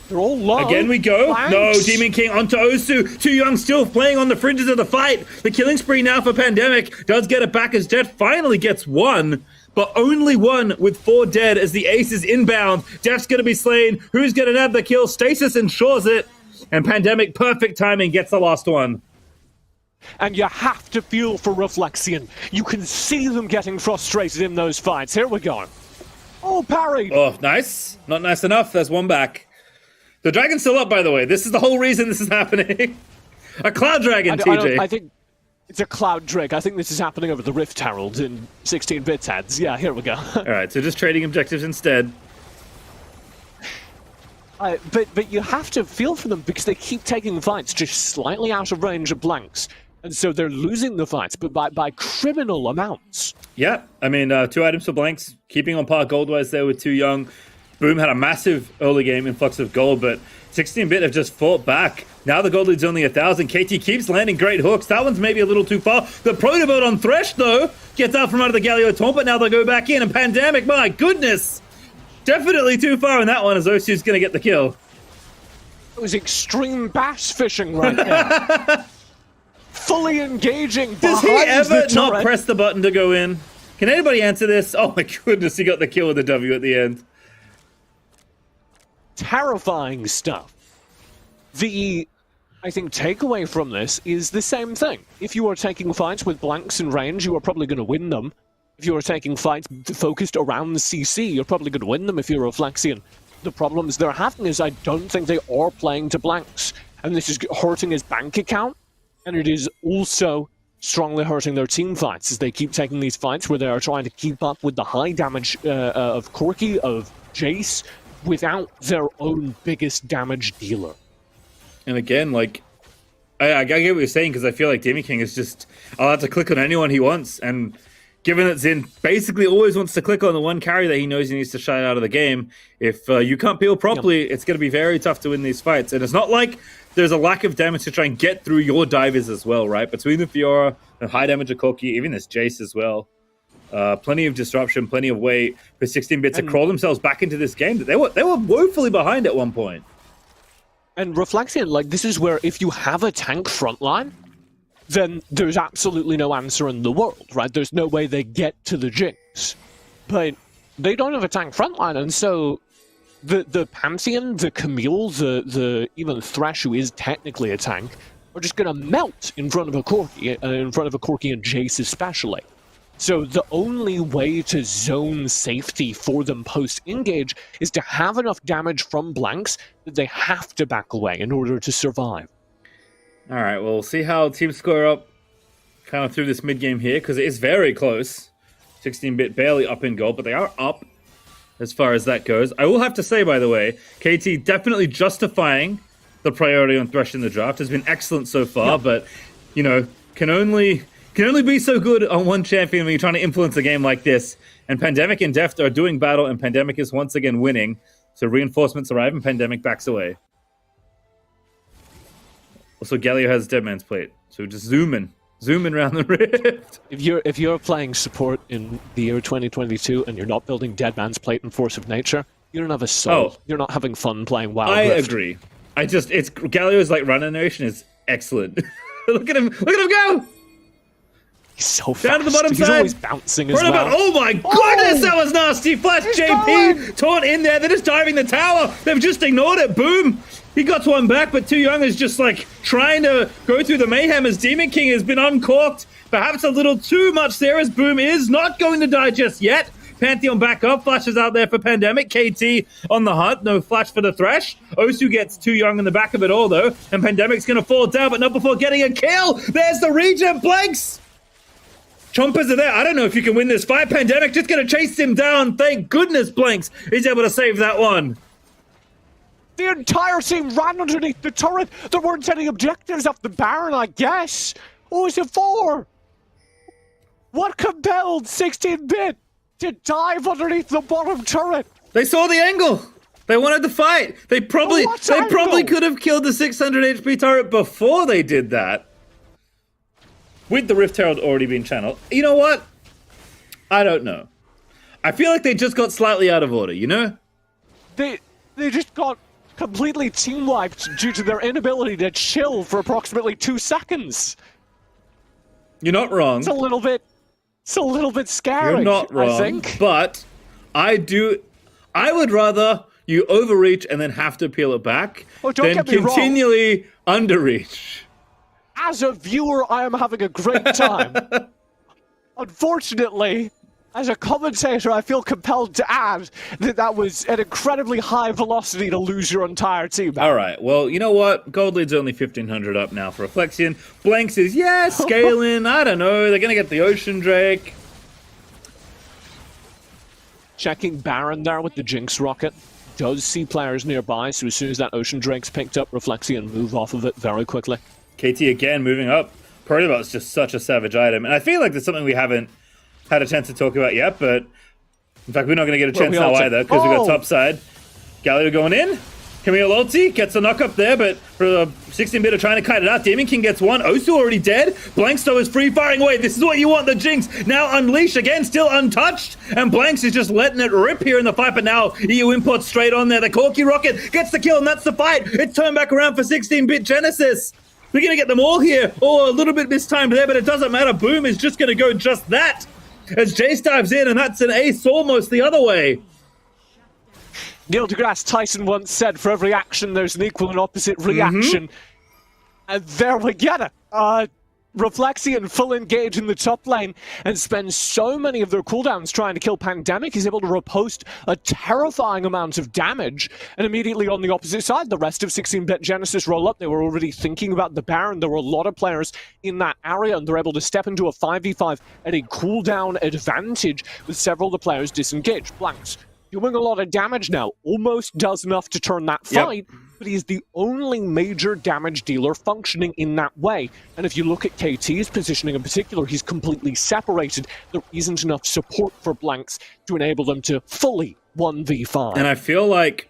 They're all low. Again we go. Thanks. No, Demon King onto Osu. Too Young still playing on the fringes of the fight. The killing spree now for Pandemic. Does get it back as Jet finally gets one, but only one with 4 dead as the ace is inbound. Jeff's going to be slain. Who's going to nab the kill? Stasis ensures it. And Pandemic, perfect timing, gets the last one. And you have to feel for Reflexion. You can see them getting frustrated in those fights. Here we go. Oh, parry. Oh, nice. Not nice enough. There's one back. The dragon's still up, by the way. This is the whole reason this is happening. A cloud dragon, TJ. I think it's a cloud drake. I think this is happening over the Rift Herald in 16-bit ads. Yeah, here we go. All right, so just trading objectives instead. But you have to feel for them because they keep taking fights just slightly out of range of Blanks. And so they're losing the fights, but by criminal amounts. Yeah, I mean, 2 items for Blanks, keeping on par gold-wise there with Too Young. Boom had a massive early game influx of gold, but 16-bit have just fought back. Now the gold lead's only 1,000. KT keeps landing great hooks. That one's maybe a little too far. The Protobot on Thresh, though, gets out from under the Galio taunt, but now they'll go back in. And Pandemic, my goodness! Definitely too far in that one, as Osu's going to get the kill. It was extreme bass fishing right now. Fully engaging. Does he ever not press the button to go in? Can anybody answer this? Oh my goodness, he got the kill with the W at the end. Terrifying stuff. I think, takeaway from this is the same thing. If you are taking fights with blanks in range, you are probably going to win them. If you are taking fights focused around the CC, you're probably going to win them if you're Reflexion. The problems they're having is I don't think they are playing to blanks. And this is hurting his bank account. And it is also strongly hurting their team fights as they keep taking these fights where they are trying to keep up with the high damage of Corki, of Jace, without their own biggest damage dealer. And again, like, I get what you're saying, because I feel like Demi King is just allowed to click on anyone he wants, and given that Xin basically always wants to click on the one carry that he knows he needs to shut out of the game, if you can't peel properly, it's going to be very tough to win these fights. And it's not like there's a lack of damage to try and get through your divers as well, right? Between the Fiora, the high damage of Corki, even this Jace as well. Plenty of disruption, plenty of weight for 16-bit to crawl themselves back into this game. They were woefully behind at one point. And Reflexion, like, this is where if you have a tank frontline, then there's absolutely no answer in the world, right? There's no way they get to the Jinx. But they don't have a tank frontline, and so the Pantheon, the Camille, the even Thresh, who is technically a tank, are just gonna melt in front of a Corki, and Jace especially. So the only way to zone safety for them post-engage is to have enough damage from blanks that they have to back away in order to survive. All right, well, we'll see how teams score up kind of through this mid-game here, because it is very close. 16-bit barely up in gold, but they are up as far as that goes. I will have to say, by the way, KT definitely justifying the priority on Thresh in the draft. Has been excellent so far, but, you know, can only be so good on one champion when you're trying to influence a game like this. And Pandemic and Deft are doing battle, and Pandemic is once again winning. So reinforcements arrive, and Pandemic backs away. Also, Galio has Deadman's Plate, so just zoom in around the rift. If you're playing support in the year 2022 and you're not building Deadman's Plate and Force of Nature, you don't have a soul. You're not having fun playing Wild Rift. I agree. Galio's like run animation is excellent. Look at him go! He's so fast. Down to the bottom He's side. always bouncing as well. Oh my goodness, that was nasty. Flash JP taunt in there. They're just diving the tower. They've just ignored it. Boom. He got one back, but Too Young is just like trying to go through the mayhem as Demon King has been uncorked. Perhaps a little too much there as Boom is not going to die just yet. Pantheon back up. Flash is out there for Pandemic. KT on the hunt. No flash for the Thresh. Osu gets Too Young in the back of it all, though. And Pandemic's going to fall down, but not before getting a kill. There's the Regent. Blanks. Chompers are there. I don't know if you can win this fight. Pandemic just going to chase him down. Thank goodness Blanks is able to save that one. The entire team ran underneath the turret. There weren't any objectives up the Baron, I guess. What was it for? What compelled 16-bit to dive underneath the bottom turret? They saw the angle. They wanted to fight. They probably could have killed the 600 HP turret before they did that. With the Rift Herald already being channeled. You know what? I don't know. I feel like they just got slightly out of order, you know? They just got completely team wiped due to their inability to chill for approximately 2 seconds. You're not wrong. It's a little bit scary. You're not wrong. I think. But I would rather you overreach and then have to peel it back than continually underreach. As a viewer, I am having a great time. Unfortunately, as a commentator, I feel compelled to add that was an incredibly high velocity to lose your entire team. All right, well, you know what? Gold lead's only 1,500 up now for Reflexion. Blanks is, scaling. I don't know. They're going to get the Ocean Drake. Checking Baron there with the Jinx Rocket. Does see players nearby, so as soon as that Ocean Drake's picked up, Reflexion move off of it very quickly. KT again moving up. Protobot's just such a savage item. And I feel like there's something we haven't had a chance to talk about yet, but in fact, we're not going to get a chance now either because we got top side. Galio going in. Camille ulti gets a knock up there, but for the 16-bit trying to kite it out. Demon King gets one. Osu already dead. Blanks though is free firing away. This is what you want. The Jinx now unleashed again, still untouched. And Blanks is just letting it rip here in the fight. But now EU Imports straight on there. The Corky Rocket gets the kill, and that's the fight. It's turned back around for 16-bit Genesis. We're going to get them all here. Oh, a little bit mistimed there, but it doesn't matter. Boom is just going to go just that. As Jace dives in, and that's an ace almost the other way. Neil deGrasse Tyson once said, for every action, there's an equal and opposite reaction. And there we get it. Reflexion full engage in the top lane and spends so many of their cooldowns trying to kill Pandemic. He's able to riposte a terrifying amount of damage. And immediately on the opposite side, the rest of 16-bit Genesis roll up. They were already thinking about the Baron. There were a lot of players in that area, and they're able to step into a 5v5 at a cooldown advantage with several of the players disengaged. Blanks doing a lot of damage now, almost does enough to turn that fight, but he's the only major damage dealer functioning in that way. And if you look at KT's positioning in particular, he's completely separated. There isn't enough support for Blanks to enable them to fully 1v5. And I feel like,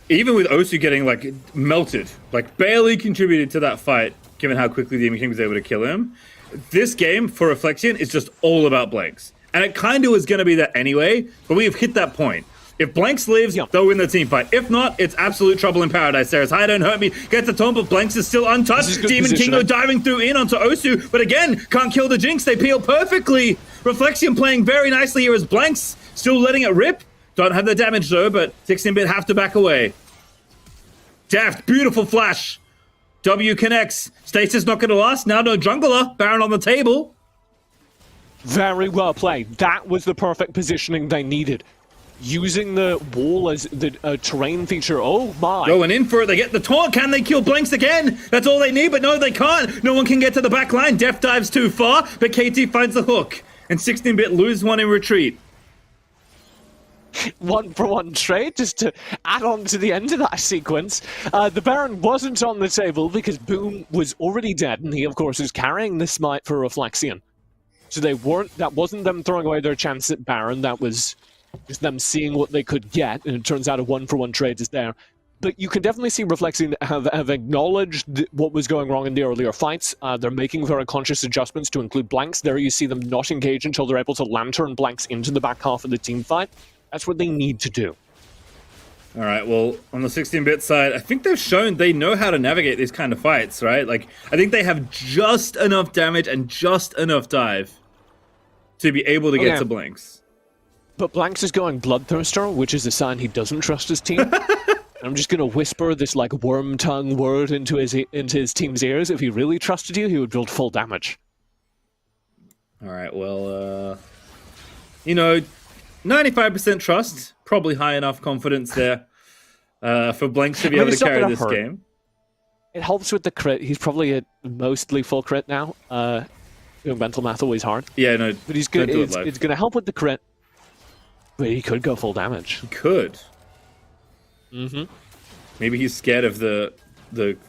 even with Osu getting, like, melted, like, barely contributed to that fight, given how quickly Demon King was able to kill him, this game, for Reflexion, is just all about Blanks. And it kind of was going to be that anyway, but we have hit that point. If Blanks lives, they'll win the team fight. If not, it's absolute trouble in paradise there. As Hi Don't Hurt Me gets the taunt, but Blanks is still untouched. Demon King though diving through in onto Osu, but again, can't kill the Jinx. They peel perfectly. Reflexion playing very nicely here as Blanks still letting it rip. Don't have the damage though, but 16-bit have to back away. Deft, beautiful flash. W connects. Stasis not going to last. Now no jungler. Baron on the table. Very well played. That was the perfect positioning they needed. Using the wall as the terrain feature. Oh my. Going in for it. They get the taunt. Can they kill Blanks again? That's all they need, but no, they can't. No one can get to the back line. Def dives too far, but KT finds the hook. And 16-bit lose one in retreat. 1-for-1 trade, just to add on to the end of that sequence. The Baron wasn't on the table because Boom was already dead, and he, of course, is carrying the smite for Reflexion. So that wasn't them throwing away their chance at Baron, that was just them seeing what they could get, and it turns out a 1-for-1 trade is there. But you can definitely see Reflexion have acknowledged what was going wrong in the earlier fights. They're making very conscious adjustments to include Blanks. There you see them not engage until they're able to lantern Blanks into the back half of the team fight. That's what they need to do. All right, well, on the 16-bit side, I think they've shown they know how to navigate these kind of fights, right? Like, I think they have just enough damage and just enough dive to be able to get to Blanks. But Blanks is going Bloodthirster, which is a sign he doesn't trust his team. I'm just going to whisper this, like, worm tongue word into his team's ears. If he really trusted you, he would build full damage. All right, well, 95% trust, probably high enough confidence there for Blanks to be able to carry this game. It helps with the crit. He's probably at mostly full crit now. Doing mental math always hard. Yeah, no, but it's going to help with the crit. But he could go full damage. He could. Mm-hmm. Maybe he's scared of the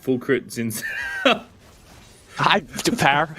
full crit Zins. Fair.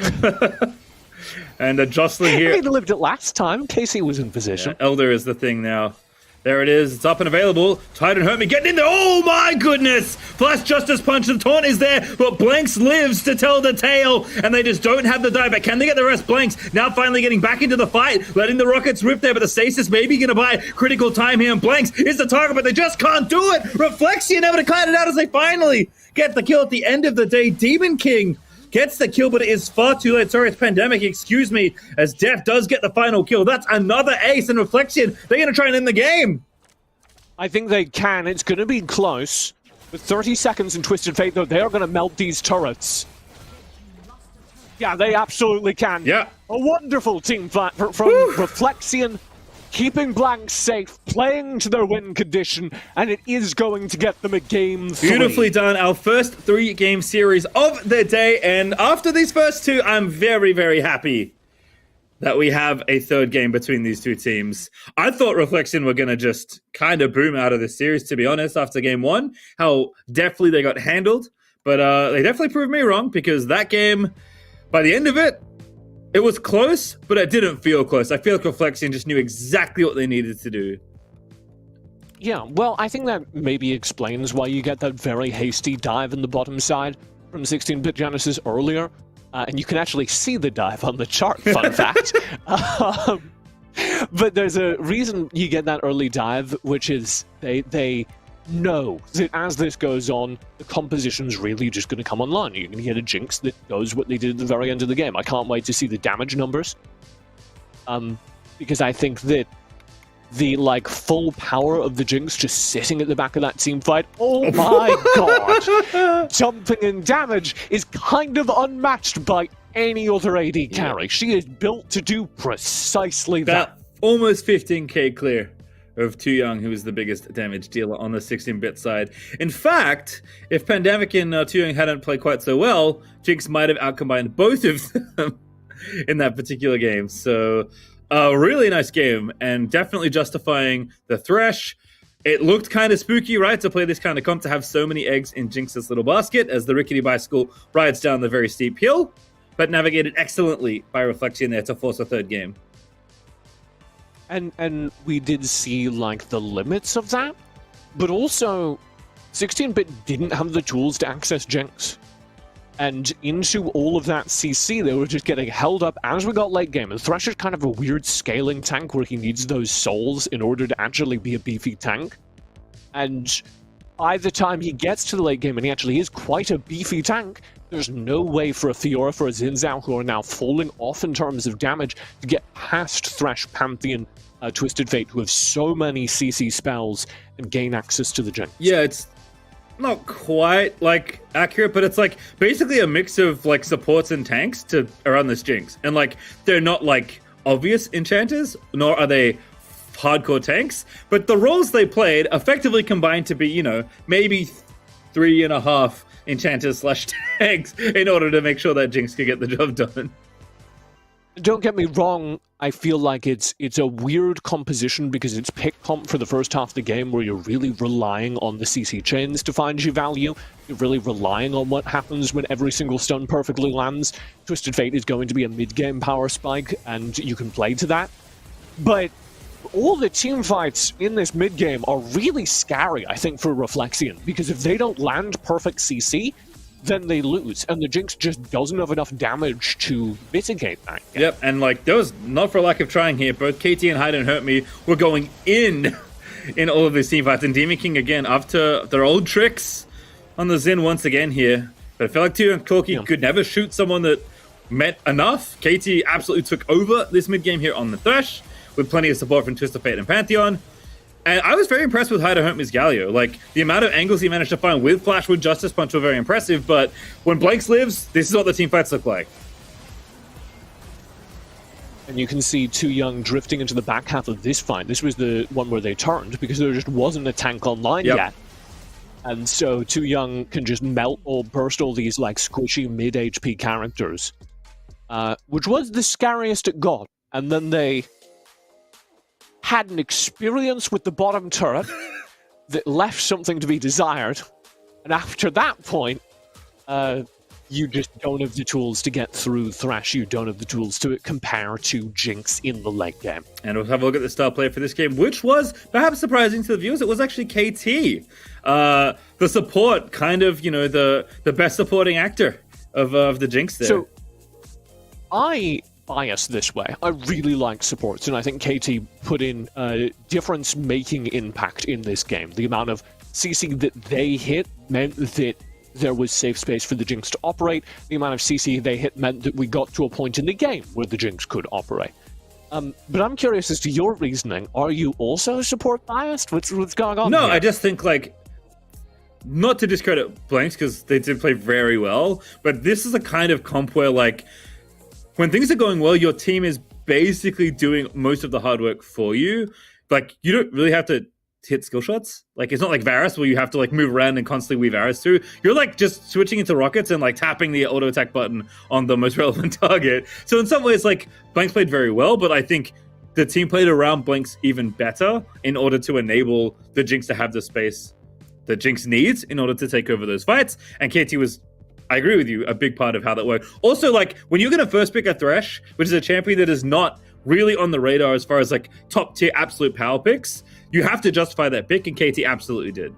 And jostling here. He lived it last time. Casey was in position. Yeah, Elder is the thing now. There it is. It's up and available. Titan hurt me. Getting in there. Oh my goodness. Flash Justice Punch. The taunt is there. But Blanks lives to tell the tale. And they just don't have the die back. Can they get the rest? Blanks now finally getting back into the fight. Letting the rockets rip there. But the stasis maybe going to buy critical time here. And Blanks is the target. But they just can't do it. Reflexion able to kite it out as they finally get the kill at the end of the day. Demon King gets the kill, but it is far too late. Sorry, it's Pandemic, excuse me, as Def does get the final kill. That's another ace, and Reflexion, they're going to try and end the game. I think they can. It's going to be close. With 30 seconds in Twisted Fate, though, they are going to melt these turrets. Yeah, they absolutely can. Yeah. A wonderful team fight from Reflexion, keeping Blanks safe, playing to their win condition, and it is going to get them a game 3. Beautifully done. Our first 3-game series of the day, and after these first 2, I'm very, very happy that we have a 3rd game between these 2 teams. I thought Reflexion were going to just kind of boom out of this series, to be honest, after game 1, how deftly they got handled, but they definitely proved me wrong, because that game, by the end of it, it was close, but it didn't feel close. I feel like Reflexion just knew exactly what they needed to do. Yeah, well, I think that maybe explains why you get that very hasty dive in the bottom side from 16-bit Genesis earlier. And you can actually see the dive on the chart, fun fact. But there's a reason you get that early dive, which is they know that as this goes on, the composition's really just going to come online. You're going to get a Jinx that does what they did at the very end of the game. I can't wait to see the damage numbers. Because I think that the full power of the Jinx just sitting at the back of that team fight, oh my god! Jumping in damage is kind of unmatched by any other AD carry. She is built to do precisely that. Almost 15k clear of Too Young, who is the biggest damage dealer on the 16-bit side. In fact, if Pandemic and Too Young hadn't played quite so well, Jinx might have outcombined both of them in that particular game. So, a really nice game, and definitely justifying the Thresh. It looked kind of spooky, right, to play this kind of comp, to have so many eggs in Jinx's little basket as the rickety bicycle rides down the very steep hill, but navigated excellently by Reflection there to force a third game. And we did see, the limits of that, but also 16-bit didn't have the tools to access Jinx. And into all of that CC, they were just getting held up as we got late game. And Thresh is kind of a weird scaling tank where he needs those souls in order to actually be a beefy tank. And by the time he gets to the late game, and he actually is quite a beefy tank, there's no way for a Fiora, for a Xin Zhao, who are now falling off in terms of damage, to get past Thresh, Pantheon, Twisted Fate, who have so many CC spells and gain access to the Jinx. Yeah, it's not quite accurate, but it's basically a mix of supports and tanks around this Jinx, and they're not obvious enchanters, nor are they hardcore tanks, but the roles they played effectively combined to be maybe 3.5 enchanters / tanks in order to make sure that Jinx could get the job done. Don't get me wrong, I feel like it's a weird composition because it's pick comp for the first half of the game where you're really relying on the CC chains to find you value. You're really relying on what happens when every single stun perfectly lands. Twisted Fate is going to be a mid-game power spike, and you can play to that. But all the team fights in this mid-game are really scary, I think, for Reflexion, because if they don't land perfect CC, then they lose, and the Jinx just doesn't have enough damage to mitigate that. Yep, and there was not for lack of trying here. Both KT and Hide and Hurt Me were going in all of these team fights, and Demon King again after their old tricks on the Xin once again here. But I feel like Too and Corky could never shoot someone that met enough. KT absolutely took over this mid game here on the Thresh with plenty of support from Twisted Fate and Pantheon. And I was very impressed with Hyder Hermes Galio. The amount of angles he managed to find with Flash, with Justice Punch were very impressive, but when Blanks lives, this is what the team fights look like. And you can see Too Young drifting into the back half of this fight. This was the one where they turned, because there just wasn't a tank online yet. And so Too Young can just melt or burst all these squishy mid-HP characters. Which was the scariest it got. And then they had an experience with the bottom turret that left something to be desired, and after that point, you just don't have the tools to get through Thresh. You don't have the tools to compare to Jinx in the late game. And we'll have a look at the star player for this game, which was perhaps surprising to the viewers. It was actually KT. The support, kind of, the best supporting actor of the Jinx there. So, I bias this way. I really like supports, and I think KT put in a difference-making impact in this game. The amount of CC that they hit meant that there was safe space for the Jinx to operate. The amount of CC they hit meant that we got to a point in the game where the Jinx could operate. But I'm curious as to your reasoning. Are you also support biased? What's going on No, here? I just think not to discredit Blanks because they did play very well, but this is a kind of comp where when things are going well, your team is basically doing most of the hard work for you. You don't really have to hit skill shots. It's not like Varus where you have to move around and constantly weave arrows through. You're just switching into rockets and tapping the auto attack button on the most relevant target. So in some ways, Blanks played very well, but I think the team played around Blanks even better in order to enable the Jinx to have the space that Jinx needs in order to take over those fights. And KT was, I agree with you, a big part of how that worked. Also, when you're going to first pick a Thresh, which is a champion that is not really on the radar as far as top tier absolute power picks, you have to justify that pick, and KT absolutely did.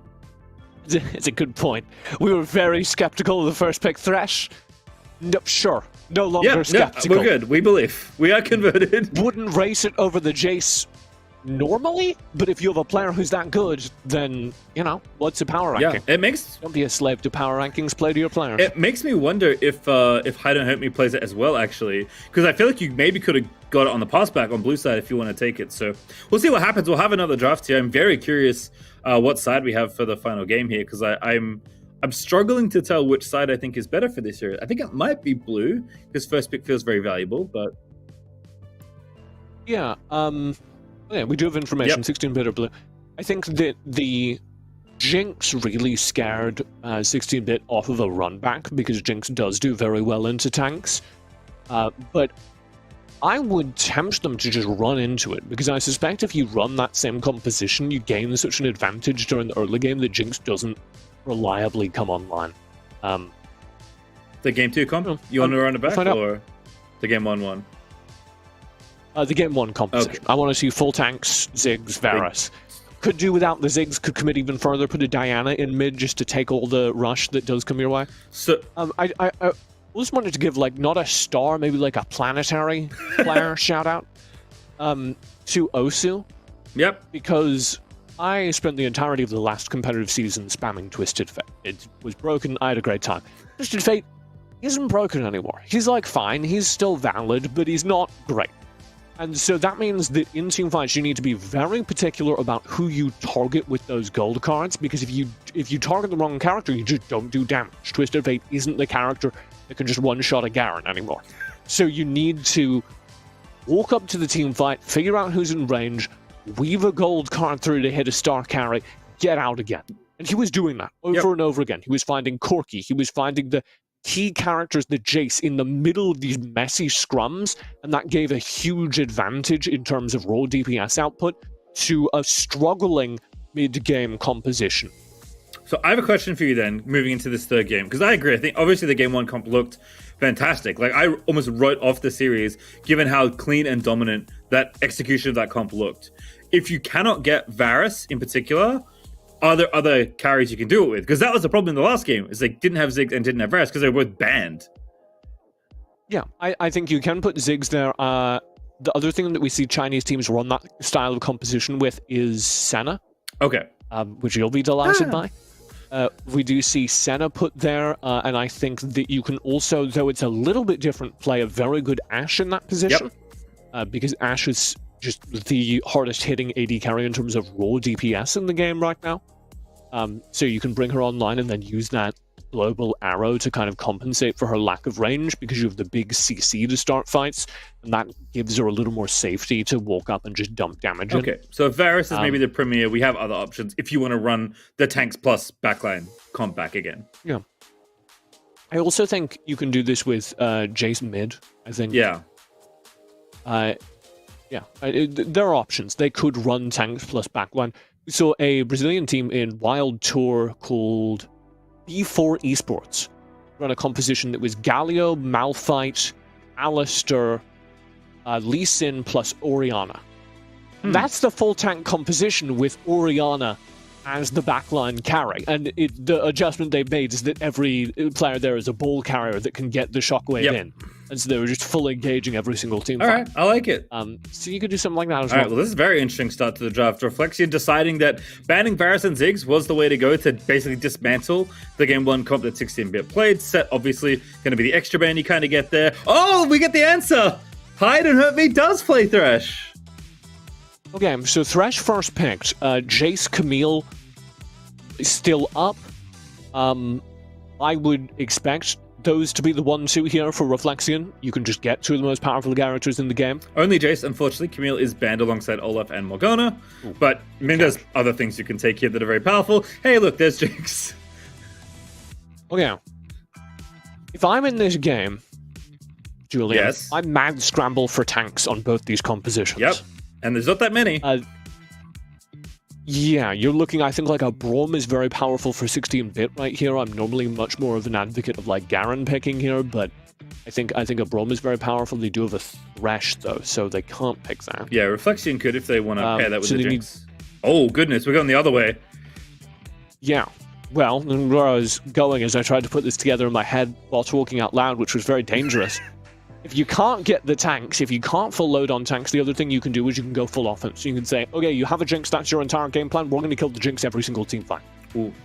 It's a good point. We were very skeptical of the first pick, Thresh. No, sure, no longer skeptical. We're good. We believe. We are converted. Wouldn't race it over the Jace normally, but if you have a player who's that good, then, you know, what's a power ranking? Yeah, it makes... Don't be a slave to power rankings, play to your players. It makes me wonder if Hide and Hurt Me plays it as well, actually. Because I feel like you maybe could have got it on the pass back on blue side if you want to take it. So we'll see what happens. We'll have another draft here. I'm very curious what side we have for the final game here, because I'm struggling to tell which side I think is better for this year. I think it might be blue, because first pick feels very valuable, but... Yeah, yeah, we do have information, 16-bit or blue. I think that the Jinx really scared 16-bit off of a run back, because Jinx does do very well into tanks. But I would tempt them to just run into it, because I suspect if you run that same composition, you gain such an advantage during the early game that Jinx doesn't reliably come online. The game 2 comp? You want to run it back, or the game 1-1? The game 1 composition. Okay. I want to see full tanks, Ziggs, Varus. Could do without the Ziggs, could commit even further, put a Diana in mid just to take all the rush that does come your way. So, I just wanted to give, like, not a star, maybe like a planetary player shout out to Osu. Yep. Because I spent the entirety of the last competitive season spamming Twisted Fate. It was broken, I had a great time. Twisted Fate isn't broken anymore. He's, like, fine, he's still valid, but he's not great. And so that means that in teamfights you need to be very particular about who you target with those gold cards, because if you target the wrong character, you just don't do damage. Twisted Fate isn't the character that can just one-shot a Garen anymore. So you need to walk up to the teamfight, figure out who's in range, weave a gold card through to hit a star carry, get out again. And he was doing that over and over again. He was finding Corki, he was finding the key characters, the Jace, in the middle of these messy scrums, and that gave a huge advantage in terms of raw DPS output to a struggling mid-game composition. So I have a question for you then, moving into this third game, because I agree. I think obviously the game 1 comp looked fantastic. Like, I almost wrote off the series, given how clean and dominant that execution of that comp looked. If you cannot get Varus in particular, are there other carries you can do it with? Because that was the problem in the last game, is they didn't have Ziggs and didn't have Varus because they were both banned. Yeah, I think you can put Ziggs there. The other thing that we see Chinese teams run that style of composition with is Senna. Okay. Which you'll be delighted by. We do see Senna put there, and I think that you can also, though it's a little bit different, play a very good Ashe in that position. Because Ashe is just the hardest hitting AD carry in terms of raw DPS in the game right now. So you can bring her online and then use that global arrow to kind of compensate for her lack of range, because you have the big CC to start fights, and that gives her a little more safety to walk up and just dump damage in. Okay, so if Varus is maybe the premier, we have other options if you want to run the tanks plus backline comp back again. Yeah. I also think you can do this with Jace mid, I think. Yeah. There are options. They could run tanks plus backline. We saw a Brazilian team in Wild Tour called B4 Esports run a composition that was Galio, Malphite, Alistair, Lee Sin plus Orianna. That's the full tank composition with Orianna as the backline carry. And the adjustment they've made is that every player there is a ball carrier that can get the shockwave in. And so they were just fully engaging every single team. All right, I like it. So you could do something like that as well. All right, well, this is a very interesting start to the draft. Reflexion deciding that banning Varus and Ziggs was the way to go to basically dismantle the game 1 comp that 16-bit played. Set, obviously, going to be the extra ban you kind of get there. Oh, we get the answer! Hide and Hurt Me does play Thresh. Okay, so Thresh first picked. Jace, Camille still up. I would expect those to be the 1-2 here for Reflexion. You can just get 2 of the most powerful characters in the game. Only Jace, unfortunately. Camille is banned alongside Olaf and Morgana. But I mean, there's other things you can take here that are very powerful. Hey, look, there's Jinx. Okay. If I'm in this game, Julian, I mad scramble for tanks on both these compositions. Yep. And there's not that many. Yeah, you're looking, I think, like a Braum is very powerful for 16-bit right here. I'm normally much more of an advocate of, like, Garen picking here, but I think a Braum is very powerful. They do have a Thresh, though, so they can't pick that. Yeah, Reflexion could if they want to pair that with the Jinx. Oh, goodness, we're going the other way. Yeah. Well, and where I was going is I tried to put this together in my head while talking out loud, which was very dangerous. If you can't get the tanks, if you can't full load on tanks, the other thing you can do is you can go full offense. You can say, okay, you have a Jinx, that's your entire game plan, we're going to kill the Jinx every single team fight.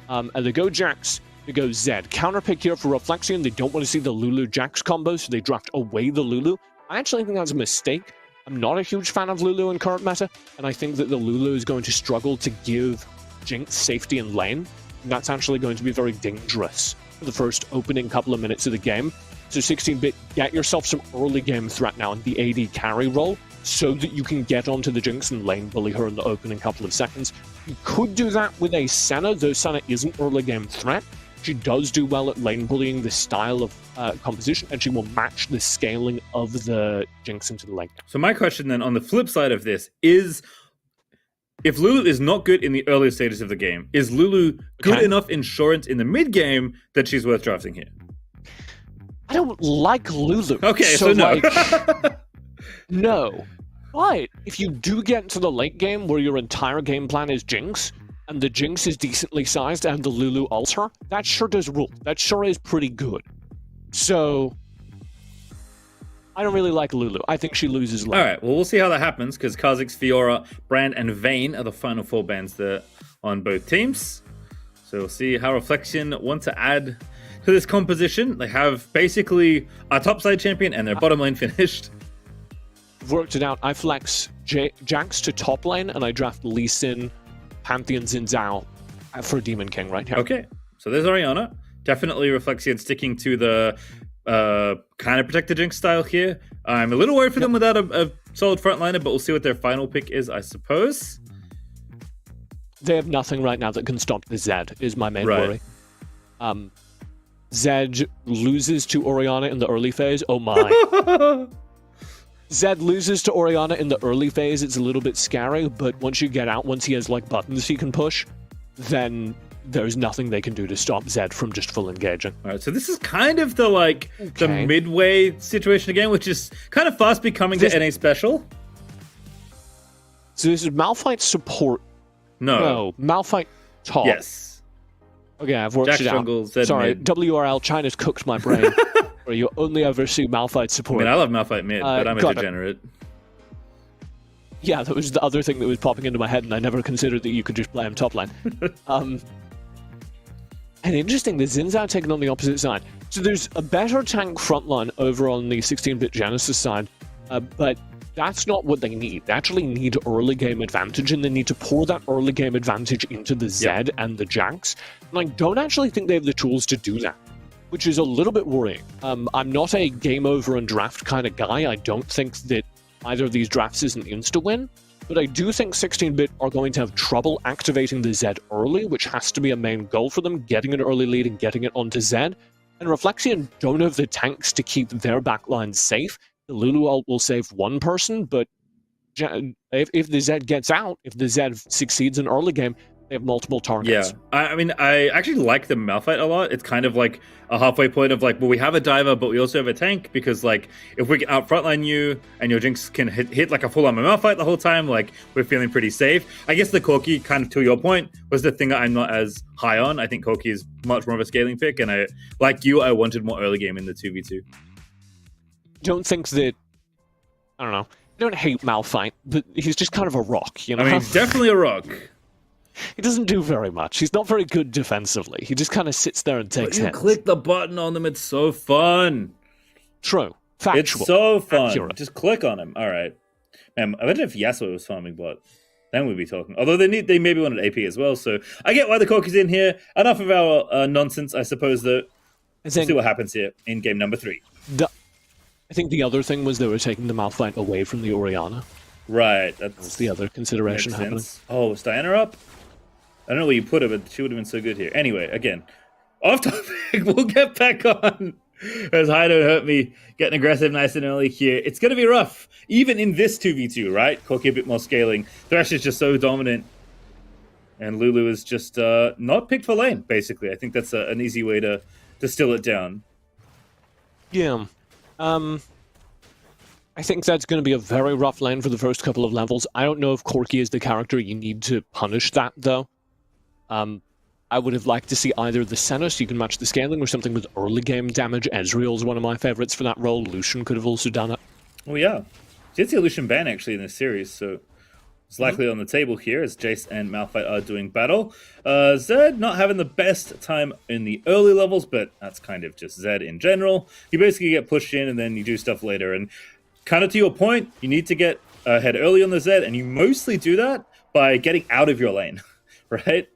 And they go Jax, they go Zed. Counterpick here for Reflexion, they don't want to see the Lulu-Jax combo, so they draft away the Lulu. I actually think that's a mistake. I'm not a huge fan of Lulu in current meta, and I think that the Lulu is going to struggle to give Jinx safety in lane. And that's actually going to be very dangerous for the first opening couple of minutes of the game. So 16-bit, get yourself some early game threat now in the AD carry role so that you can get onto the Jinx and lane bully her in the opening couple of seconds. You could do that with a Senna, though Senna isn't early game threat. She does do well at lane bullying this style of composition, and she will match the scaling of the Jinx into the lane. So my question then, on the flip side of this, is if Lulu is not good in the early stages of the game, is Lulu good enough insurance in the mid game that she's worth drafting here? I don't like Lulu. Okay, so no. No. But if you do get into the late game where your entire game plan is Jinx, and the Jinx is decently sized and the Lulu ults her, that sure does rule. That sure is pretty good. So I don't really like Lulu. I think she loses lane. All right, well, we'll see how that happens, because Kha'Zix, Fiora, Brand, and Vayne are the final 4 bans that on both teams. So we'll see how Reflexion want to add to this composition. They have basically a topside champion and their bottom lane finished. Worked it out. I flex Jax to top lane, and I draft Lee Sin, Pantheon, Xin Zhao for Demon King right here. Okay, so there's Orianna. Definitely Reflexion sticking to the kind of protect the Jinx style here. I'm a little worried for them without a solid frontliner, but we'll see what their final pick is, I suppose. They have nothing right now that can stop the Zed, is my main worry. Zed loses to Orianna in the early phase. Oh my. Zed loses to Orianna in the early phase. It's a little bit scary, but once you get out, once he has like buttons he can push, then there's nothing they can do to stop Zed from just full engaging. All right, so this is kind of the the midway situation again, which is kind of fast becoming the NA special. So this is Malphite support. No, Malphite top. Yes. Okay, I've worked Jack it Jungle, out. Zed Sorry, mid. WRL China's cooked my brain. Where you only ever see Malphite support. I mean, I love Malphite mid, but I'm a degenerate. Yeah, that was the other thing that was popping into my head, and I never considered that you could just play him top lane. And interesting, the Xin Zhao taken on the opposite side. So there's a better tank frontline over on the 16-bit Genesis side, but that's not what they need. They actually need early game advantage, and they need to pour that early game advantage into the Zed and the Jax. And I don't actually think they have the tools to do that, which is a little bit worrying. I'm not a game over and draft kind of guy. I don't think that either of these drafts is an insta-win, but I do think 16-bit are going to have trouble activating the Zed early, which has to be a main goal for them, getting an early lead and getting it onto Zed. And Reflexion don't have the tanks to keep their backline safe. The Lulu ult will save one person, but if the Zed gets out, if the Zed succeeds in early game, they have multiple targets. Yeah, I mean, I actually like the Malphite a lot. It's kind of like a halfway point of well, we have a diver, but we also have a tank, because if we can out frontline you and your Jinx can hit like a full armor Malphite the whole time, we're feeling pretty safe. I guess the Corki, kind of to your point, was the thing that I'm not as high on. I think Corki is much more of a scaling pick, and I wanted more early game in the 2v2. Don't think that, I don't know, I don't hate Malphite, but he's just kind of a rock, you know? I mean, he's definitely a rock. He doesn't do very much. He's not very good defensively. He just kind of sits there and takes hits. Click the button on them. It's so fun. True. Factual. It's so fun. Accurate. Just click on him. All right. Man, I imagine if Yasuo was farming bot, then we'd be talking. Although they maybe wanted AP as well, so I get why the Corki's in here. Enough of our nonsense, I suppose, though. We'll see what happens here in game number 3. I think the other thing was they were taking the Malphite away from the Orianna. Right. That's the other consideration happening. Oh, was Diana up? I don't know where you put her, but she would have been so good here. Anyway, again, off topic. We'll get back on. As Hido hurt me, getting aggressive nice and early here. It's going to be rough, even in this 2v2, right? Corki a bit more scaling. Thresh is just so dominant. And Lulu is just not picked for lane, basically. I think that's an easy way to distill it down. Yeah. I think that's going to be a very rough lane for the first couple of levels. I don't know if Corki is the character you need to punish that, though. I would have liked to see either the Senna, so you can match the scaling, or something with early game damage. Ezreal's one of my favorites for that role. Lucian could have also done it. Oh yeah, did see a Lucian ban actually in this series, so it's likely on the table here as Jace and Malphite are doing battle. Zed not having the best time in the early levels, but that's kind of just Zed in general. You basically get pushed in and then you do stuff later. And kind of to your point, you need to get ahead early on the Zed, and you mostly do that by getting out of your lane, right?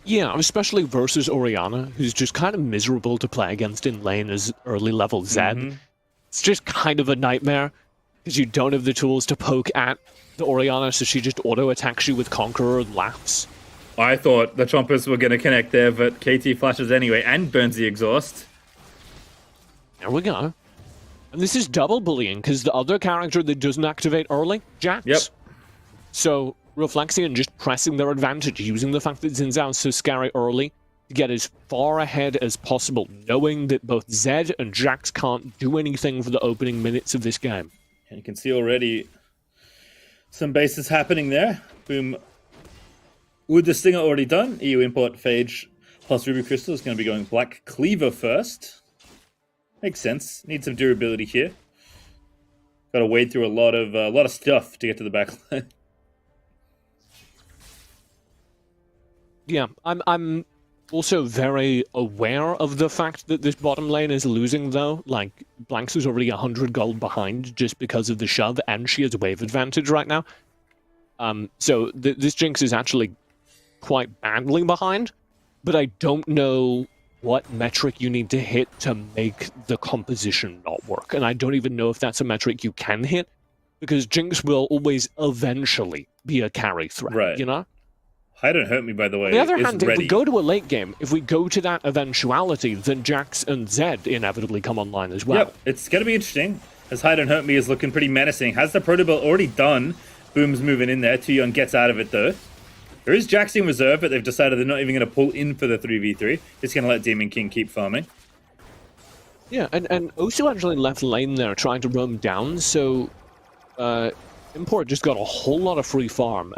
Yeah, especially versus Orianna, who's just kind of miserable to play against in lane as early level Zed. It's just kind of a nightmare, because you don't have the tools to poke at the Orianna, so she just auto-attacks you with Conqueror and laughs. I thought the Chompers were going to connect there, but KT flashes anyway and burns the exhaust. There we go. And this is double bullying, because the other character that doesn't activate early, Jax. Yep. So Reflexion just pressing their advantage, using the fact that Xin Zhao's so scary early to get as far ahead as possible, knowing that both Zed and Jax can't do anything for the opening minutes of this game. And you can see already some bases happening there. Boom. With the Stinger already done, EU import Phage plus Ruby Crystal is going to be going Black Cleaver first. Makes sense. Need some durability here. Got to wade through a lot of stuff to get to the back line. Yeah, I'm also very aware of the fact that this bottom lane is losing, though. Like, Blanks is already 100 gold behind just because of the shove, and she has wave advantage right now. So this Jinx is actually quite badly behind, but I don't know what metric you need to hit to make the composition not work. And I don't even know if that's a metric you can hit, because Jinx will always eventually be a carry threat, right. You know? Hide Don't Hurt Me, by the way, on the other is hand, ready. if we go to a late game, if we go to that eventuality, then Jax and Zed inevitably come online as well. Yep, it's going to be interesting, as Hide Don't Hurt Me is looking pretty menacing. Has the Proto Belt already done? Boom's moving in there. Too Young gets out of it, though. There is Jax in reserve, but they've decided they're not even going to pull in for the 3v3. Just going to let Demon King keep farming. Yeah, and Osu actually left lane there trying to roam down, so Import just got a whole lot of free farm.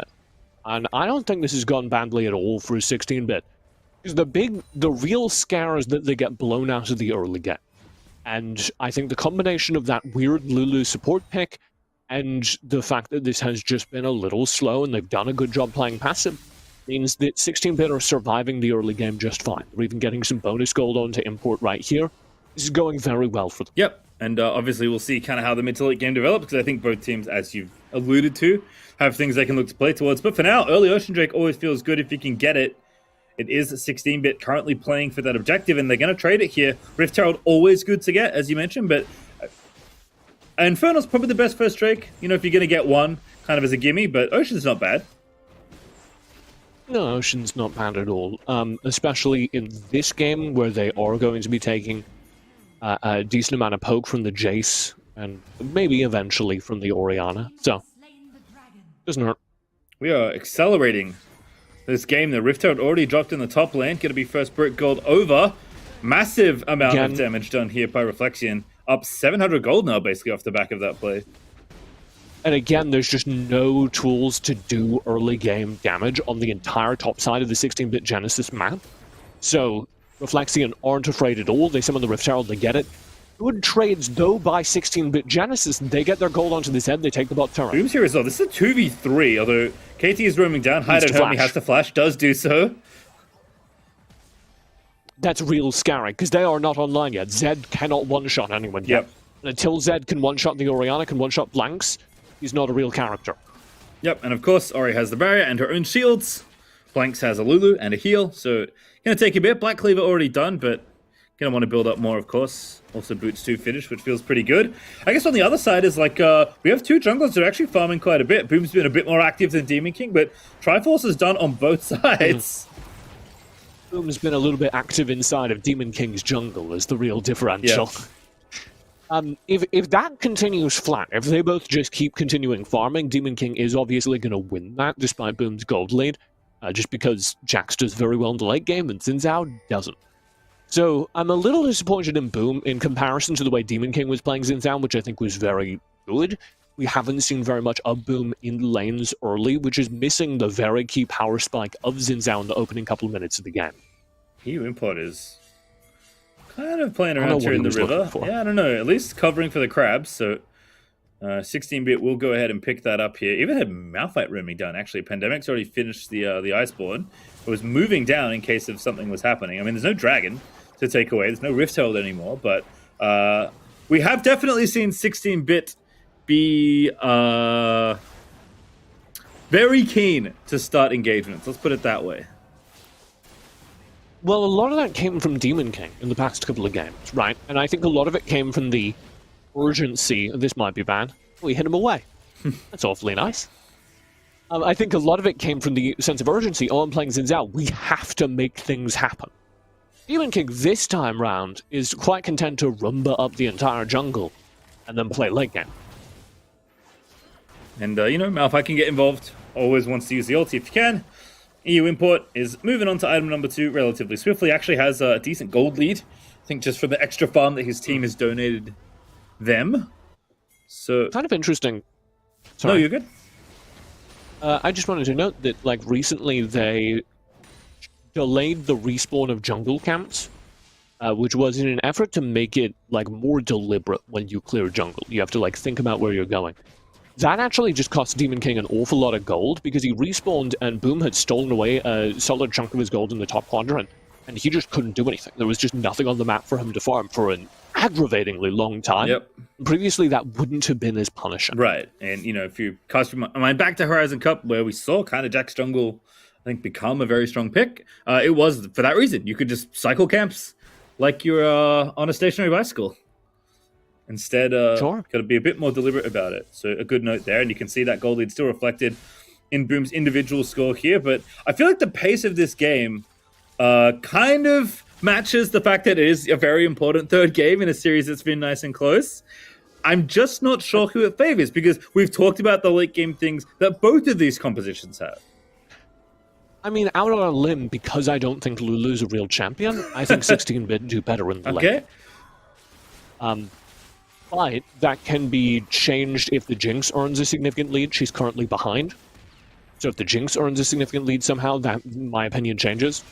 And I don't think this has gone badly at all for a 16-bit. Because the real scare is that they get blown out of the early game. And I think the combination of that weird Lulu support pick and the fact that this has just been a little slow and they've done a good job playing passive means that 16-bit are surviving the early game just fine. They're even getting some bonus gold on to Import right here. This is going very well for them. Yep, and obviously we'll see kind of how the mid to late game develops, because I think both teams, as you've alluded to, have things they can look to play towards. But for now, early Ocean Drake always feels good if you can get it. It is 16-bit currently playing for that objective, and they're going to trade it here. Rift Herald always good to get, as you mentioned, but Inferno's probably the best first Drake, you know, if you're going to get one, kind of as a gimme, but Ocean's not bad. No, Ocean's not bad at all, especially in this game where they are going to be taking a decent amount of poke from the Jace, and maybe eventually from the Orianna, so doesn't hurt. We are accelerating this game. The Rift Herald already dropped in the top lane, going to be first brick gold over. Massive amount of damage done here by Reflexion. Up 700 gold now, basically, off the back of that play. And again, there's just no tools to do early game damage on the entire top side of the 16-bit Genesis map. So Reflexion aren't afraid at all. They summon the Rift Herald, they get it. Good trades, though, by 16-bit Genesis. They get their gold onto this head, they take the bot turret. Boom's here as well. This is a 2v3, although KT is roaming down. Hide Don't Hurt Me has to flash, does do so. That's real scary, because they are not online yet. Zed cannot one-shot anyone yet. And until Zed can one-shot the Orianna, can one-shot Blanks, he's not a real character. Yep, and of course, Ori has the barrier and her own shields. Blanks has a Lulu and a heal, so gonna take a bit. Black Cleaver already done, but gonna want to build up more, of course. Also Boots 2 finish, which feels pretty good. I guess on the other side is like, we have two junglers that are actually farming quite a bit. Boom's been a bit more active than Demon King, but Triforce is done on both sides. Boom's been a little bit active inside of Demon King's jungle is the real differential. Yeah. If that continues flat, if they both just keep continuing farming, Demon King is obviously going to win that despite Boom's gold lead, just because Jax does very well in the late game and Xin Zhao doesn't. So I'm a little disappointed in Boom in comparison to the way Demon King was playing Xin Zhao, which I think was very good. We haven't seen very much of Boom in lanes early, which is missing the very key power spike of Xin Zhao in the opening couple of minutes of the game. EU Import is kind of playing I don't around know here what in he the was looking river. for. Yeah, I don't know. At least covering for the crabs, so 16-bit will go ahead and pick that up here. Even had Malphite roaming down, actually. Pandemic's already finished the Iceborne. It was moving down in case of something was happening. I mean, there's no dragon to take away. There's no Rift Herald anymore, but we have definitely seen 16-bit be very keen to start engagements. Let's put it that way. Well, a lot of that came from Demon King in the past couple of games, right? And I think a lot of it came from the urgency. This might be bad. We hit him away. That's awfully nice. I think a lot of it came from the sense of urgency. Oh, I'm playing Xin Zhao. We have to make things happen. Demon King this time round is quite content to rumba up the entire jungle and then play late game. And, Malphite can get involved. Always wants to use the ulti if you can. EU Import is moving on to item number 2 relatively swiftly. Actually has a decent gold lead. I think just for the extra farm that his team has donated them. So Kind of interesting. Sorry. No, you're good. I just wanted to note that, like, recently they delayed the respawn of jungle camps, which was in an effort to make it, like, more deliberate when you clear jungle. You have to, like, think about where you're going. That actually just cost Demon King an awful lot of gold, because he respawned and Boom had stolen away a solid chunk of his gold in the top quadrant, and he just couldn't do anything. There was just nothing on the map for him to farm for an aggravatingly long time. Yep. Previously, that wouldn't have been as punishing. Right. And, if you cast your mind back to Horizon Cup, where we saw kind of Jack's jungle, I think, become a very strong pick, it was for that reason. You could just cycle camps like you're on a stationary bicycle. Instead, Sure. got to be a bit more deliberate about it. So a good note there, and you can see that gold lead still reflected in Boom's individual score here. But I feel like the pace of this game kind of matches the fact that it is a very important third game in a series that's been nice and close. I'm just not sure who it favors, because we've talked about the late game things that both of these compositions have. I mean, out on a limb, because I don't think Lulu's a real champion, I think 16-bit do better in the lane. Okay. But that can be changed if the Jinx earns a significant lead. She's currently behind. So if the Jinx earns a significant lead somehow, that, in my opinion, changes.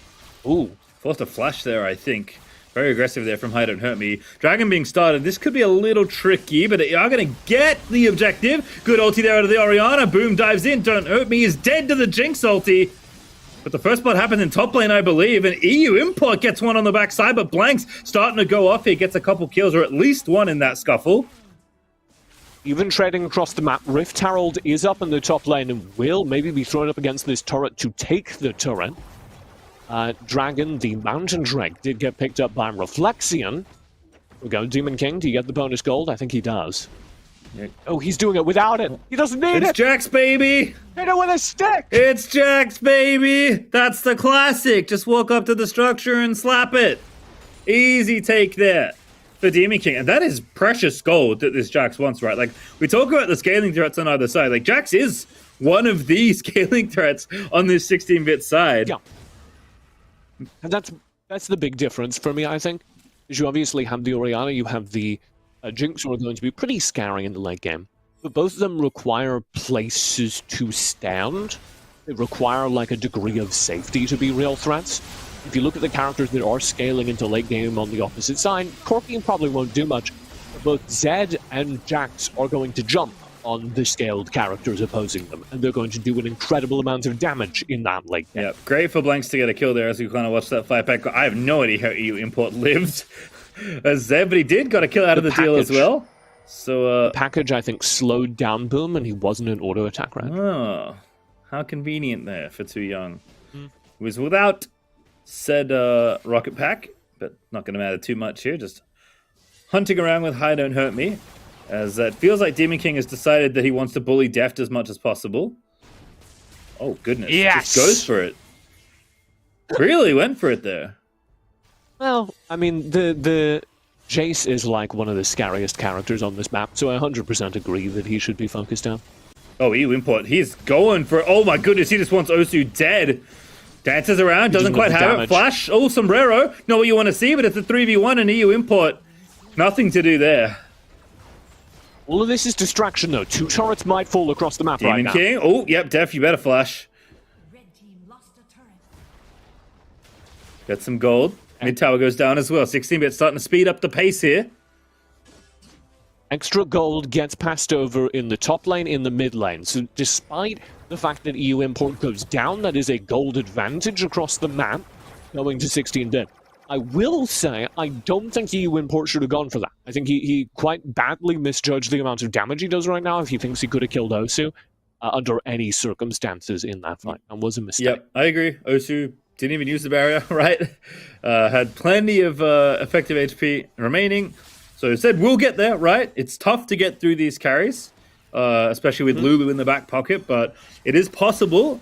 Ooh. Forced a flash there, I think. Very aggressive there from Hi Don't Hurt Me. Dragon being started. This could be a little tricky, but they are going to get the objective. Good ulti there out of the Orianna. Boom dives in. Don't Hurt Me is dead to the Jinx ulti. But the first blood happens in top lane, I believe, and EU Import gets one on the backside, but Blank's starting to go off. He gets a couple kills, or at least one in that scuffle. Even trading across the map, Rift Herald is up in the top lane and will maybe be thrown up against this turret to take the turret. Dragon, the Mountain Drake, did get picked up by Reflexion. Here we go, Demon King, do you get the bonus gold? I think he does. Yeah. Oh, he's doing it without it. He doesn't need It's it. Jax, baby! Hit it with a stick. It's Jax, baby! That's the classic. Just walk up to the structure and slap it. Easy take there for Demon King. And that is precious gold that this Jax wants, right? Like, we talk about the scaling threats on either side. Like, Jax is one of the scaling threats on this 16-bit side. Yeah. And that's the big difference for me, I think. Is you obviously have the Orianna, you have the Jinx, who are going to be pretty scary in the late game. But both of them require places to stand. They require, like, a degree of safety to be real threats. If you look at the characters that are scaling into late game on the opposite side, Corky probably won't do much. But both Zed and Jax are going to jump on the scaled characters opposing them, and they're going to do an incredible amount of damage in that late game. Yeah, great for Blanks to get a kill there as we kind of watch that fight back. I have no idea how EU Import lived as Zed, but he did got a kill out of the deal as well. So the package, I think, slowed down Boom, and he wasn't an auto attack range. Oh, how convenient there for Too Young. He was without said rocket pack, but not going to matter too much here. Just hunting around with Hi Don't Hurt Me, as it feels like Demon King has decided that he wants to bully Deft as much as possible. Oh, goodness. Yes! Just goes for it. Really went for it there. Well, I mean, the Jace is like one of the scariest characters on this map, so I 100% agree that he should be focused on. Oh, EU Import. He's going for... Oh, my goodness. He just wants Osu dead. Dances around, doesn't doesn't quite have the have it. damage. Flash, oh, sombrero. Not what you want to see, but it's a 3v1 and EU import. Nothing to do there. All of this is distraction, though. 2 turrets might fall across the map right Demon now. King. Oh, yep, Def, you better flash. Got some gold. Mid tower goes down as well. 16-bit starting to speed up the pace here. Extra gold gets passed over in the top lane, in the mid lane. So despite the fact that EU import goes down, that is a gold advantage across the map going to 16-bit. I will say, I don't think EU import should have gone for that. I think he quite badly misjudged the amount of damage he does right now if he thinks he could have killed Osu under any circumstances in that fight. And was a mistake. Yep, I agree. Osu didn't even use the barrier, right? Had plenty of effective HP remaining. So instead, we'll get there, right? It's tough to get through these carries, especially with Lulu in the back pocket, but it is possible.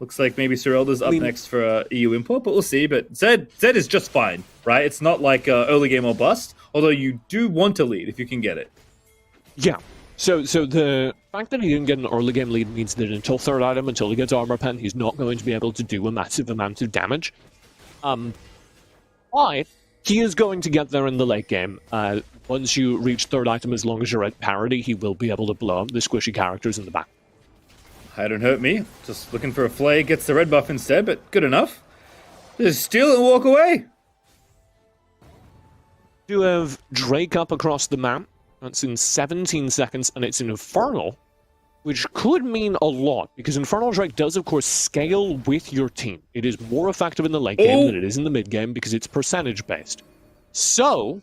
Looks like maybe Sorelda's up next for EU import, but we'll see. But Zed is just fine, right? It's not like early game or bust, although you do want to lead if you can get it. Yeah. So the fact that he didn't get an early game lead means that until third item, until he gets armor pen, he's not going to be able to do a massive amount of damage. But he is going to get there in the late game. Once you reach third item, as long as you're at parity, he will be able to blow up the squishy characters in the back. I don't hurt me. Just looking for a flay. Gets the red buff instead, but good enough. Just steal it and walk away. You have Drake up across the map. That's in 17 seconds, and it's an Infernal, which could mean a lot, because Infernal Drake does, of course, scale with your team. It is more effective in the late game than it is in the mid game, because it's percentage-based. So,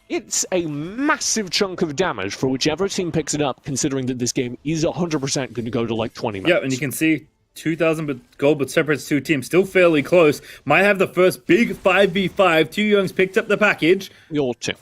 it's a massive chunk of damage for whichever team picks it up, considering that this game is 100% going to go to like 20 minutes. Yeah, and you can see 2,000 gold, but separates 2 teams. Still fairly close. Might have the first big 5v5. 2 Youngs picked up the package. We ought to.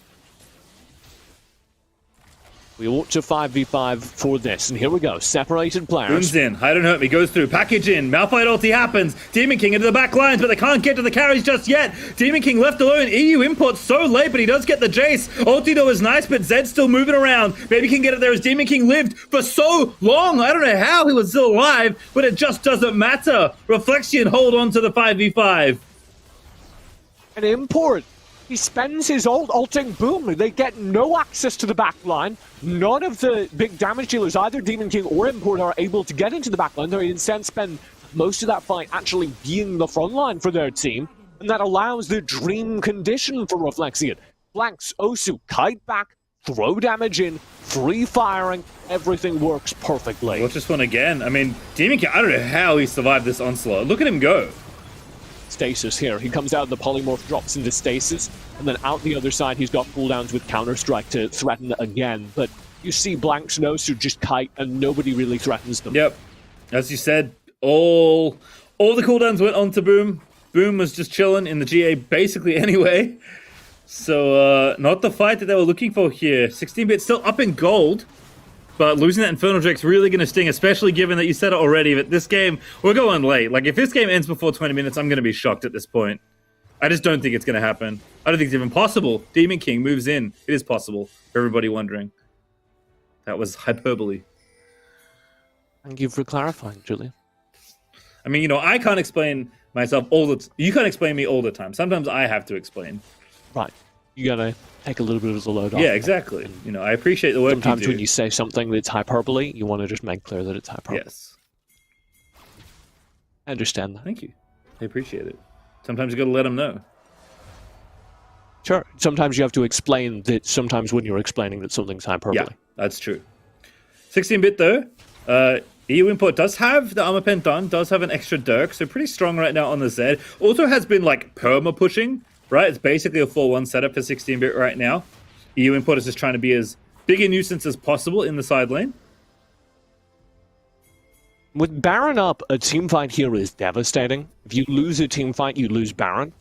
We ought to 5v5 for this, and here we go. Separated players. Boom's in. Hide and hurt me. Goes through. Package in. Malphite ulti happens. Demon King into the back lines, but they can't get to the carries just yet. Demon King left alone. EU import so late, but he does get the Jace. Ulti though is nice, but Zed's still moving around. Maybe can get it there as Demon King lived for so long. I don't know how he was still alive, but it just doesn't matter. Reflection hold on to the 5v5. An import. He spends his ult ulting Boom. They get no access to the back line. None of the big damage dealers, either Demon King or Import, are able to get into the back line. They instead spend most of that fight actually being the front line for their team. And that allows the dream condition for Reflexion. Blanks, Osu, kite back, throw damage in, free firing, everything works perfectly. Watch this one again. I mean, Demon King, I don't know how he survived this onslaught. Look at him go. Stasis here. He comes out, the polymorph drops into stasis, and then out the other side he's got cooldowns with Counter-Strike to threaten again. But you see Blanks and Osu just kite, and nobody really threatens them. Yep. As you said, all the cooldowns went on to Boom. Boom was just chilling in the GA basically anyway. So, not the fight that they were looking for here. 16-bit still up in gold. But losing that Infernal Drake's really going to sting, especially given that you said it already, that this game, we're going late. Like, if this game ends before 20 minutes, I'm going to be shocked at this point. I just don't think it's going to happen. I don't think it's even possible. Demon King moves in. It is possible, for everybody wondering. That was hyperbole. Thank you for clarifying, Julian. I mean, you know, I can't explain myself all the time. You can't explain me all the time. Sometimes I have to explain. Right. You gotta take a little bit of the load off. Yeah, exactly. You know, I appreciate the work Sometimes you do. when you say something that's hyperbole, you want to just make clear that it's hyperbole. Yes. I understand that. Thank you. I appreciate it. Sometimes you gotta let them know. Sure. Sometimes you have to explain that sometimes when you're explaining that something's hyperbole. Yeah, that's true. 16-bit though. EU import does have the armor pen done, does have an extra Dirk, so pretty strong right now on the Zed. Also has been like perma pushing, right? It's basically a 4-1 setup for 16-bit right now. EU import is just trying to be as big a nuisance as possible in the side lane. With Baron up, a team fight here is devastating. If you lose a team fight, you lose Baron.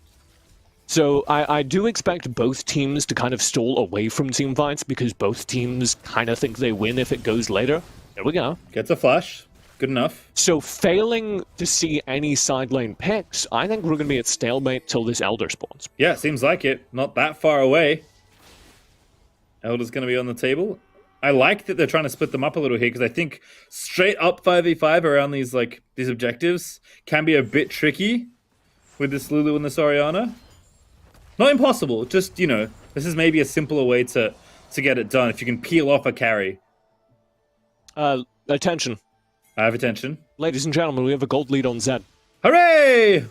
So I do expect both teams to kind of stall away from team fights because both teams kind of think they win if it goes later. There we go. Gets a flash. Good enough. So failing to see any side lane picks, I think we're going to be at stalemate till this Elder spawns. Yeah, seems like it. Not that far away. Elder's going to be on the table. I like that they're trying to split them up a little here because I think straight up 5v5 around these objectives can be a bit tricky with this Lulu and this Orianna. Not impossible, just, this is maybe a simpler way to get it done if you can peel off a carry. Attention. I have attention. Ladies and gentlemen, we have a gold lead on Zed. Hooray!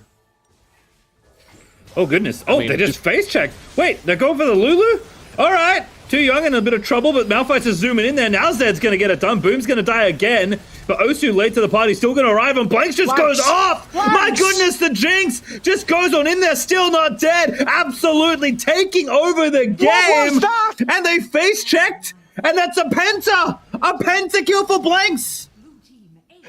Oh, goodness. Oh, they just face-checked. Wait, they're going for the Lulu? All right. Too young and in a bit of trouble, but Malphite's just zooming in there. Now Zed's going to get it done. Boom's going to die again. But Osu, late to the party, still going to arrive, and Blanks just goes off! My goodness, the Jinx just goes on in there, still not dead. Absolutely taking over the game. What was that? And they face-checked, and that's a penta! A pentakill for Blanks!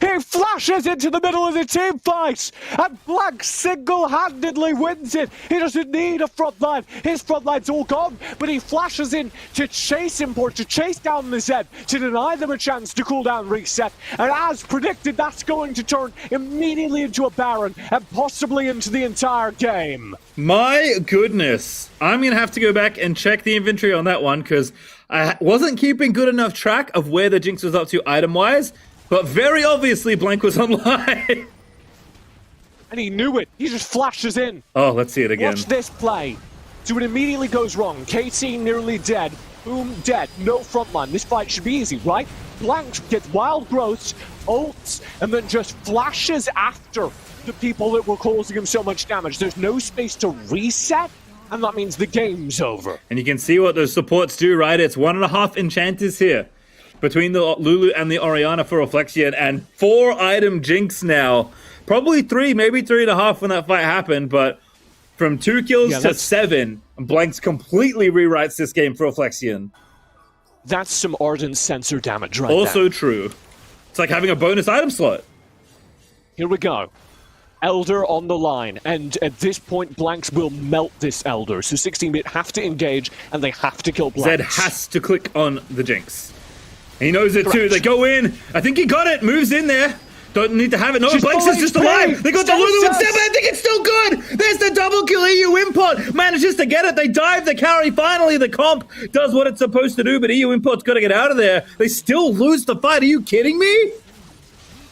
He flashes into the middle of the team fight, and Blanks single-handedly wins it. He doesn't need a front line. His front line's all gone, but he flashes in to chase Import, to chase down the Zed, to deny them a chance to cool down reset. And as predicted, that's going to turn immediately into a Baron, and possibly into the entire game. My goodness. I'm going to have to go back and check the inventory on that one, because I wasn't keeping good enough track of where the Jinx was up to item-wise. But very obviously, Blank was online. And he knew it. He just flashes in. Oh, let's see it again. Watch this play. So it immediately goes wrong. KT nearly dead. Boom, dead. No front line. This fight should be easy, right? Blank gets wild growths, ults, and then just flashes after the people that were causing him so much damage. There's no space to reset, and that means the game's over. And you can see what those supports do, right? It's 1.5 enchanters here between the Lulu and the Orianna for Reflexion, and 4 item Jinx now. Probably 3, maybe 3.5 when that fight happened, but from 2 kills to 7, Blanks completely rewrites this game for Reflexion. That's some Ardent sensor damage right Also there. true. It's like having a bonus item slot. Here we go. Elder on the line, and at this point, Blanks will melt this Elder. So 16-bit have to engage, and they have to kill Blanks. Zed has to click on the Jinx. He knows it too. They go in. I think he got it. Moves in there. Don't need to have it. No, Blanks is just alive. They got the Lulu instead, but I think it's still good. There's the double kill. EU Import manages to get it. They dive the carry. Finally, the comp does what it's supposed to do, but EU Import's got to get out of there. They still lose the fight. Are you kidding me?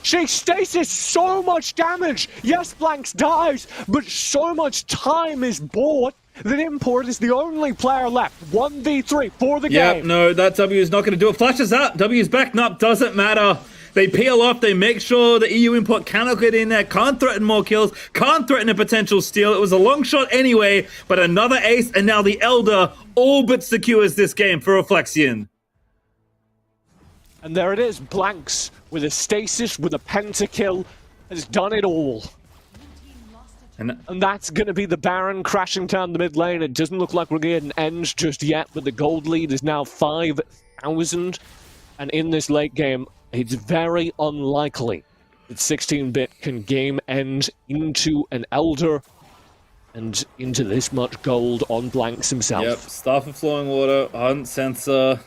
She stasis so much damage. Yes, Blanks dies, but so much time is bought that Import is the only player left. 1v3 for the game. Yep, no, that W is not going to do it. Flashes out. W's back. Nope, doesn't matter. They peel off. They make sure the EU Import cannot get in there. Can't threaten more kills. Can't threaten a potential steal. It was a long shot anyway, but another ace, and now the Elder all but secures this game for Reflexion. And there it is. Blanks with a stasis, with a pentakill, has done it all. And that's going to be the Baron crashing down the mid lane. It doesn't look like we're getting an end just yet, but the gold lead is now 5,000. And in this late game, it's very unlikely that 16-bit can game end into an Elder and into this much gold on Blanks himself. Yep, Staff of Flowing Water, Hunt Sensor,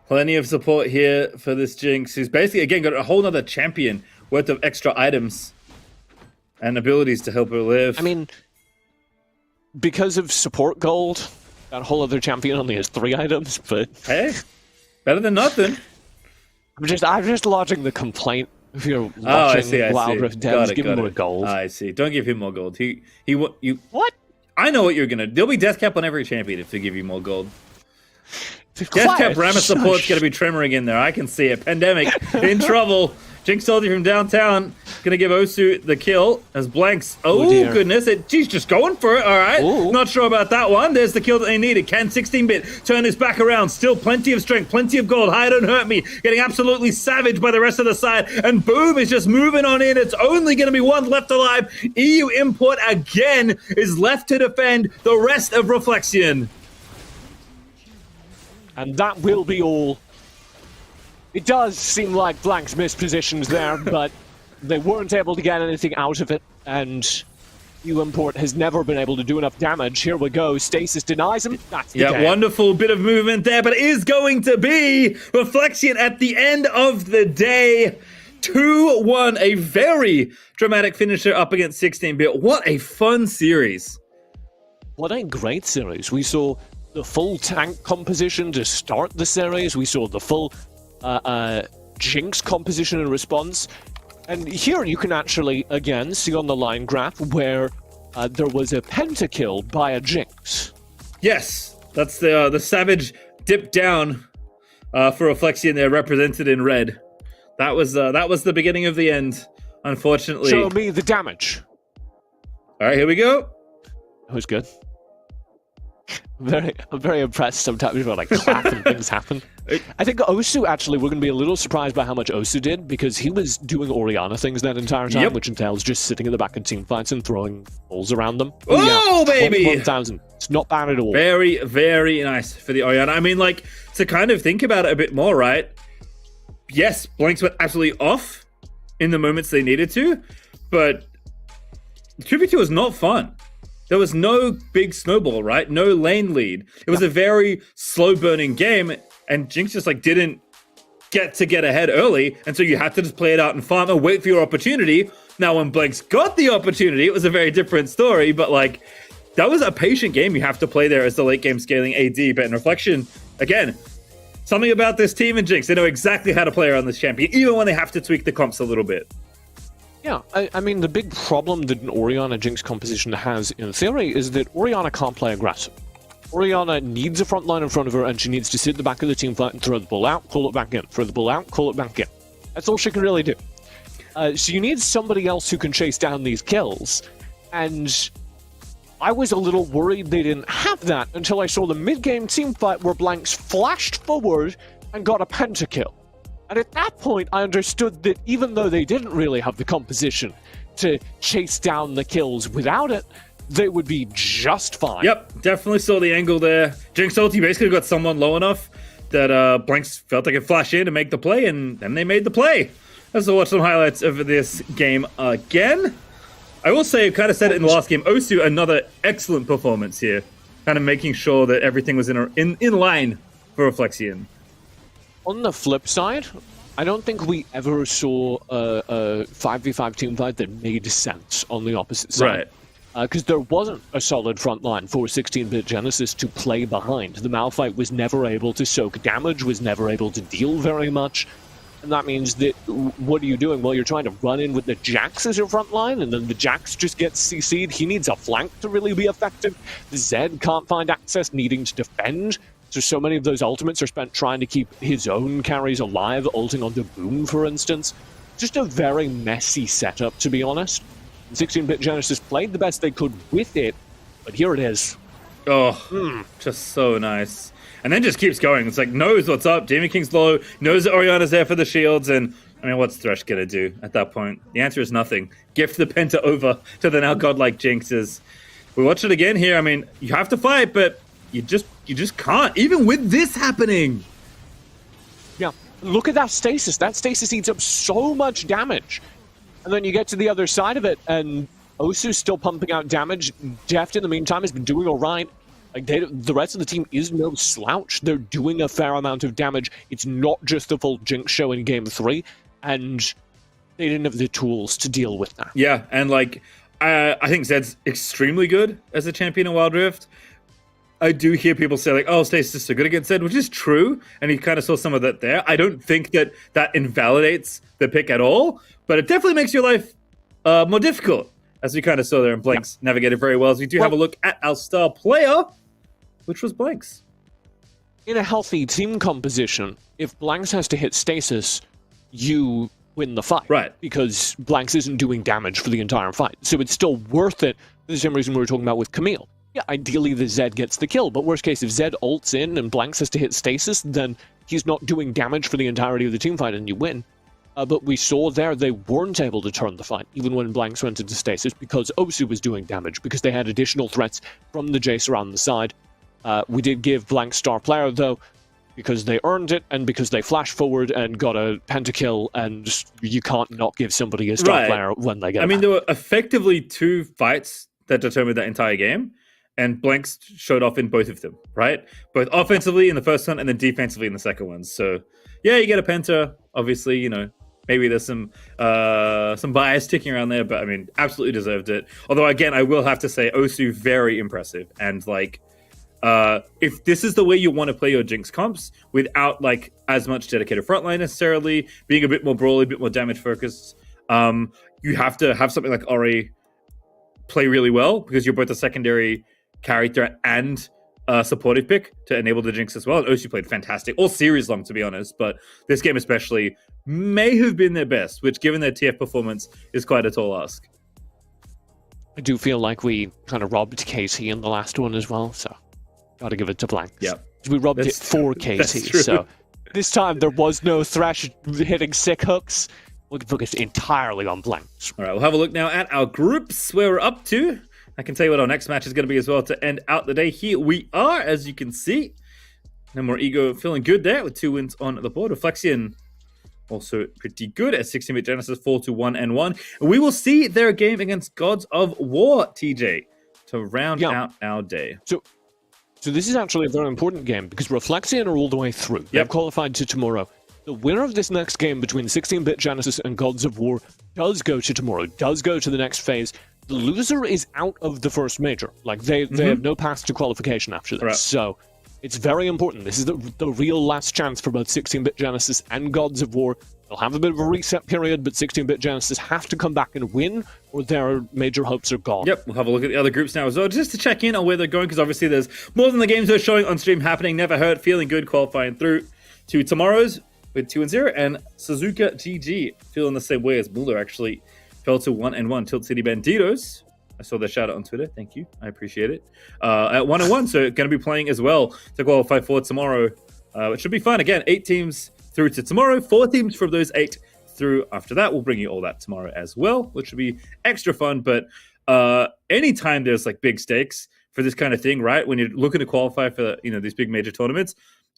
plenty of support here for this Jinx, who's basically, again, got a whole nother champion worth of extra items and abilities to help her live. I mean, because of support gold, that whole other champion only has 3 items, but... Hey, better than nothing. I'm just lodging the complaint. If you're watching Wild Rift Devs, give him more gold. I see. Don't give him more gold. What? I know what you're gonna do. There'll be death cap on every champion if they give you more gold. Death cap Rammus support's gonna be tremoring in there. I can see it. Pandemic in trouble. Jinx Soldier from downtown gonna give Osu the kill as Blanks. Oh goodness, she's just going for it. All right, not sure about that one. There's the kill that they needed. Can 16-bit turn this back around? Still plenty of strength, plenty of gold. Hi, don't hurt me. Getting absolutely savaged by the rest of the side, and Boom is just moving on in. It's only gonna be one left alive. EU Import again is left to defend the rest of Reflexion, and that will be all. It does seem like Blank's missed positions there, but they weren't able to get anything out of it, and EU Import has never been able to do enough damage. Here we go. Stasis denies him. That's the game. Wonderful bit of movement there, but it is going to be Reflexion at the end of the day. 2-1, a very dramatic finisher up against 16-bit. What a fun series. What a great series. We saw the full tank composition to start the series. We saw the full Jinx composition and response. And here you can actually, again, see on the line graph where there was a pentakill by a Jinx. Yes, that's the Savage dip down for Reflexion there, represented in red. That was the beginning of the end, unfortunately. Show me the damage. All right, here we go. That was good. I'm very impressed sometimes when I clap and things happen. I think Osu, actually, we're going to be a little surprised by how much Osu did, because he was doing Orianna things that entire time, which entails just sitting in the back of team fights and throwing balls around them. Oh, yeah. Baby! 1,000. It's not bad at all. Very, very nice for the Orianna. I mean, like, to kind of think about it a bit more, right? Yes, Blanks went absolutely off in the moments they needed to, but 2v2 was not fun. There was no big snowball, right? No lane lead. It was a very slow-burning game, and Jinx just, like, didn't get ahead early, and so you had to just play it out and farm and wait for your opportunity. Now, when Blanks got the opportunity, it was a very different story, but, like, that was a patient game you have to play there as the late-game scaling AD. But in Reflection, again, something about this team and Jinx, they know exactly how to play around this champion, even when they have to tweak the comps a little bit. Yeah, I mean, the big problem that an Orianna Jinx composition has, in theory, is that Orianna can't play aggressive. Orianna needs a front line in front of her, and she needs to sit at the back of the team fight and throw the ball out, call it back in, throw the ball out, call it back in. That's all she can really do. So you need somebody else who can chase down these kills, and I was a little worried they didn't have that until I saw the mid-game team fight where Blanks flashed forward and got a pentakill. And at that point, I understood that even though they didn't really have the composition to chase down the kills without it, they would be just fine. Yep, definitely saw the angle there. Jinx ulti basically got someone low enough that Blanks felt they could flash in and make the play, and then they made the play. Let's watch some highlights of this game again. I will say, I kind of said it in the last game, Osu, another excellent performance here. Kind of making sure that everything was in line for Reflexion. On the flip side, I don't think we ever saw a 5v5 teamfight that made sense on the opposite side. Right. Because there wasn't a solid front line for 16-bit Genesis to play behind. The Malphite was never able to soak damage, was never able to deal very much. And that means that, what are you doing? Well, you're trying to run in with the Jax as your front line, and then the Jax just gets CC'd. He needs a flank to really be effective. The Zed can't find access, needing to defend. So many of those ultimates are spent trying to keep his own carries alive, ulting onto Boom, for instance. Just a very messy setup, to be honest. 16-bit Genesis played the best they could with it, but here it is. Oh, just so nice. And then just keeps going. It's like, knows what's up. Demon King's low, knows that Orianna's there for the shields, and I mean, what's Thresh gonna do at that point? The answer is nothing. Gift the Penta over to the now godlike Jinxes. We watch it again here. I mean, you have to fight, but you just can't, even with this happening. Yeah, look at that stasis. That stasis eats up so much damage. And then you get to the other side of it, and Osu's still pumping out damage. Deft, in the meantime, has been doing all right. Like, the rest of the team is no slouch. They're doing a fair amount of damage. It's not just the full Jinx show in Game 3, and they didn't have the tools to deal with that. Yeah, and like, I think Zed's extremely good as a champion in Wild Rift. I do hear people say, like, oh, Stasis is so good against Zed, which is true, and he kind of saw some of that there. I don't think that invalidates the pick at all, but it definitely makes your life more difficult, as we kind of saw there, and Blanks navigated very well. As we do have a look at our star player, which was Blanks. In a healthy team composition, if Blanks has to hit Stasis, you win the fight. Right. Because Blanks isn't doing damage for the entire fight. So it's still worth it, for the same reason we were talking about with Camille. Yeah, ideally the Zed gets the kill, but worst case, if Zed ults in and Blanks has to hit Stasis, then he's not doing damage for the entirety of the teamfight and you win. But we saw there they weren't able to turn the fight, even when Blanks went into Stasis, because Osu was doing damage, because they had additional threats from the Jace around the side. We did give Blanks star player, though, because they earned it, and because they flashed forward and got a pentakill, and you can't not give somebody a star player when they get I mean, there were effectively 2 fights that determined that entire game, and Blanks showed off in both of them, right? Both offensively in the first one and then defensively in the second one. So, yeah, you get a penta. Obviously, you know, maybe there's some bias ticking around there, but I mean, absolutely deserved it. Although, again, I will have to say, Osu, very impressive. And, like, if this is the way you want to play your Jinx comps without like as much dedicated frontline necessarily, being a bit more brawly, a bit more damage focused, you have to have something like Ori play really well because you're both a secondary character and a supportive pick to enable the Jinx as well. And Osu played fantastic all series long, to be honest, but this game especially may have been their best, which given their TF performance is quite a tall ask. I do feel like we kind of robbed KT in the last one as well, so got to give it to Blanks. Yeah, we robbed it for KT, so this time there was no Thresh hitting sick hooks. We focused entirely on Blanks. All right, we'll have a look now at our groups, where we're up to. I can tell you what our next match is going to be as well to end out the day. Here we are, as you can see. No more ego, feeling good there with 2 wins on the board. Reflexion also pretty good at 16-bit Genesis, 4-1-1. And we will see their game against Gods of War, TJ, to round out our day. So this is actually a very important game because Reflexion are all the way through. They've qualified to tomorrow. The winner of this next game between 16-bit Genesis and Gods of War does go to tomorrow, does go to the next phase. The loser is out of the first major. Like, they have no path to qualification after this. Right. So it's very important. This is the real last chance for both 16-bit Genesis and Gods of War. They'll have a bit of a reset period, but 16-bit Genesis have to come back and win, or their major hopes are gone. Yep, we'll have a look at the other groups now as well, just to check in on where they're going, because obviously there's more than the games they're showing on stream happening. Never Heard, feeling good, qualifying through to tomorrow's with 2-0, and Suzuka GG feeling the same way as Mulder actually fell to 1-1. Tilt City Banditos, I saw their shout out on Twitter. Thank you, I appreciate it. At 1-1, so going to be playing as well to qualify for tomorrow. It should be fun. Again, 8 teams through to tomorrow, 4 teams from those 8 through after that. We'll bring you all that tomorrow as well, which should be extra fun. But anytime there's like big stakes for this kind of thing, right? When you're looking to qualify for these big major tournaments,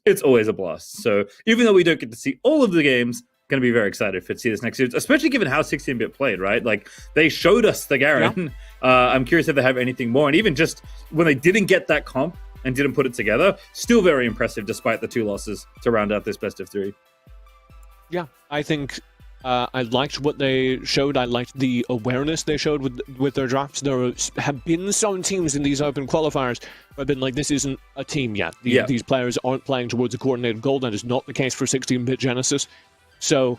it's always a blast. So even though we don't get to see all of the games, going to be very excited to see this next series, especially given how 16-bit played, right? Like, they showed us the Garen. Yeah. I'm curious if they have anything more. And even just when they didn't get that comp and didn't put it together, still very impressive despite the 2 losses to round out this best of 3. Yeah, I think I liked what they showed. I liked the awareness they showed with their drafts. There have been some teams in these open qualifiers who have been like, this isn't a team yet. These players aren't playing towards a coordinated goal. That is not the case for 16-bit Genesis. So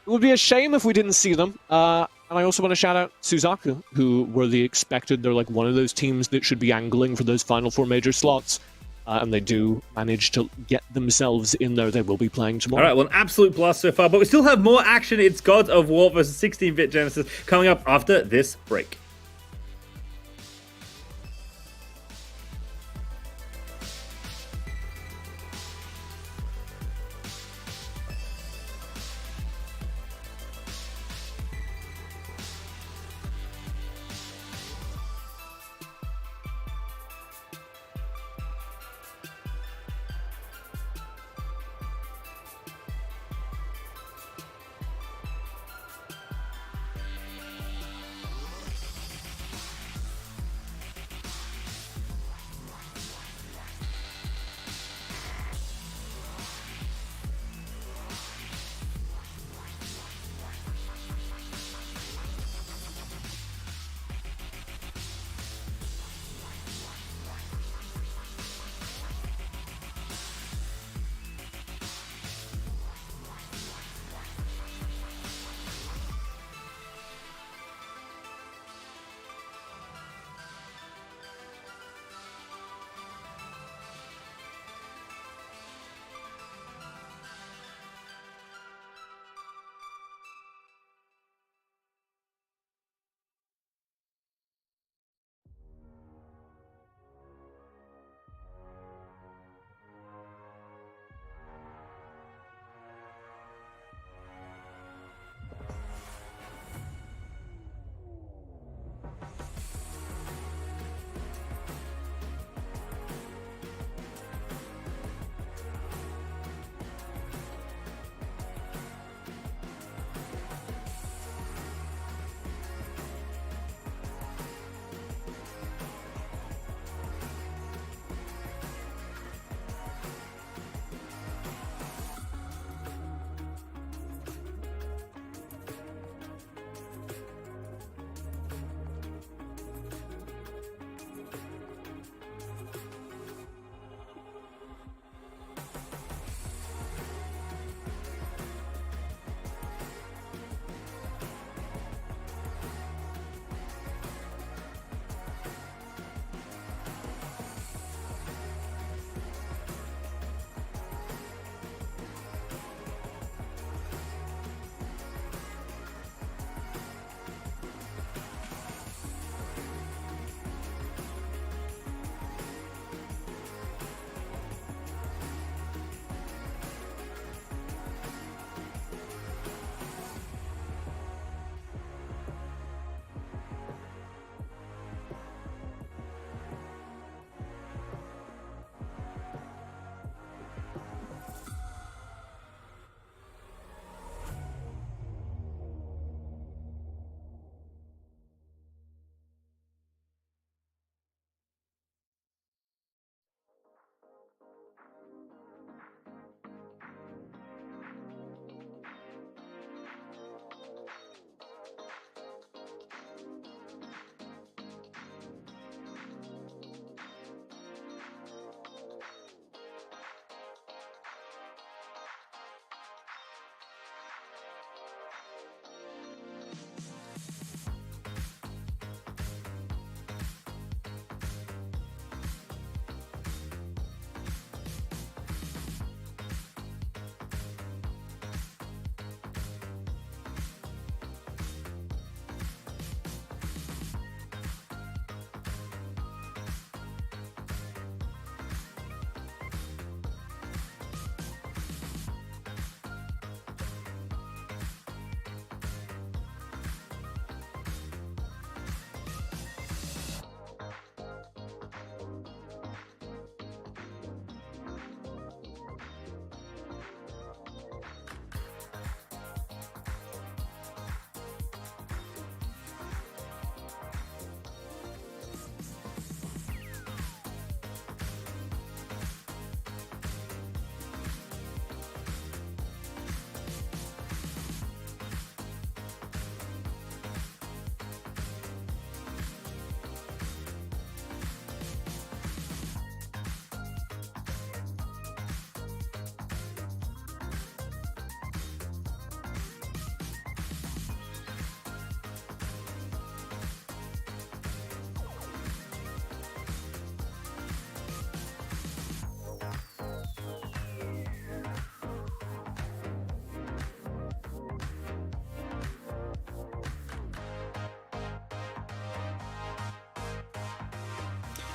it would be a shame if we didn't see them. And I also want to shout out Suzaku, who were the expected. They're like one of those teams that should be angling for those final 4 major slots. And they do manage to get themselves in there. They will be playing tomorrow. All right, well, an absolute blast so far. But we still have more action. It's Gods of War versus 16-bit Genesis coming up after this break.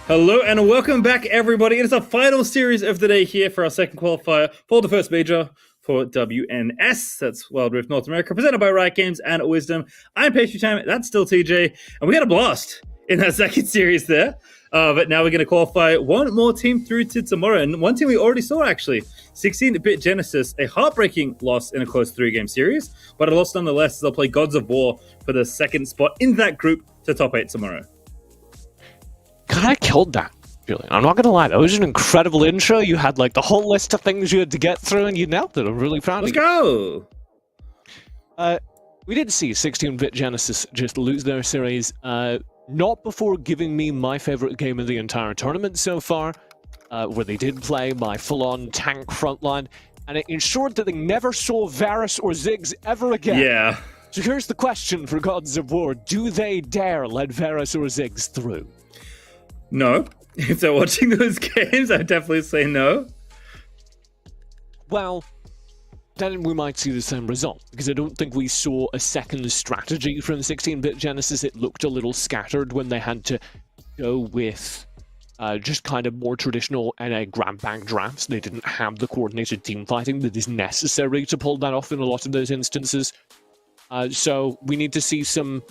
Hello and welcome back, everybody. It is our final series of the day here for our second qualifier for the first major for WNS. That's Wild Rift North America, presented by Riot Games and Wisdom. I'm Pastry Time. That's still TJ, and we had a blast in that second series there. But now we're going to qualify one more team through to tomorrow, and one team we already saw actually, 16-bit Genesis, a heartbreaking loss in a close 3-game series, but a loss nonetheless. They'll play Gods of War for the second spot in that group to top 8 tomorrow. God, I killed that, Julian. I'm not going to lie. That was an incredible intro. You had like the whole list of things you had to get through, and you nailed it. I'm really proud Let's of go! you. We did see 16-bit Genesis just lose their series, not before giving me my favorite game of the entire tournament so far, where they did play my full-on tank frontline, and it ensured that they never saw Varus or Ziggs ever again. Yeah. So here's the question for Gods of War. Do they dare let Varus or Ziggs through? No. If they're watching those games, I'd definitely say no. Well, then we might see the same result, because I don't think we saw a second strategy from 16-bit Genesis. It looked a little scattered when they had to go with just kind of more traditional NA grab-bag drafts. They didn't have the coordinated team fighting that is necessary to pull that off in a lot of those instances. So we need to see some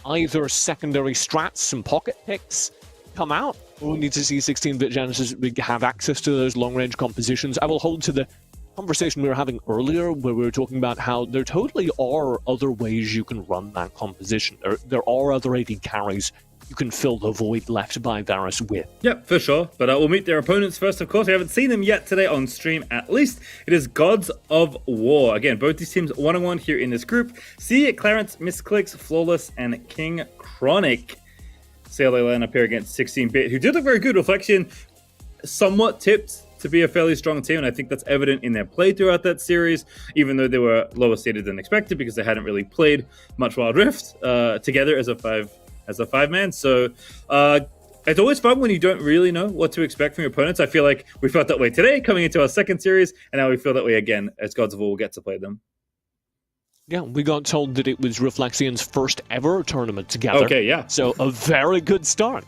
either secondary strats, some pocket picks come out, or we need to see 16-bit Genesis have access to those long-range compositions. I will hold to the conversation we were having earlier, where we were talking about how there totally are other ways you can run that composition. There are other AD carries you can fill the void left by Varus with. Yep, for sure. But we'll meet their opponents first, of course. We haven't seen them yet today on stream, at least. It is Gods of War. Again, both these teams 1-on-1 here in this group. See it, Clarence, Misclicks, Flawless, and King Chronic. See how they line up here against 16-bit, who did look very good. Reflection somewhat tipped to be a fairly strong team, and I think that's evident in their play throughout that series, even though they were lower seeded than expected because they hadn't really played much Wild Rift together as a five-man. So it's always fun when you don't really know what to expect from your opponents. I feel like we felt that way today coming into our second series, and now we feel that way again as Gods of War will get to play them. Yeah, we got told that it was Reflexion's first ever tournament together. Okay, yeah. So a very good start.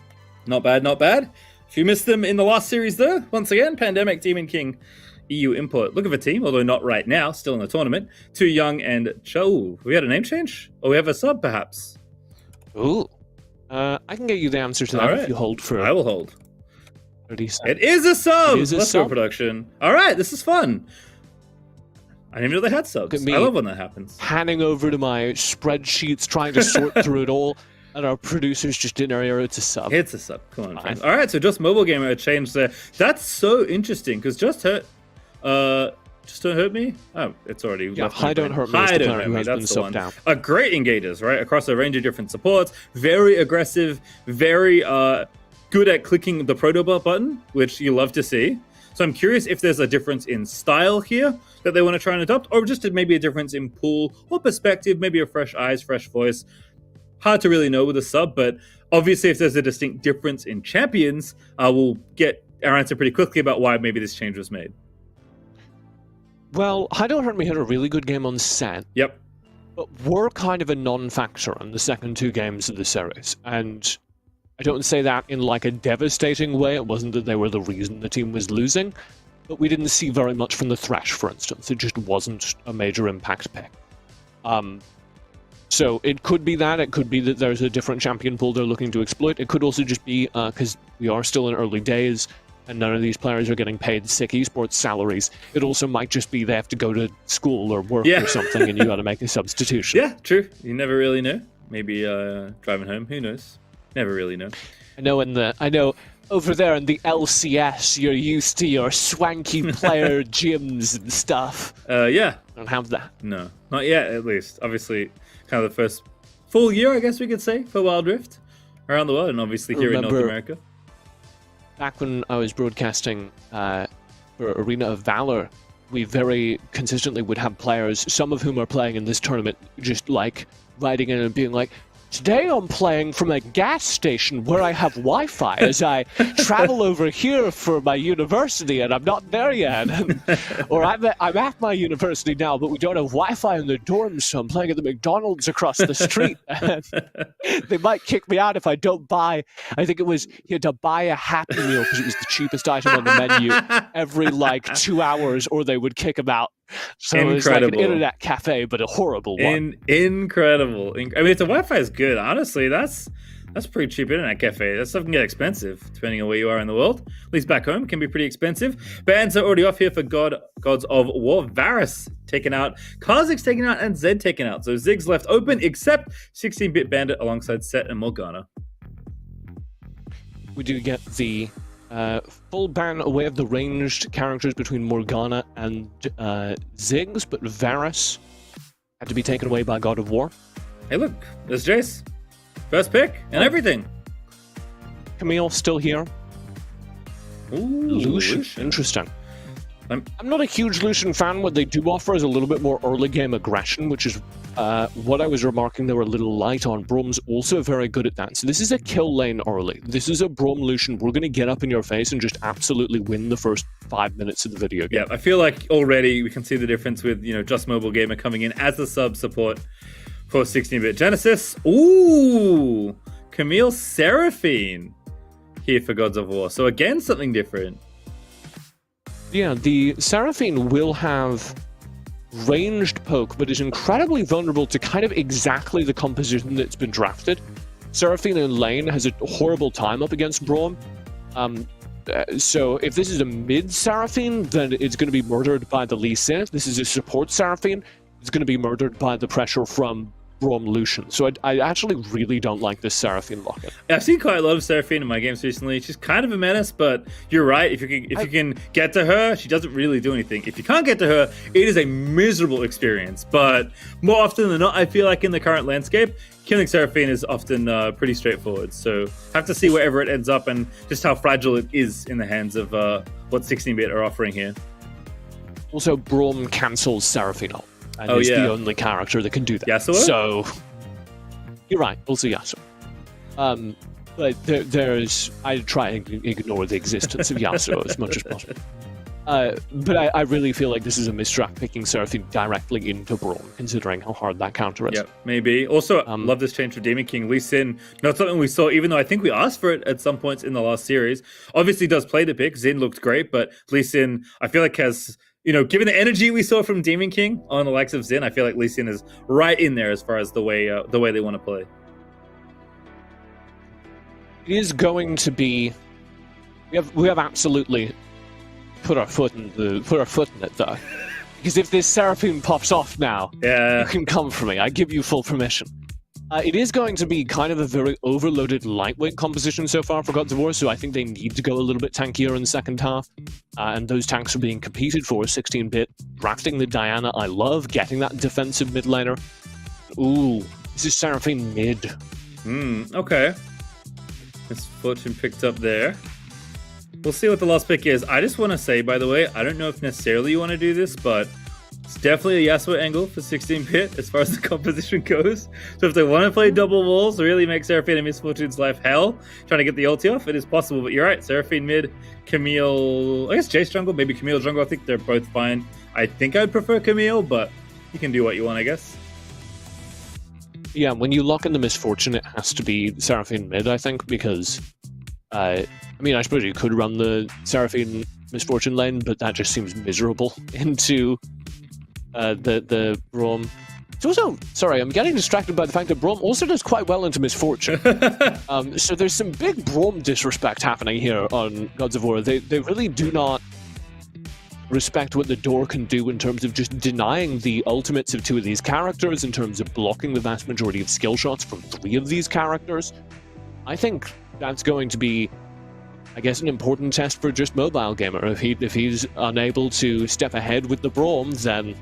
Not bad, not bad. If you missed them in the last series, though, once again, Pandemic, Demon King, EU Import. Look at the team, although not right now, still in the tournament. Too Young and Cho. We had a name change? Or we have a sub, perhaps? Ooh. I can get you the answer to that if you hold for... I will hold. 30 seconds. It is a sub! Let's go, production. All right, this is fun. I didn't even know they had subs. Look at me I love when that happens. Handing over to my spreadsheets, trying to sort through it all, and our producer's just in our ear. It's a sub. It's a sub. Come on, friends. All right, so Just Mobile Gamer changed there. That's so interesting, because Just Don't Hurt Me? Oh, it's already... Yeah, Hi Don't Hurt Me is the player who has been subbed out. A great engagers, right? Across a range of different supports. Very aggressive, very good at clicking the proto button, which you love to see. So I'm curious if there's a difference in style here that they want to try and adopt, or just maybe a difference in pool or perspective, maybe a fresh eyes, fresh voice. Hard to really know with a sub, but obviously if there's a distinct difference in champions, we'll get our answer pretty quickly about why maybe this change was made. Well, Hi Don't Hurt Me had a really good game on set. Yep. But were kind of a non-factor in the second 2 games of the series, and I don't say that in like a devastating way. It wasn't that they were the reason the team was losing, but we didn't see very much from the Thresh, for instance. It just wasn't a major impact pick. So it could be that. It could be that there's a different champion pool they're looking to exploit. It could also just be because we are still in early days and none of these players are getting paid sick esports salaries. It also might just be they have to go to school or work or something and you got to make a substitution. Yeah, true. You never really know. Maybe driving home. Who knows? Never really know. I know over there in the LCS, you're used to your swanky player gyms and stuff. Yeah. I don't have that. No, not yet, at least. Obviously, kind of the first full year, I guess we could say, for Wild Rift around the world, and obviously here in North America. Back when I was broadcasting for Arena of Valor, we very consistently would have players, some of whom are playing in this tournament, just like writing in and being like, Today I'm playing from a gas station where I have Wi-Fi as I travel over here for my university, and I'm not there yet. Or I'm at my university now, but we don't have Wi-Fi in the dorms, so I'm playing at the McDonald's across the street. And they might kick me out if I don't buy. I think it was you had to buy a Happy Meal because it was the cheapest item on the menu every like 2 hours, or they would kick them out. So it was like an internet cafe, but a horrible one. Incredible. I mean, if the Wi-Fi is good, honestly, that's pretty cheap internet cafe. That stuff can get expensive, depending on where you are in the world. At least back home, it can be pretty expensive. Bans are already off here for Gods of War. Varus taken out, Kha'Zix taken out, and Zed taken out. So Zig's left open, except 16-bit Bandit alongside Set and Morgana. We do get the full ban away of the ranged characters between Morgana and Ziggs, but Varus had to be taken away by God of War. Hey, look, there's Jace. First pick and everything. Camille still here. Ooh, Lucian. Interesting. I'm not a huge Lucian fan. What they do offer is a little bit more early game aggression, which is what I was remarking they were a little light on. Brom's also very good at that. So this is a kill lane early. This is a Brom Lucian. We're going to get up in your face and just absolutely win the first 5 minutes of the video game. Yeah, I feel like already we can see the difference with, Just Mobile Gamer coming in as the sub support for 16-bit Genesis. Ooh, Camille Seraphine here for Gods of War. So again, something different. Yeah, the Seraphine will have ranged poke, but is incredibly vulnerable to kind of exactly the composition that's been drafted. Seraphine in lane has a horrible time up against Braum. So if this is a mid Seraphine, then it's going to be murdered by the Lee Sin. If this is a support Seraphine, it's going to be murdered by the pressure from Braum Lucian. So I actually really don't like this Seraphine lock-in. I've seen quite a lot of Seraphine in my games recently. She's kind of a menace, but you're right. If you can get to her, she doesn't really do anything. If you can't get to her, it is a miserable experience. But more often than not, I feel like in the current landscape, killing Seraphine is often pretty straightforward. So have to see wherever it ends up and just how fragile it is in the hands of what 16-bit are offering here. Also, Braum cancels Seraphine ult. And is the only character that can do that. Yasuo? So, you're right, also Yasuo. But I try and ignore the existence of Yasuo as much as possible. But I really feel like this is a misdraft picking Seraphine directly into Braum, considering how hard that counter is. Yeah, maybe. Also, love this change for Demon King. Lee Sin, not something we saw, even though I think we asked for it at some points in the last series. Obviously does play the pick. Xin looked great, but Lee Sin, I feel like has... given the energy we saw from Demon King on the likes of Xin, I feel like Lee Sin is right in there as far as the way they want to play. It is going to be. We have absolutely put our foot in it though, because if this Seraphine pops off now, you can come for me. I give you full permission. It is going to be kind of a very overloaded lightweight composition so far for Gods of War, so I think they need to go a little bit tankier in the second half. And those tanks are being competed for. 16-bit, drafting the Diana I love, getting that defensive mid laner. Ooh, this is Seraphine mid. Okay. This fortune picked up there. We'll see what the last pick is. I just want to say, by the way, I don't know if necessarily you want to do this, but it's definitely a Yasuo angle for 16-bit as far as the composition goes. So if they want to play double walls, really make Seraphine and Miss Fortune's life hell, trying to get the ulti off, it is possible. But you're right, Seraphine mid, Camille, I guess Jace jungle, maybe Camille jungle. I think they're both fine. I think I'd prefer Camille, but you can do what you want, I guess. Yeah, when you lock in the Misfortune, it has to be Seraphine mid, I think, because I suppose you could run the Seraphine Misfortune lane, but that just seems miserable into the Braum. It's also, sorry, I'm getting distracted by the fact that Braum also does quite well into Misfortune. So there's some big Braum disrespect happening here on Gods of War. They really do not respect what the door can do in terms of just denying the ultimates of 2 of these characters, in terms of blocking the vast majority of skill shots from 3 of these characters. I think that's going to be, I guess, an important test for just Mobile Gamer. If he's unable to step ahead with the Braum, then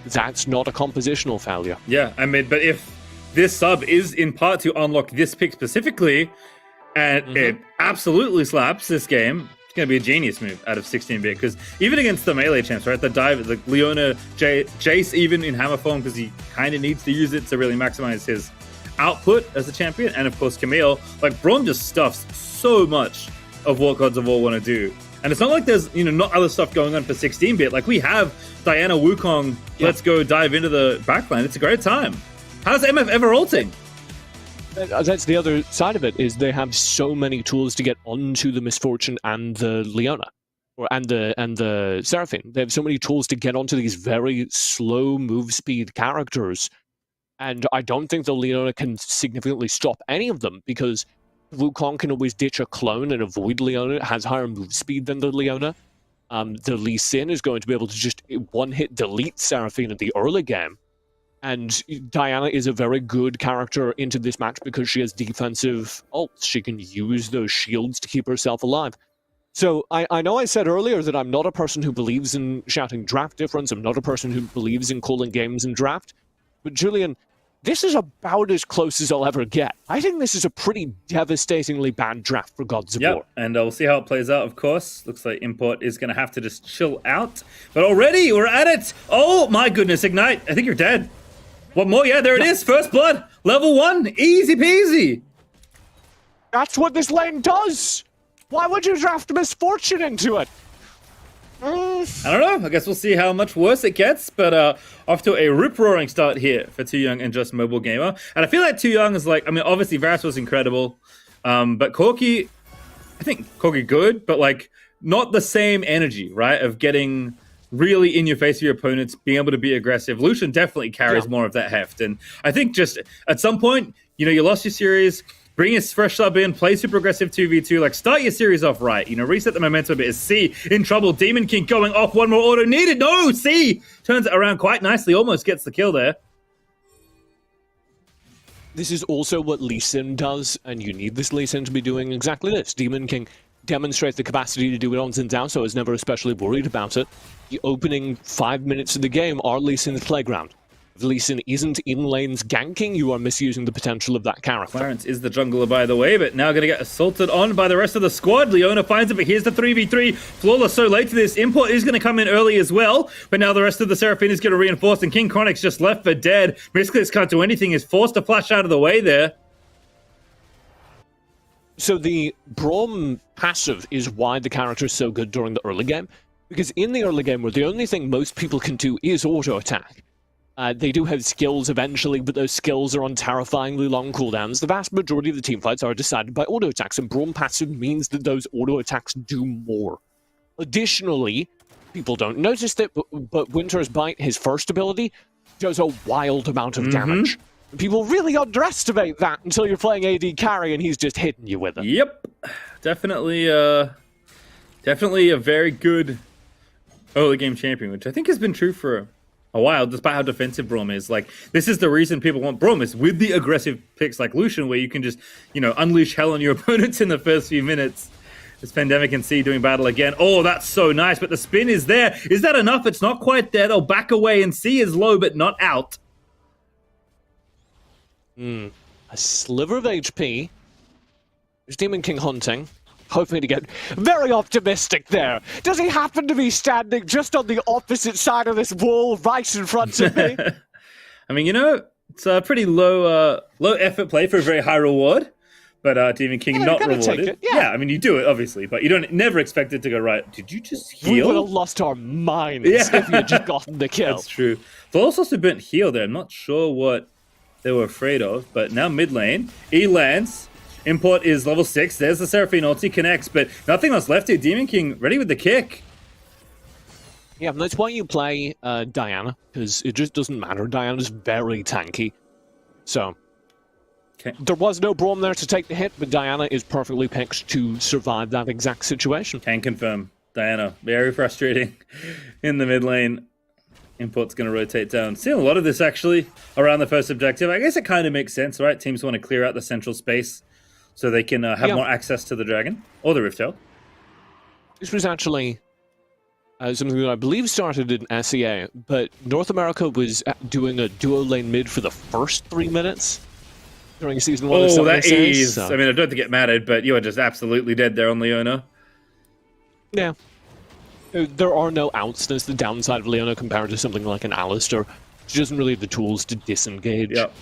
that's not a compositional failure. Yeah, but if this sub is in part to unlock this pick specifically, and it absolutely slaps this game, it's going to be a genius move out of 16-bit, because even against the melee champs, right, the dive, Leona, Jace, even in hammer form, because he kind of needs to use it to really maximize his output as a champion, and of course Camille. Like Braum just stuffs so much of what Gods of War want to do. And it's not like there's, not other stuff going on for 16-bit. Like, we have Diana Wukong, let's go dive into the backline. It's a great time. How's MF ever ulting? That's the other side of it, is they have so many tools to get onto the Misfortune and the Leona, and the Seraphine. They have so many tools to get onto these very slow move speed characters, and I don't think the Leona can significantly stop any of them, because Wukong can always ditch a clone and avoid Leona. It has higher move speed than the Leona. The Lee Sin is going to be able to just one-hit delete Seraphine in the early game. And Diana is a very good character into this match because she has defensive ults. She can use those shields to keep herself alive. So I know I said earlier that I'm not a person who believes in shouting draft difference. I'm not a person who believes in calling games in draft. But Julian, this is about as close as I'll ever get. I think this is a pretty devastatingly bad draft for Gods of War. And we'll see how it plays out, of course. Looks like Import is going to have to just chill out. But already, we're at it! Oh, my goodness, Ignite. I think you're dead. One more? Yeah, there it is. First blood. Level 1. Easy peasy. That's what this lane does! Why would you draft Misfortune into it? I don't know. I guess we'll see how much worse it gets. But off to a rip-roaring start here for Too Young and Just Mobile Gamer. And I feel like Too Young is like, obviously Varus was incredible. But Corki, I think Corki good, but like not the same energy, right? Of getting really in your face of your opponents, being able to be aggressive. Lucian definitely carries more of that heft. And I think just at some point, you lost your series. Bring a fresh sub in, play super aggressive 2v2, like start your series off right, reset the momentum a bit. Is C in trouble? Demon King going off, one more auto needed. No, C turns it around quite nicely, almost gets the kill there. This is also what Lee Sin does, and you need this Lee Sin to be doing exactly this. Demon King demonstrates the capacity to do it on Xin Zhao, so I was never especially worried about it. The opening 5 minutes of the game are Lee Sin's playground. If Lee Sin isn't in lanes ganking, you are misusing the potential of that character. Clarence is the jungler, by the way, but now going to get assaulted on by the rest of the squad. Leona finds it, but here's the 3v3. Flawless so late to this. Import is going to come in early as well, but now the rest of the Seraphine is going to reinforce, and King Chronic's just left for dead. Misclips can't do anything, is forced to flash out of the way there. So the Braum passive is why the character is so good during the early game, because in the early game, where the only thing most people can do is auto-attack, they do have skills eventually, but those skills are on terrifyingly long cooldowns. The vast majority of the teamfights are decided by auto-attacks, and Braum passive means that those auto-attacks do more. Additionally, people don't notice that, but Winter's Bite, his first ability, does a wild amount of damage. People really underestimate that until you're playing AD carry and he's just hitting you with it. Yep. Definitely a very good early game champion, which I think has been true for a while, despite how defensive Braum is. Like, this is the reason people want Braum, is with the aggressive picks like Lucian, where you can just, unleash hell on your opponents in the first few minutes. This Pandemic and C doing battle again. Oh, that's so nice, but the spin is there. Is that enough? It's not quite there. They'll back away, and C is low, but not out. A sliver of HP. There's Demon King hunting. Hoping to get very optimistic there. Does he happen to be standing just on the opposite side of this wall right in front of me? I mean, it's a pretty low effort play for a very high reward. But Demon King not rewarded. Yeah, I mean, you do it, obviously, but you don't never expect it to go right. Did you just heal? We would have lost our minds if you had just gotten the kill. That's true. Flawless also burnt heal there. I'm not sure what they were afraid of, but now mid lane. E lands. Import is level 6. There's the Seraphine ulti, connects, but nothing else left here. Demon King ready with the kick. Yeah, and that's why you play Diana, because it just doesn't matter. Diana's very tanky. So, there was no Braum there to take the hit, but Diana is perfectly picked to survive that exact situation. Can confirm. Diana, very frustrating in the mid lane. Import's going to rotate down. Seeing a lot of this, actually, around the first objective. I guess it kind of makes sense, right? Teams want to clear out the central space so they can have more access to the Dragon or the Riftail. This was actually something that I believe started in SEA, but North America was doing a duo lane mid for the first 3 minutes during Season 1 of Summer that Series, is... I mean, I don't have to get mad at, but you are just absolutely dead there on Leona. Yeah. There are no outs. That's the downside of Leona compared to something like an Alistair. She doesn't really have the tools to disengage. Yep.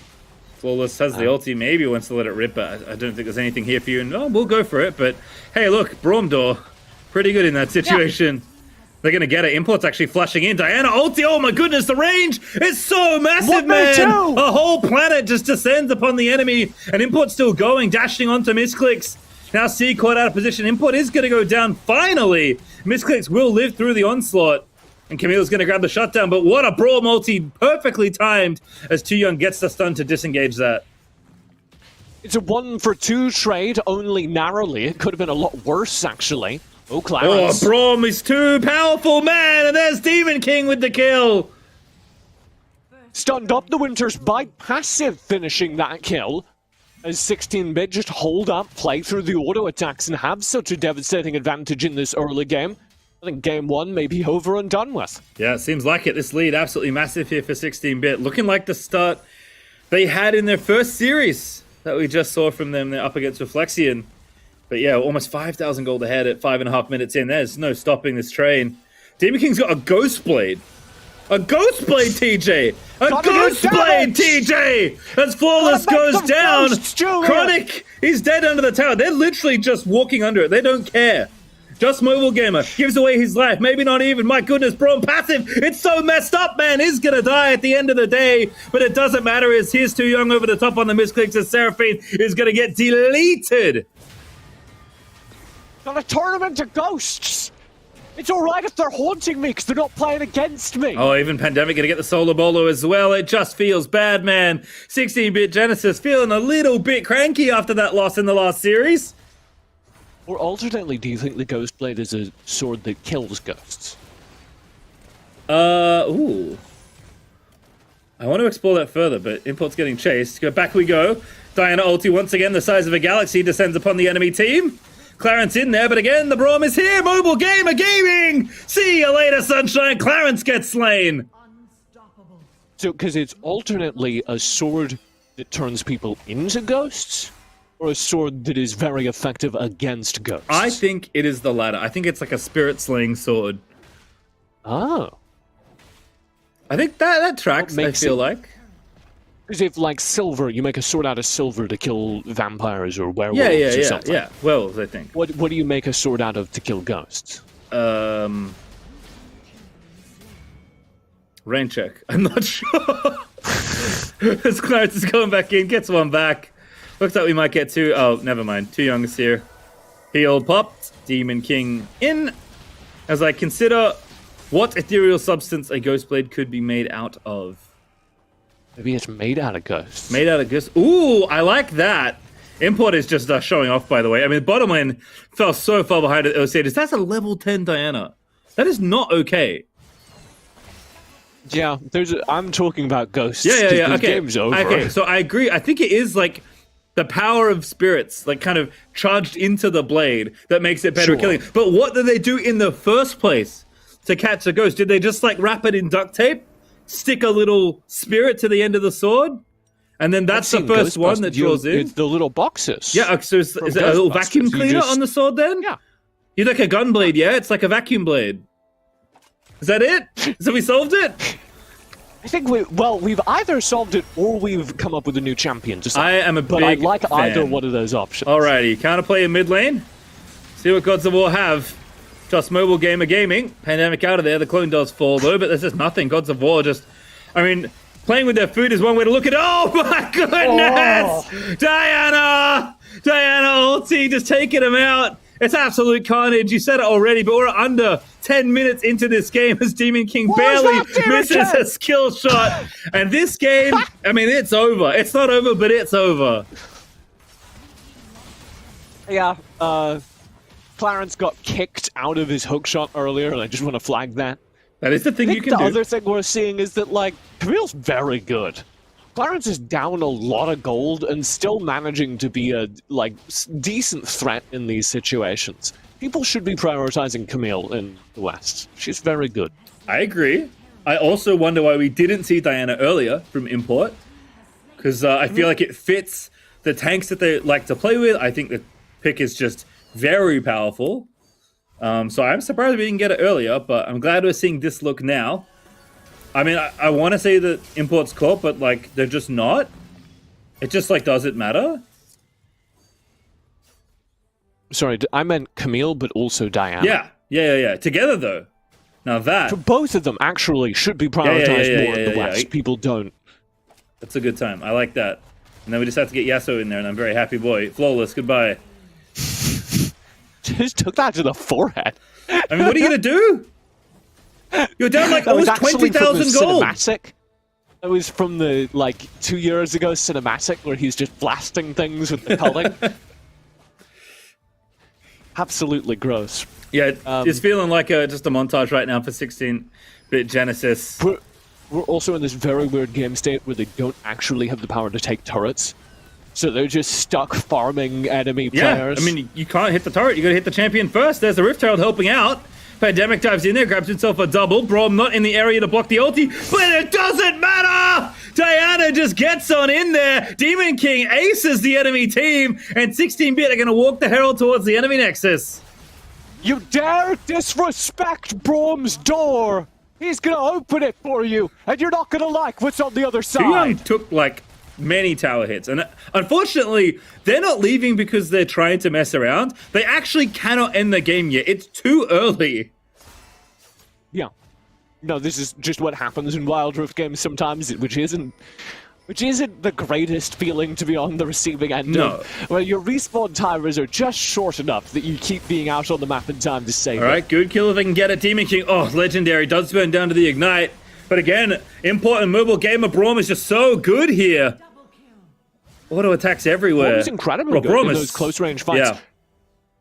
Flawless has the ulti, maybe wants to let it rip, but I don't think there's anything here for you. And we'll go for it. But hey, look, Braumdor, pretty good in that situation. Yeah. They're going to get it. Import's actually flashing in. Diana ulti, oh my goodness, the range is so massive, man. A whole planet just descends upon the enemy, and Import's still going, dashing onto Misclicks. Now C caught out of position. Import is going to go down finally. Misclicks will live through the onslaught. And Camille's going to grab the shutdown, but what a brawl multi, perfectly timed as Too Young gets the stun to disengage that. It's a 1-for-2 trade, only narrowly. It could have been a lot worse, actually. Oh, Clarence. Oh, Braum is too powerful, man, and there's Demon King with the kill. Stunned up the Winters by passive finishing that kill. As 16-bit just hold up, play through the auto attacks, and have such a devastating advantage in this early game. I think game 1 may be over and done with. Yeah, it seems like it. This lead absolutely massive here for 16-bit. Looking like the start they had in their first series that we just saw from them. They're up against Reflexion. But yeah, almost 5,000 gold ahead at 5.5 minutes in. There's no stopping this train. Demon King's got a Ghost Blade. A Ghost Blade, TJ! A Ghost Blade, TJ! As Flawless goes down, Chronic, he's dead under the tower. They're literally just walking under it. They don't care. Just Mobile Gamer gives away his life. Maybe not even. My goodness, Braum passive. It's so messed up, man. He's going to die at the end of the day. But it doesn't matter as here's Too Young over the top on the misclicks as Seraphine is going to get deleted. Got a tournament of ghosts. It's alright if they're haunting me because they're not playing against me. Oh, even Pandemic going to get the solo bolo as well. It just feels bad, man. 16-bit Genesis feeling a little bit cranky after that loss in the last series. Or alternately, do you think the Ghost Blade is a sword that kills ghosts? Ooh. I want to explore that further, but Import's getting chased. Back we go. Diana ulti once again, the size of a galaxy, descends upon the enemy team. Clarence in there, but again, the Braum is here. Mobile Gamer Gaming! See you later, Sunshine. Clarence gets slain. So, because it's alternately a sword that turns people into ghosts, or a sword that is very effective against ghosts? I think it is the latter. I think it's like a spirit slaying sword. Oh. I think that tracks, I feel like. Because if, like, silver, you make a sword out of silver to kill vampires or werewolves or something. Yeah, werewolves, I think. What do you make a sword out of to kill ghosts? Rain check. I'm not sure. As Clarence is going back in, gets one back. Looks like we might get two. Oh, never mind. Too Young is here. Heal popped. Demon King in. As I consider what ethereal substance a Ghost Blade could be made out of. Maybe it's made out of ghosts. Made out of ghosts. Ooh, I like that. Import is just showing off, by the way. I mean, bottom lane fell so far behind at Osiris. That's a level 10 Diana. That is not okay. Yeah, I'm talking about ghosts. Yeah. The Okay. game's over. Okay, so I agree. I think it is like the power of spirits, like kind of charged into the blade that makes it better at killing. But what did they do in the first place to catch a ghost? Did they just like wrap it in duct tape? Stick a little spirit to the end of the sword, and then that's the first one that draws in. It's the little boxes. Yeah, so is it a little vacuum cleaner on the sword then? Yeah. You're like a gun blade, yeah? It's like a vacuum blade. Is that it? So we solved it? I think we've either solved it or we've come up with a new champion. I am a big But I like fan. either one of those options. Alrighty, counterplay in mid lane. See what Gods of War have. Just Mobile Gamer Gaming. Pandemic out of there. The clone does fall though, but there's just nothing. Gods of War just... I mean, playing with their food is one way to look at it. Oh my goodness! Oh. Diana ulti just taking him out. It's absolute carnage. You said it already, but we're under 10 minutes into this game as Demon King barely misses a skill shot. And this game, I mean, it's over. It's not over, but it's over. Yeah, Clarence got kicked out of his hookshot earlier, and I just want to flag that. That is the thing you can do. The other thing we're seeing is that, like, Camille's very good. Clarence is down a lot of gold and still managing to be a, like, decent threat in these situations. People should be prioritizing Camille in the West. She's very good. I agree. I also wonder why we didn't see Diana earlier from Import. Because I feel like it fits the tanks that they like to play with. I think the pick is just very powerful. So I'm surprised we didn't get it earlier, but I'm glad we're seeing this look now. I mean, I want to say that Import's caught, but like they're just not. It just like doesn't matter. Sorry, I meant Camille, but also Diana. Yeah. Together though. Now that For both of them, actually, should be prioritized more in the West. People don't. That's a good time. I like that. And then we just have to get Yasuo in there, and I'm very happy boy. Flawless, goodbye. Just took that to the forehead. I mean, what are you gonna do? You're down like almost 20,000 gold. Cinematic. That was from the 2 years ago cinematic where he's just blasting things with the culling. Absolutely gross. Yeah, it's feeling like just a montage right now for 16-bit Genesis. We're also in this very weird game state where they don't actually have the power to take turrets. So they're just stuck farming enemy players. I mean, you can't hit the turret. You gotta hit the champion first. There's the Rift Herald helping out. Pandemic dives in there, grabs himself a double. Braum not in the area to block the ulti, but it doesn't matter! Diana just gets on in there. Demon King aces the enemy team, and 16-bit are gonna walk the Herald towards the enemy nexus. You dare disrespect Braum's door! He's gonna open it for you, and you're not gonna like what's on the other side. Took many tower hits, and unfortunately, they're not leaving because they're trying to mess around. They actually cannot end the game yet. It's too early. Yeah. No, this is just what happens in Wild Rift games sometimes, which isn't the greatest feeling to be on the receiving end of. Where your respawn timers are just short enough that you keep being out on the map in time to save it. Alright, good kill if they can get it. Demon King, legendary, does burn down to the Ignite. But again, important mobile gamer Braum is just so good here. Auto attacks everywhere. Braum's incredibly good in those close range fights. Yeah.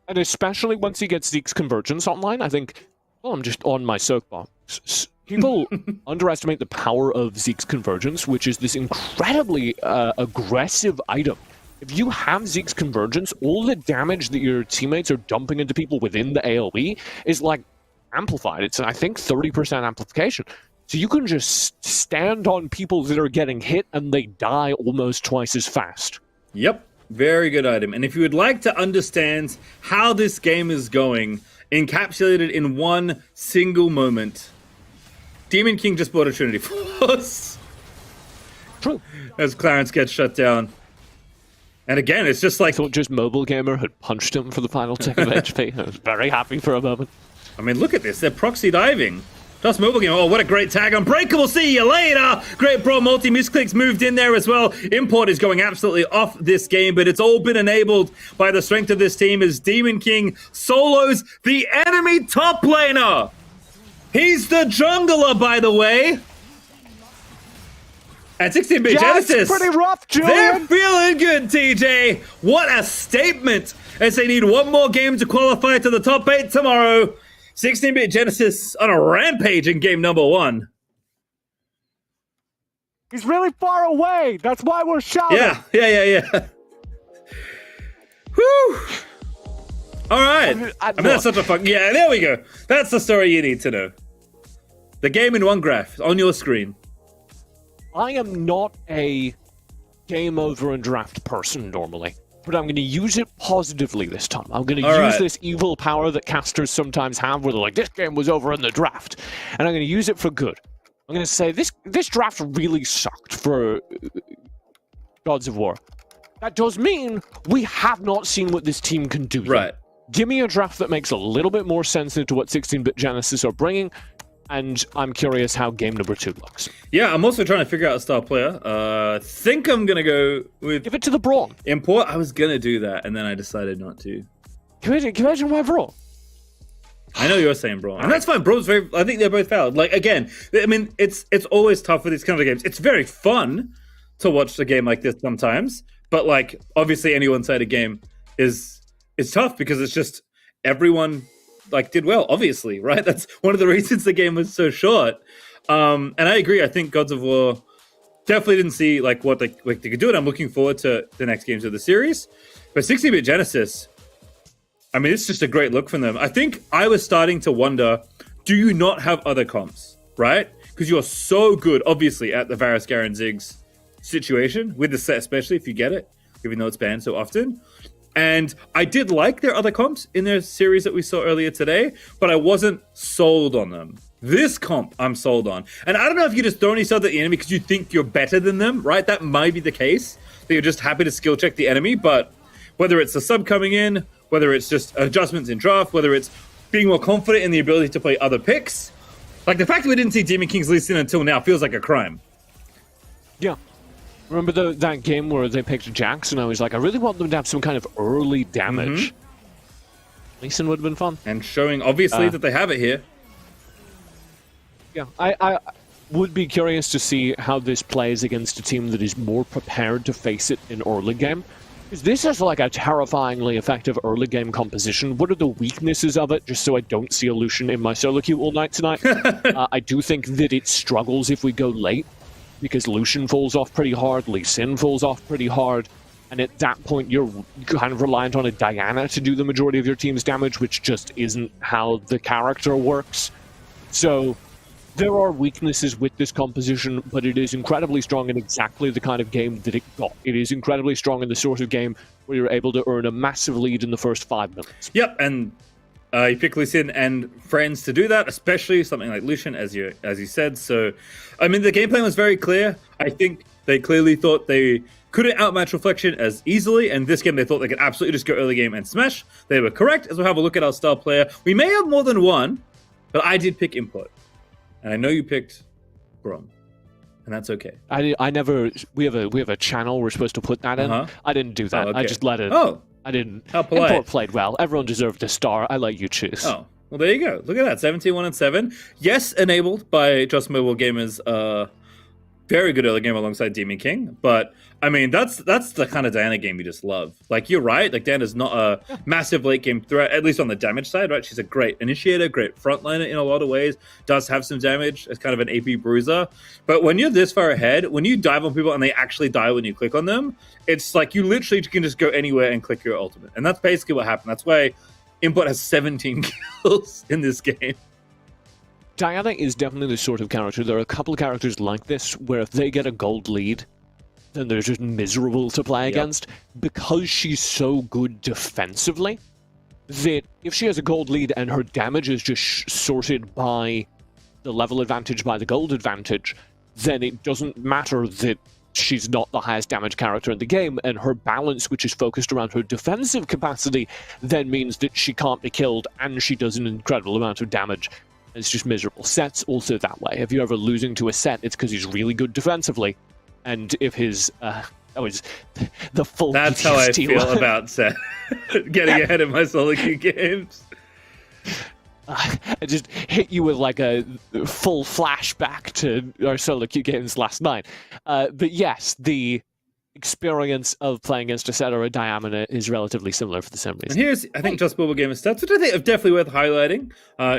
And especially once he gets Zeke's Convergence online, I think, I'm just on my soapbox. People underestimate the power of Zeke's Convergence, which is this incredibly aggressive item. If you have Zeke's Convergence, all the damage that your teammates are dumping into people within the AoE is amplified. It's, I think, 30% amplification. So you can just stand on people that are getting hit and they die almost twice as fast. Yep, very good item. And if you would like to understand how this game is going, encapsulated in one single moment, Demon King just bought a Trinity Force. True. As Clarence gets shut down. And again, it's just I thought just Mobile Gamer had punched him for the final tick of HP. I was very happy for a moment. I mean, look at this. They're proxy diving. Just Mobile Gamer. Oh, what a great tag. Unbreakable, see you later. Great Braum multi-misclicks moved in there as well. Import is going absolutely off this game, but it's all been enabled by the strength of this team as Demon King solos the enemy top laner. He's the jungler, by the way. At 16-bit Genesis. Pretty rough, Julian. They're feeling good, TJ. What a statement as they need one more game to qualify to the top 8 tomorrow. 16-bit Genesis on a rampage in game number 1. He's really far away. That's why we're shouting. Yeah. Whew. All right. I mean, that's such a fun... Yeah, there we go. That's the story you need to know. The game in one graph on your screen. I am not a game over and draft person normally, but I'm going to use it positively this time. I'm going to use this evil power that casters sometimes have where they're like, this game was over in the draft, and I'm going to use it for good. I'm going to say, this draft really sucked for Gods of War. That does mean we have not seen what this team can do yet. Right. Give me a draft that makes a little bit more sense into what 16-bit Genesis are bringing, and I'm curious how game number 2 looks. Yeah, I'm also trying to figure out a star player. Think I'm going to go with... Give it to the Braum. Import, I was going to do that, and then I decided not to. Can you imagine why Braum? I know you're saying Braum. And that's fine. Braum's very... I think they're both valid. Again, I mean, it's always tough with these kind of games. It's very fun to watch a game like this sometimes, but, obviously any one-sided game is tough because it's just everyone... did well, obviously, right? That's one of the reasons the game was so short. And I agree. I think Gods of War definitely didn't see what they could do, and I'm looking forward to the next games of the series. But 16-bit Genesis, I mean, it's just a great look from them. I think I was starting to wonder, do you not have other comps, right? Because you're so good, obviously, at the Varus, Garen, Ziggs situation, with the set especially, if you get it, even though it's banned so often. And I did like their other comps in their series that we saw earlier today, but I wasn't sold on them. This comp I'm sold on. And I don't know if you're just throwing yourself at the enemy because you think you're better than them, right? That might be the case. That you're just happy to skill check the enemy, but whether it's a sub coming in, whether it's just adjustments in draft, whether it's being more confident in the ability to play other picks, like the fact that we didn't see Demon King's Lee Sin until now feels like a crime. Yeah. Remember that game where they picked Jax, and I was like, I really want them to have some kind of early damage. Lee Sin would have been fun. And showing, obviously, that they have it here. Yeah, I would be curious to see how this plays against a team that is more prepared to face it in early game. Because this is like a terrifyingly effective early game composition. What are the weaknesses of it, just so I don't see a Lucian in my solo queue all night tonight? I do think that it struggles if we go late, because Lucian falls off pretty hard, Lee Sin falls off pretty hard, and at that point you're kind of reliant on a Diana to do the majority of your team's damage, which just isn't how the character works. So there are weaknesses with this composition, but it is incredibly strong in exactly the kind of game that it got. It is incredibly strong in the sort of game where you're able to earn a massive lead in the first 5 minutes. Yep, and you pick Lee Sin and friends to do that, especially something like Lucian, as you said. So, I mean, the game plan was very clear. I think they clearly thought they couldn't outmatch Reflection as easily, and this game they thought they could absolutely just go early game and smash. They were correct, as we'll have a look at our star player. We may have more than one, but I did pick Input. And I know you picked Brom, and that's okay. I never. We have a channel we're supposed to put that in. I didn't do that. Oh, okay. I just let it. Oh, I didn't. How polite. Import played well. Everyone deserved a star. I let you choose. Oh, well, there you go. Look at that. 17-1-7. Yes, enabled by Just Mobile Gamers. Very good early game alongside Demon King, but I mean that's the kind of Diana game you just love. Like, you're right, like Diana's not a massive late game threat, at least on the damage side, right? She's a great initiator, great frontliner in a lot of ways, does have some damage as kind of an AP bruiser. But when you're this far ahead, when you dive on people and they actually die when you click on them, it's like you literally can just go anywhere and click your ultimate. And that's basically what happened. That's why Input has 17 kills in this game. Diana is definitely the sort of character. There are a couple of characters like this where if they get a gold lead, then they're just miserable to play against, because she's so good defensively that if she has a gold lead and her damage is just sorted by the level advantage, by the gold advantage, then it doesn't matter that she's not the highest damage character in the game, and her balance, which is focused around her defensive capacity, then means that she can't be killed and she does an incredible amount of damage. It's just miserable. Set's also that way. If you're ever losing to a set, it's because he's really good defensively. And if his... the full... That's how I feel about Set. Getting ahead of my solo queue games. I just hit you with like a full flashback to our solo queue games last night. But yes, the experience of playing against a set or a Diamond is relatively similar for the same reason. And here's, I think, Just Mobile Gamer stats, which I think are definitely worth highlighting.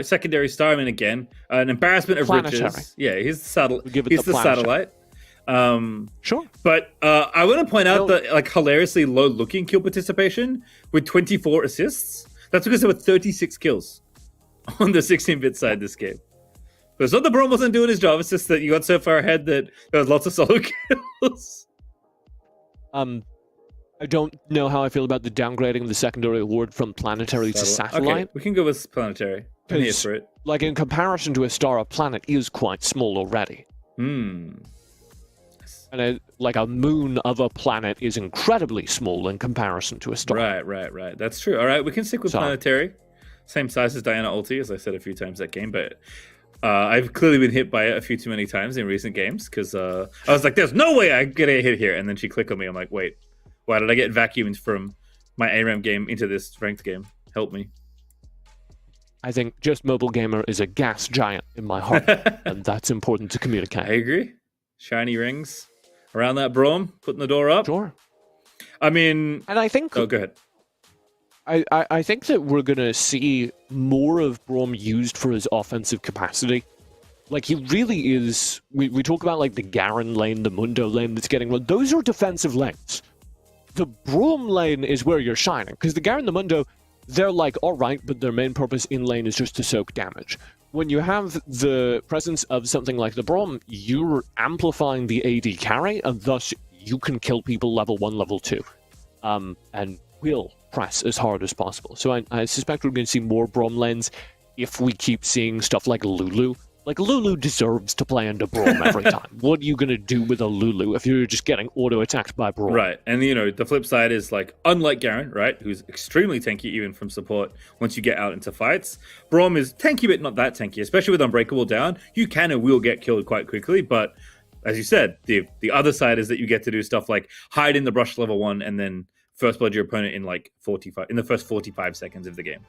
Secondary star, I mean, again, an embarrassment of riches. Yeah, he's the satellite. Sure. But I want to point out that, like, hilariously low-looking kill participation with 24 assists. That's because there were 36 kills on the 16-bit side this game. But it's not that Brom wasn't doing his job, it's just that you got so far ahead that there was lots of solo kills. I don't know how I feel about the downgrading the secondary award from planetary to satellite. Okay, we can go with planetary. I'm here for it. Like, in comparison to a star, a planet is quite small already. And like a moon of a planet is incredibly small in comparison to a star. Right. That's true. All right, we can stick with planetary. Same size as Diana ulti, as I said a few times that game, but I've clearly been hit by it a few too many times in recent games, because I was like, there's no way I get a hit here, and then she clicked on me. I'm like, wait, why did I get vacuumed from my ARAM game into this ranked game? Help me. I think Just Mobile Gamer is a gas giant in my heart, and that's important to communicate. I agree. Shiny rings around that Brom, putting the door up. Sure. I mean... And I think... Oh, go ahead. I think that we're going to see more of Brom used for his offensive capacity. Like, he really is... We talk about, like, the Garen lane, the Mundo lane that's getting run. Those are defensive lanes. The Brom lane is where you're shining, because the Garen and the Mundo, they're like, all right, but their main purpose in lane is just to soak damage. When you have the presence of something like the Brom, you're amplifying the AD carry, and thus you can kill people level 1, level 2. And will press as hard as possible. So I suspect we're going to see more Brom lanes if we keep seeing stuff like Lulu Like, Lulu deserves to play under Braum every time. What are you going to do with a Lulu if you're just getting auto-attacked by Braum? Right, and the flip side is, like, unlike Garen, right, who's extremely tanky even from support once you get out into fights, Braum is tanky but not that tanky, especially with Unbreakable down. You can and will get killed quite quickly, but as you said, the other side is that you get to do stuff like hide in the brush level 1 and then first blood your opponent in the first 45 seconds of the game.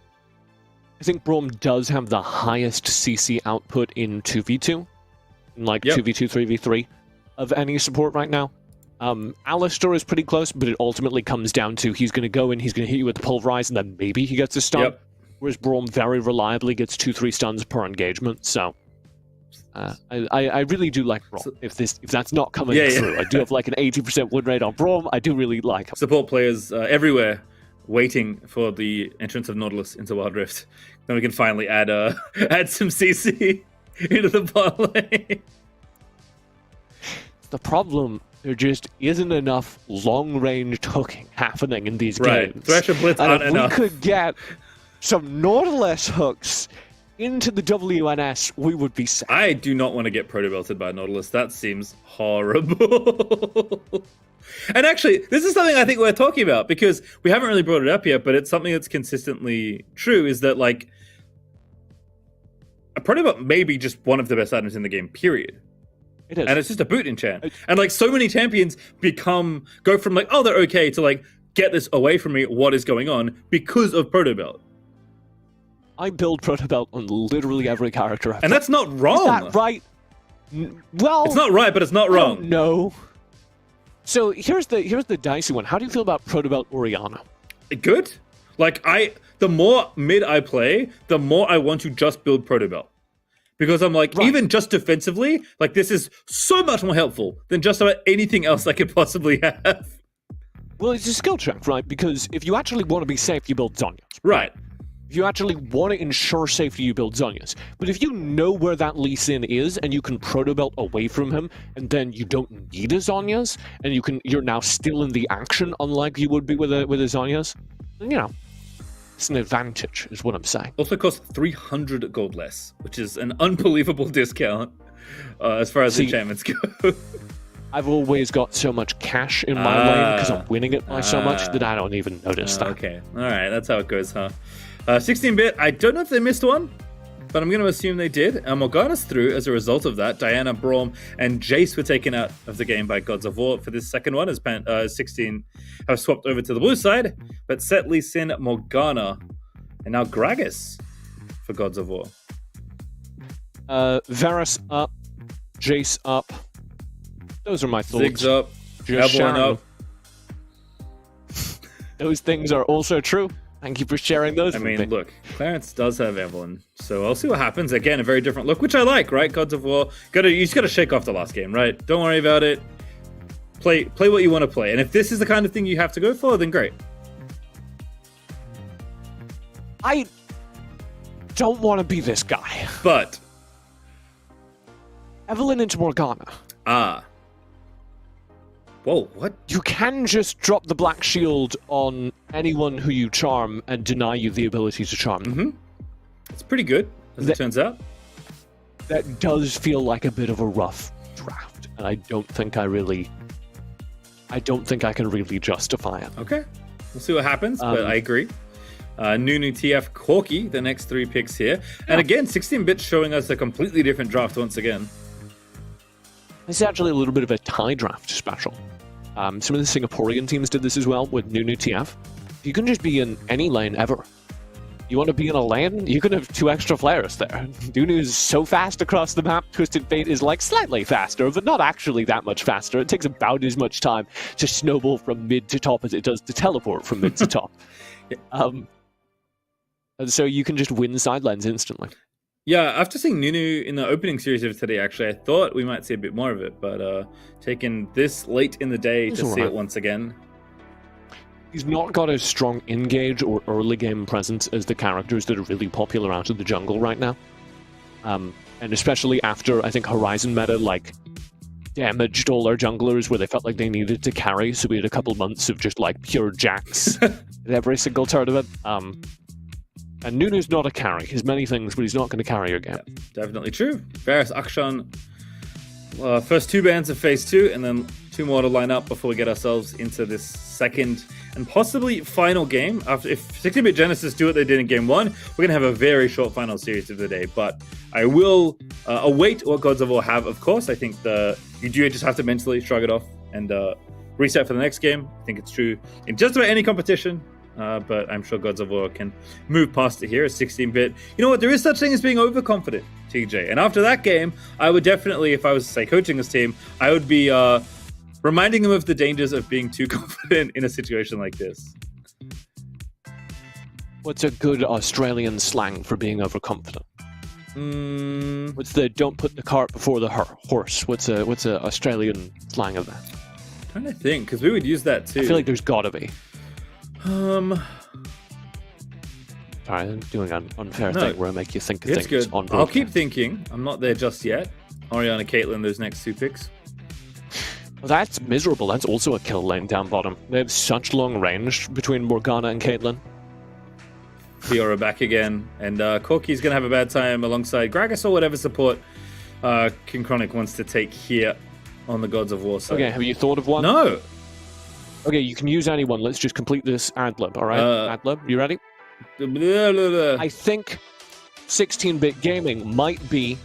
I think Braum does have the highest CC output in 2v2, in 2v2, 3v3 of any support right now. Alistar is pretty close, but it ultimately comes down to he's going to go in, he's going to hit you with the Pulverize, and then maybe he gets a stun. Whereas Braum very reliably gets 2-3 stuns per engagement, so I really do like Braum. If that's not coming through, I do have like an 80% win rate on Braum. I do really like him. Support players everywhere waiting for the entrance of Nautilus into Wild Rift. Then we can finally add some CC into the bot lane. The problem, there just isn't enough long-range hooking happening in these Right, games. Thresh and Blitz aren't enough. If we could get some Nautilus hooks into the WNS, we would be set. I do not want to get proto-belted by Nautilus. That seems horrible. And actually, this is something I think we're talking about, because we haven't really brought it up yet, but it's something that's consistently true, is that, like, a proto-belt may be just one of the best items in the game, period. It is. And it's just a boot enchant. And, like, so many champions go from, like, oh, they're okay, to, like, get this away from me, what is going on, because of proto-belt. I build Protobelt on literally every character I've And that's not wrong. Is that right? Well, it's not right, but it's not wrong. No. So here's the dicey one. How do you feel about Protobelt Orianna? Good. Like, the more mid I play, the more I want to just build Protobelt. Because I'm like, even just defensively, like, this is so much more helpful than just about anything else I could possibly have. Well, it's a skill check, right? Because if you actually want to be safe, you build Zhonya's. Right. If you actually want to ensure safety, you build Zhonya's. But if you know where that Lee Sin is, and you can proto-belt away from him, and then you don't need a Zhonya's, and you're now still in the action, unlike you would be with a Zhonya's, then, it's an advantage, is what I'm saying. Also costs 300 gold less, which is an unbelievable discount as far as enchantments go. I've always got so much cash in my lane because I'm winning it by so much that I don't even notice that. Okay, all right, that's how it goes, huh? 16-bit, I don't know if they missed one, but I'm going to assume they did. Morgana's through as a result of that. Diana, Braum, and Jace were taken out of the game by Gods of War for this second one, as 16 have swapped over to the blue side, but Set, Lee Sin, Morgana, and now Gragas for Gods of War. Varus up, Jace up. Those are my thoughts. Ziggs up, Just Evelyn up. Those things are also true. Thank you for sharing those with me. Look, Clarence does have Evelyn, so I'll see what happens. Again, a very different look, which I like, right? Gods of War. You just gotta shake off the last game, right? Don't worry about it. Play what you want to play. And if this is the kind of thing you have to go for, then great. I don't want to be this guy. But Evelyn into Morgana. Whoa, what? You can just drop the Black Shield on anyone who you charm and deny you the ability to charm them. Mm-hmm. It's pretty good, as it turns out. That does feel like a bit of a rough draft, and I don't think I can really justify it. Okay, we'll see what happens, but I agree. Nunu, TF, Corki, the next 3 picks here. And again, 16-bit showing us a completely different draft once again. This is actually a little bit of a tie draft special. Some of the Singaporean teams did this as well with Nunu TF. You can just be in any lane ever. You want to be in a lane? You can have 2 extra flares there. Nunu's so fast across the map. Twisted Fate is like slightly faster, but not actually that much faster. It takes about as much time to snowball from mid to top as it does to teleport from mid to top. And so you can just win side lanes instantly. Yeah, after seeing Nunu in the opening series of today, actually, I thought we might see a bit more of it, but taking this late in the day to see it once again. He's not got as strong engage or early game presence as the characters that are really popular out of the jungle right now. And especially after, I think, Horizon meta, like, damaged all our junglers where they felt like they needed to carry, so we had a couple months of just, like, pure jacks at every single tournament. And Nunu's not a carry. He's many things, but he's not going to carry your game. Yeah, definitely true. Varus, Akshan, first 2 bans of phase 2, and then 2 more to line up before we get ourselves into this second and possibly final game. After, if 16-bit Genesis do what they did in game 1, we're going to have a very short final series of the day. But I will await what Gods of War have, of course. I think you do just have to mentally shrug it off and reset for the next game. I think it's true in just about any competition. But I'm sure Gods of War can move past it here as 16-bit. You know what? There is such thing as being overconfident, TJ. And after that game, I would definitely, if I was, say, coaching this team, I would be reminding them of the dangers of being too confident in a situation like this. What's a good Australian slang for being overconfident? What's the "don't put the cart before the horse"? What's a Australian slang of that? I'm trying to think, because we would use that too. I feel like there's gotta be. Sorry, I'm doing an unfair thing where I make you think of things good. on broadcast. I'll keep thinking. I'm not there just yet. Orianna, Caitlyn, those next 2 picks. Well, that's miserable. That's also a kill lane down bottom. They have such long range between Morgana and Caitlyn. Fiora back again, and Corki's going to have a bad time alongside Gragas or whatever support King Chronic wants to take here on the Gods of War side. Okay, have you thought of one? No. Okay, you can use anyone. Let's just complete this ad-lib, all right? Ad-lib, you ready? Blah, blah, blah. I think 16-bit gaming might be...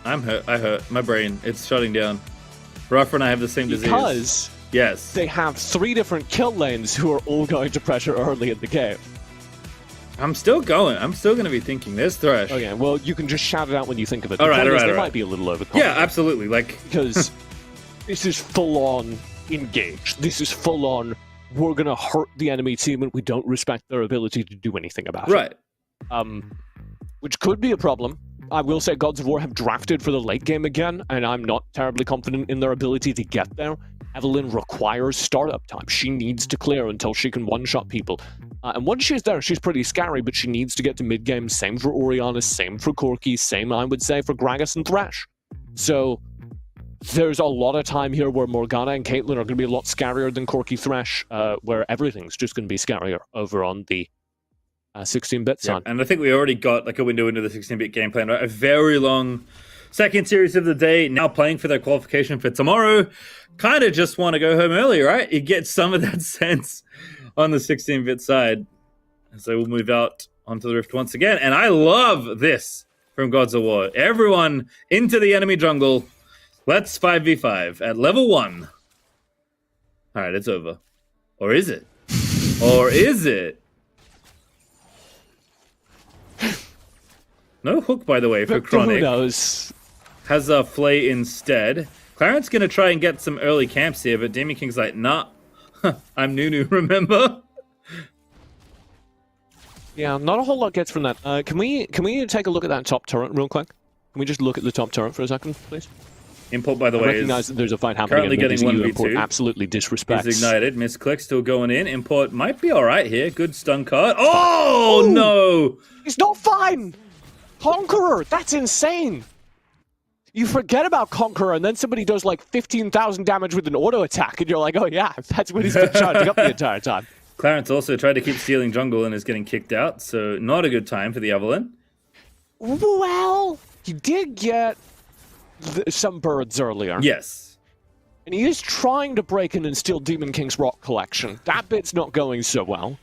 I'm hurt. I hurt. My brain. It's shutting down. Rafa and I have the same disease. Because yes, they have 3 different kill lanes who are all going to pressure early in the game. I'm still going. I'm still going to be thinking. There's Thresh. Okay, well, you can just shout it out when you think of it. All right. They might be a little overconfident. Yeah, absolutely. Like because this is full-on engaged. This is full-on, we're going to hurt the enemy team and we don't respect their ability to do anything about it. Right. Which could be a problem. I will say Gods of War have drafted for the late game again, and I'm not terribly confident in their ability to get there. Evelyn requires startup time. She needs to clear until she can one-shot people. And once she's there, she's pretty scary, but she needs to get to mid-game. Same for Orianna, same for Corki, same, I would say, for Gragas and Thresh. So there's a lot of time here where Morgana and Caitlyn are going to be a lot scarier than Corki Thresh, where everything's just going to be scarier over on the 16-bit side. And I think we already got like a window into the 16-bit game plan, right? A very long second series of the day, now playing for their qualification for tomorrow. Kind of just want to go home early, right? You get some of that sense on the 16-bit side. And so we'll move out onto the Rift once again. And I love this from Gods of War. Everyone into the enemy jungle. Let's 5v5 at level 1. All right, it's over. Or is it? Or is it? No hook, by the way, for Chronic. Who knows? Has a Flay instead. Clarence going to try and get some early camps here, but Demon King's like, nah, I'm Nunu, remember? Yeah, not a whole lot gets from that. Can we take a look at that top turret real quick? Can we just look at the top turret for a second, please? Import, by the I way, recognize that there's a fight happening. currently getting 1v2. Absolutely disrespects. He's ignited. Misclick still going in. Import might be all right here. Good stun card. Oh, Ooh! no! He's not fine! Conqueror! That's insane! You forget about Conqueror, and then somebody does like 15,000 damage with an auto attack, and you're like, oh yeah, that's what he's been charging up the entire time. Clarence also tried to keep stealing jungle and is getting kicked out, so not a good time for the Evelyn. Well, he did get some birds earlier. Yes. And he is trying to break in and steal Demon King's rock collection. That bit's not going so well.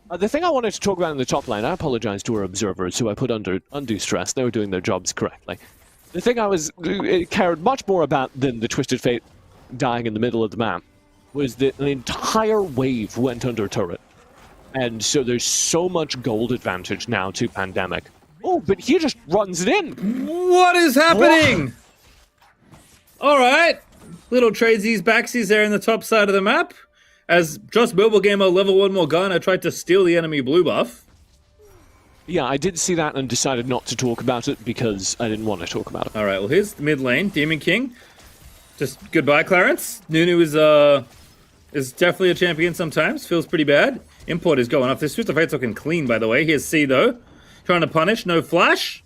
The thing I wanted to talk about in the top lane, I apologize to our observers who I put under undue stress. They were doing their jobs correctly. The thing I cared much more about than the Twisted Fate dying in the middle of the map was that an entire wave went under turret. And so there's so much gold advantage now to Pandemic. Oh, but he just runs it in. What is happening? All right. Little tradesies, backsies there in the top side of the map. As Just Mobile Gamer level 1 Morgana tried to steal the enemy blue buff. Yeah, I did see that and decided not to talk about it because I didn't want to talk about it. All right, well, here's the mid lane. Demon King. Just goodbye, Clarence. Nunu is definitely a champion sometimes. Feels pretty bad. Import is going off. This Twisted Fate's looking clean, by the way. Here's C, though. Trying to punish. No flash.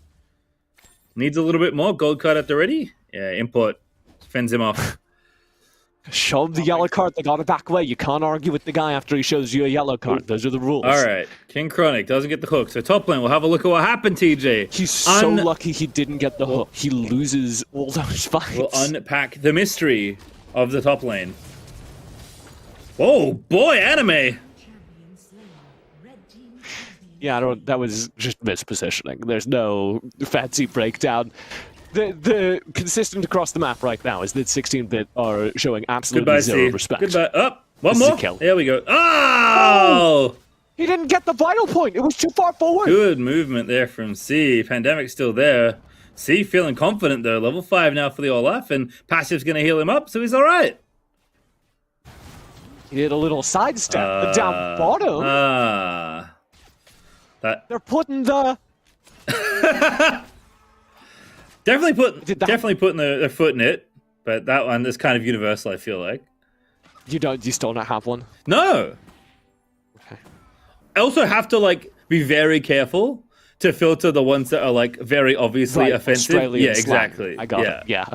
Needs a little bit more. Gold card at the ready. Yeah, Import fends him off. Show him the yellow card. They got to back away. You can't argue with the guy after he shows you a yellow card. Those are the rules. All right. King Chronic doesn't get the hook. So top lane, we'll have a look at what happened, TJ. He's so lucky he didn't get the hook. He loses all those fights. We'll unpack the mystery of the top lane. Oh, boy, anime. Yeah, that was just mispositioning. There's no fancy breakdown. The consistent across the map right now is that 16-bit are showing absolutely zero respect. Goodbye. Up. One This is a more. kill. There we go. Oh! He didn't get the vital point. It was too far forward. Good movement there from C. Pandemic's still there. C feeling confident though. Level 5 now for the Olaf, and Passive's going to heal him up, so he's all right. He did a little sidestep, but down bottom. They're putting the... Definitely putting their foot in it, but that one is kind of universal, I feel like. You still not have one? No. Okay. I also have to like be very careful to filter the ones that are like very obviously offensive. Australian yeah, slang. exactly. I got it. Yeah.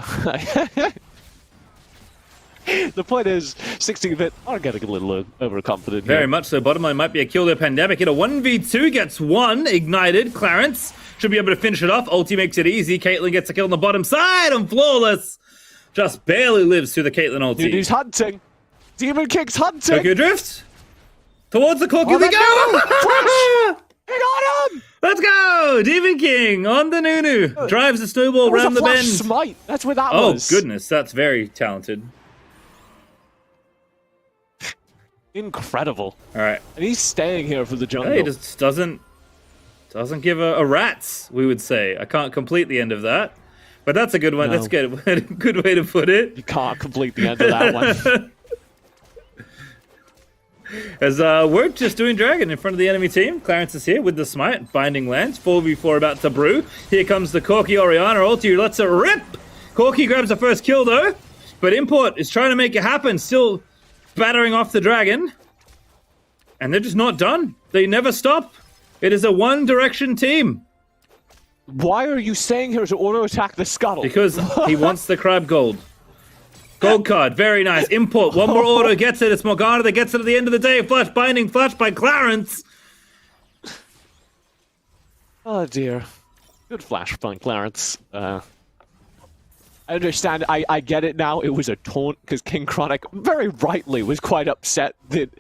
The point is, 16-bit are getting a little overconfident Very here. much so. Bottom line might be a kill there. Pandemic in a 1v2 gets one ignited. Clarence should be able to finish it off. Ulti makes it easy. Caitlyn gets a kill on the bottom side and flawless. Just barely lives through the Caitlyn ulti. He's hunting. Demon King's hunting. Tokyo Drift. Towards the Corki we go! He got him! Let's go! Demon King on the Nunu. Drives the snowball That was around a the flash bend. smite. That's what that Oh, was. goodness. That's very talented. Incredible. All right. And he's staying here for the jungle. He just doesn't give a rat's, we would say. I can't complete the end of that. But that's a good one. No. That's good. Good way to put it. You can't complete the end of that one. As we're just doing Dragon in front of the enemy team. Clarence is here with the smite. Binding lands. 4v4 about to brew. Here comes the Corki Oriana. Ulti lets it rip. Corki grabs the first kill though. But Import is trying to make it happen. Still battering off the dragon. And they're just not done. They never stop. It is a one-direction team. Why are you staying here to auto-attack the scuttle? Because he wants the crab gold. Gold card, very nice. Import, one more auto gets it. It's Morgana that gets it at the end of the day. Flash binding, flash by Clarence. Oh dear. Good flash by Clarence. I understand, I get it now. It was a taunt, because King Chronic, very rightly, was quite upset that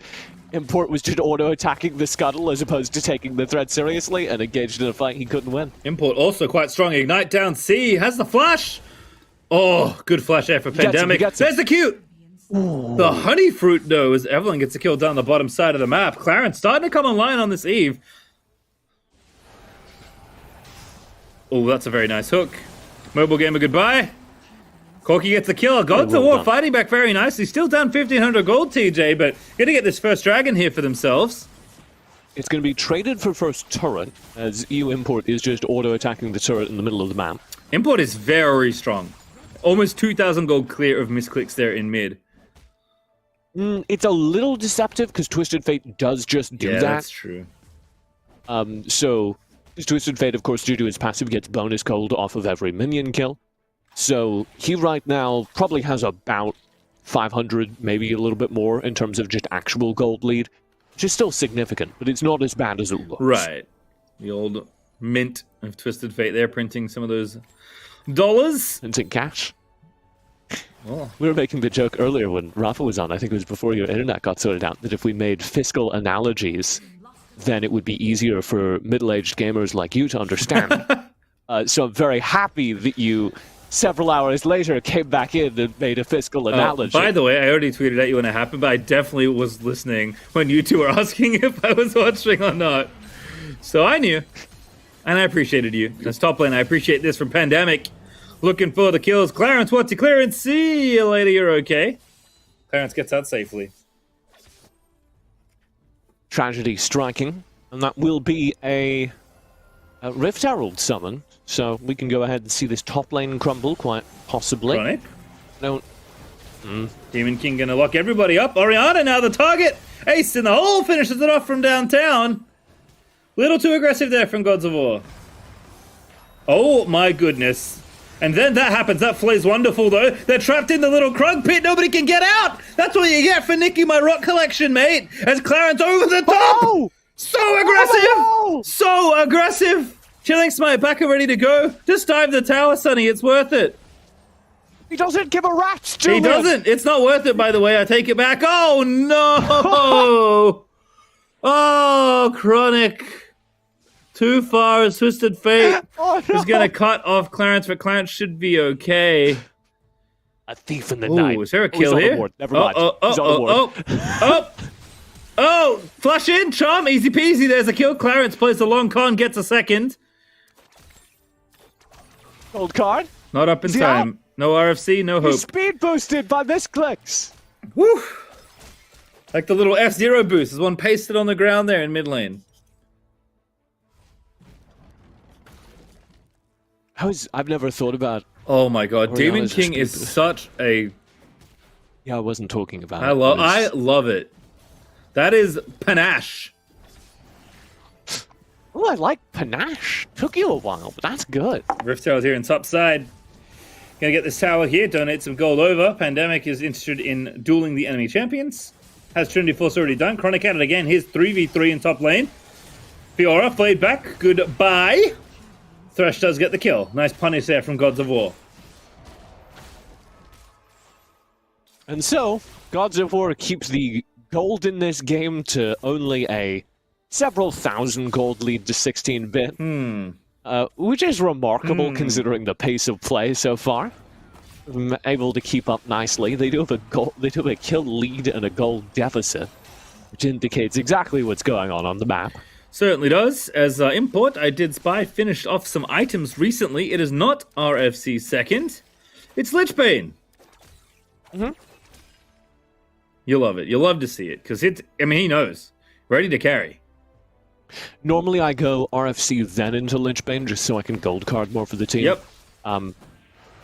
Import was just auto-attacking the scuttle as opposed to taking the threat seriously and engaged in a fight he couldn't win. Import also quite strong. Ignite down C, has the flash. Oh, good flash there for Pandemic. There's the cute. Ooh. The honey fruit, though, as Evelyn gets a kill down the bottom side of the map. Clarence starting to come online on this eve. Oh, that's a very nice hook. Mobile Gamer, goodbye. Corki gets a kill. Gods of War fighting back very nicely. Still down 1,500 gold, TJ, but gonna get this first dragon here for themselves. It's going to be traded for first turret, as EU Import is just auto-attacking the turret in the middle of the map. Import is very strong. Almost 2,000 gold clear of misclicks there in mid. It's a little deceptive, because Twisted Fate does just do that. Yeah, that's true. So, Twisted Fate, of course, due to his passive, gets bonus gold off of every minion kill. So, he right now probably has about 500, maybe a little bit more, in terms of just actual gold lead. Which is still significant, but it's not as bad as it looks. Right. The old mint of Twisted Fate there, printing some of those dollars. Minting cash. Oh. We were making the joke earlier when Rafa was on, I think it was before your internet got sorted out, that if we made fiscal analogies, then it would be easier for middle-aged gamers like you to understand. So I'm very happy that you, several hours later, came back in and made a fiscal analogy. By the way, I already tweeted at you when it happened, but I definitely was listening when you two were asking if I was watching or not. So I knew, and I appreciated you. As top lane, I appreciate this from Pandemic. Looking for the kills. Clarence, what's your clearance? See you later, you're okay. Clarence gets out safely. Tragedy striking, and that will be a Rift Herald summon. So we can go ahead and see this top lane crumble, quite possibly. Chronic. No. Demon King gonna lock everybody up. Oriana now the target. Ace in the hole finishes it off from downtown. Little too aggressive there from Gods of War. Oh my goodness. And then that happens. That flay's wonderful, though. They're trapped in the little Krug pit. Nobody can get out. That's what you get for nicking my rock collection, mate. As Clarence over the top. Oh! So aggressive. Oh! So aggressive. Chilling Smite back and ready to go. Just dive the tower, Sonny. It's worth it. He doesn't give a rat's to He him. doesn't. It's not worth it, by the way. I take it back. Oh, no. Oh, Chronic. Too far, as Twisted Fate Oh, no. is going to cut off Clarence, but Clarence should be okay. A thief in the Ooh, night. is there a Oh, he's kill on the here? board. Never mind. He's on the board. Oh, flush in, charm, easy peasy. There's a kill. Clarence plays the long con, gets a second. Gold card. Not up in Is he time. out? No RFC, no hope. He's speed boosted by misclicks. Woo! Like the little F-Zero boost. There's one pasted on the ground there in mid lane. I've never thought about. Oh my god, Demon Oriana's a King is speed boost. such a... Yeah, I wasn't talking about. I love it. That is panache. Oh, I like panache. Took you a while, but that's good. Rift Tower's here in top side. Gonna get this tower here, donate some gold over. Pandemic is interested in dueling the enemy champions. Has Trinity Force already done. Chronic at it again. Here's 3v3 in top lane. Fiora, flayed back. Goodbye. Thresh does get the kill. Nice punish there from Gods of War. And so, Gods of War keeps the gold in this game to only a several thousand gold lead to 16-bit. Which is remarkable considering the pace of play so far. Able to keep up nicely. They do have a kill lead and a gold deficit, which indicates exactly what's going on the map. Certainly does. As import, I did spy finished off some items recently. It is not RFC second. It's Lichbane. You'll love it. You'll love to see it because he knows. Ready to carry. Normally I go RFC then into Lynchbane just so I can gold card more for the team. Yep.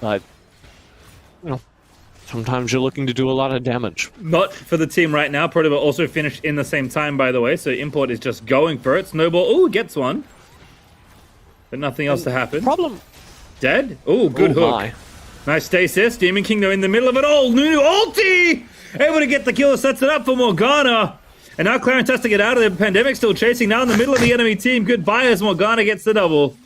But, you know, sometimes you're looking to do a lot of damage. Not for the team right now. Protobot also finished in the same time, by the way. So import is just going for it. Snowball, ooh, gets one. But nothing else to happen. Problem. Dead? Ooh, good hook. My. Nice stasis. Demon King, though, in the middle of it all. Nunu ulti! Able to get the kill, sets it up for Morgana. And now Clarence has to get out of the Pandemic, still chasing now in the middle of the enemy team. Goodbye as Morgana gets the double.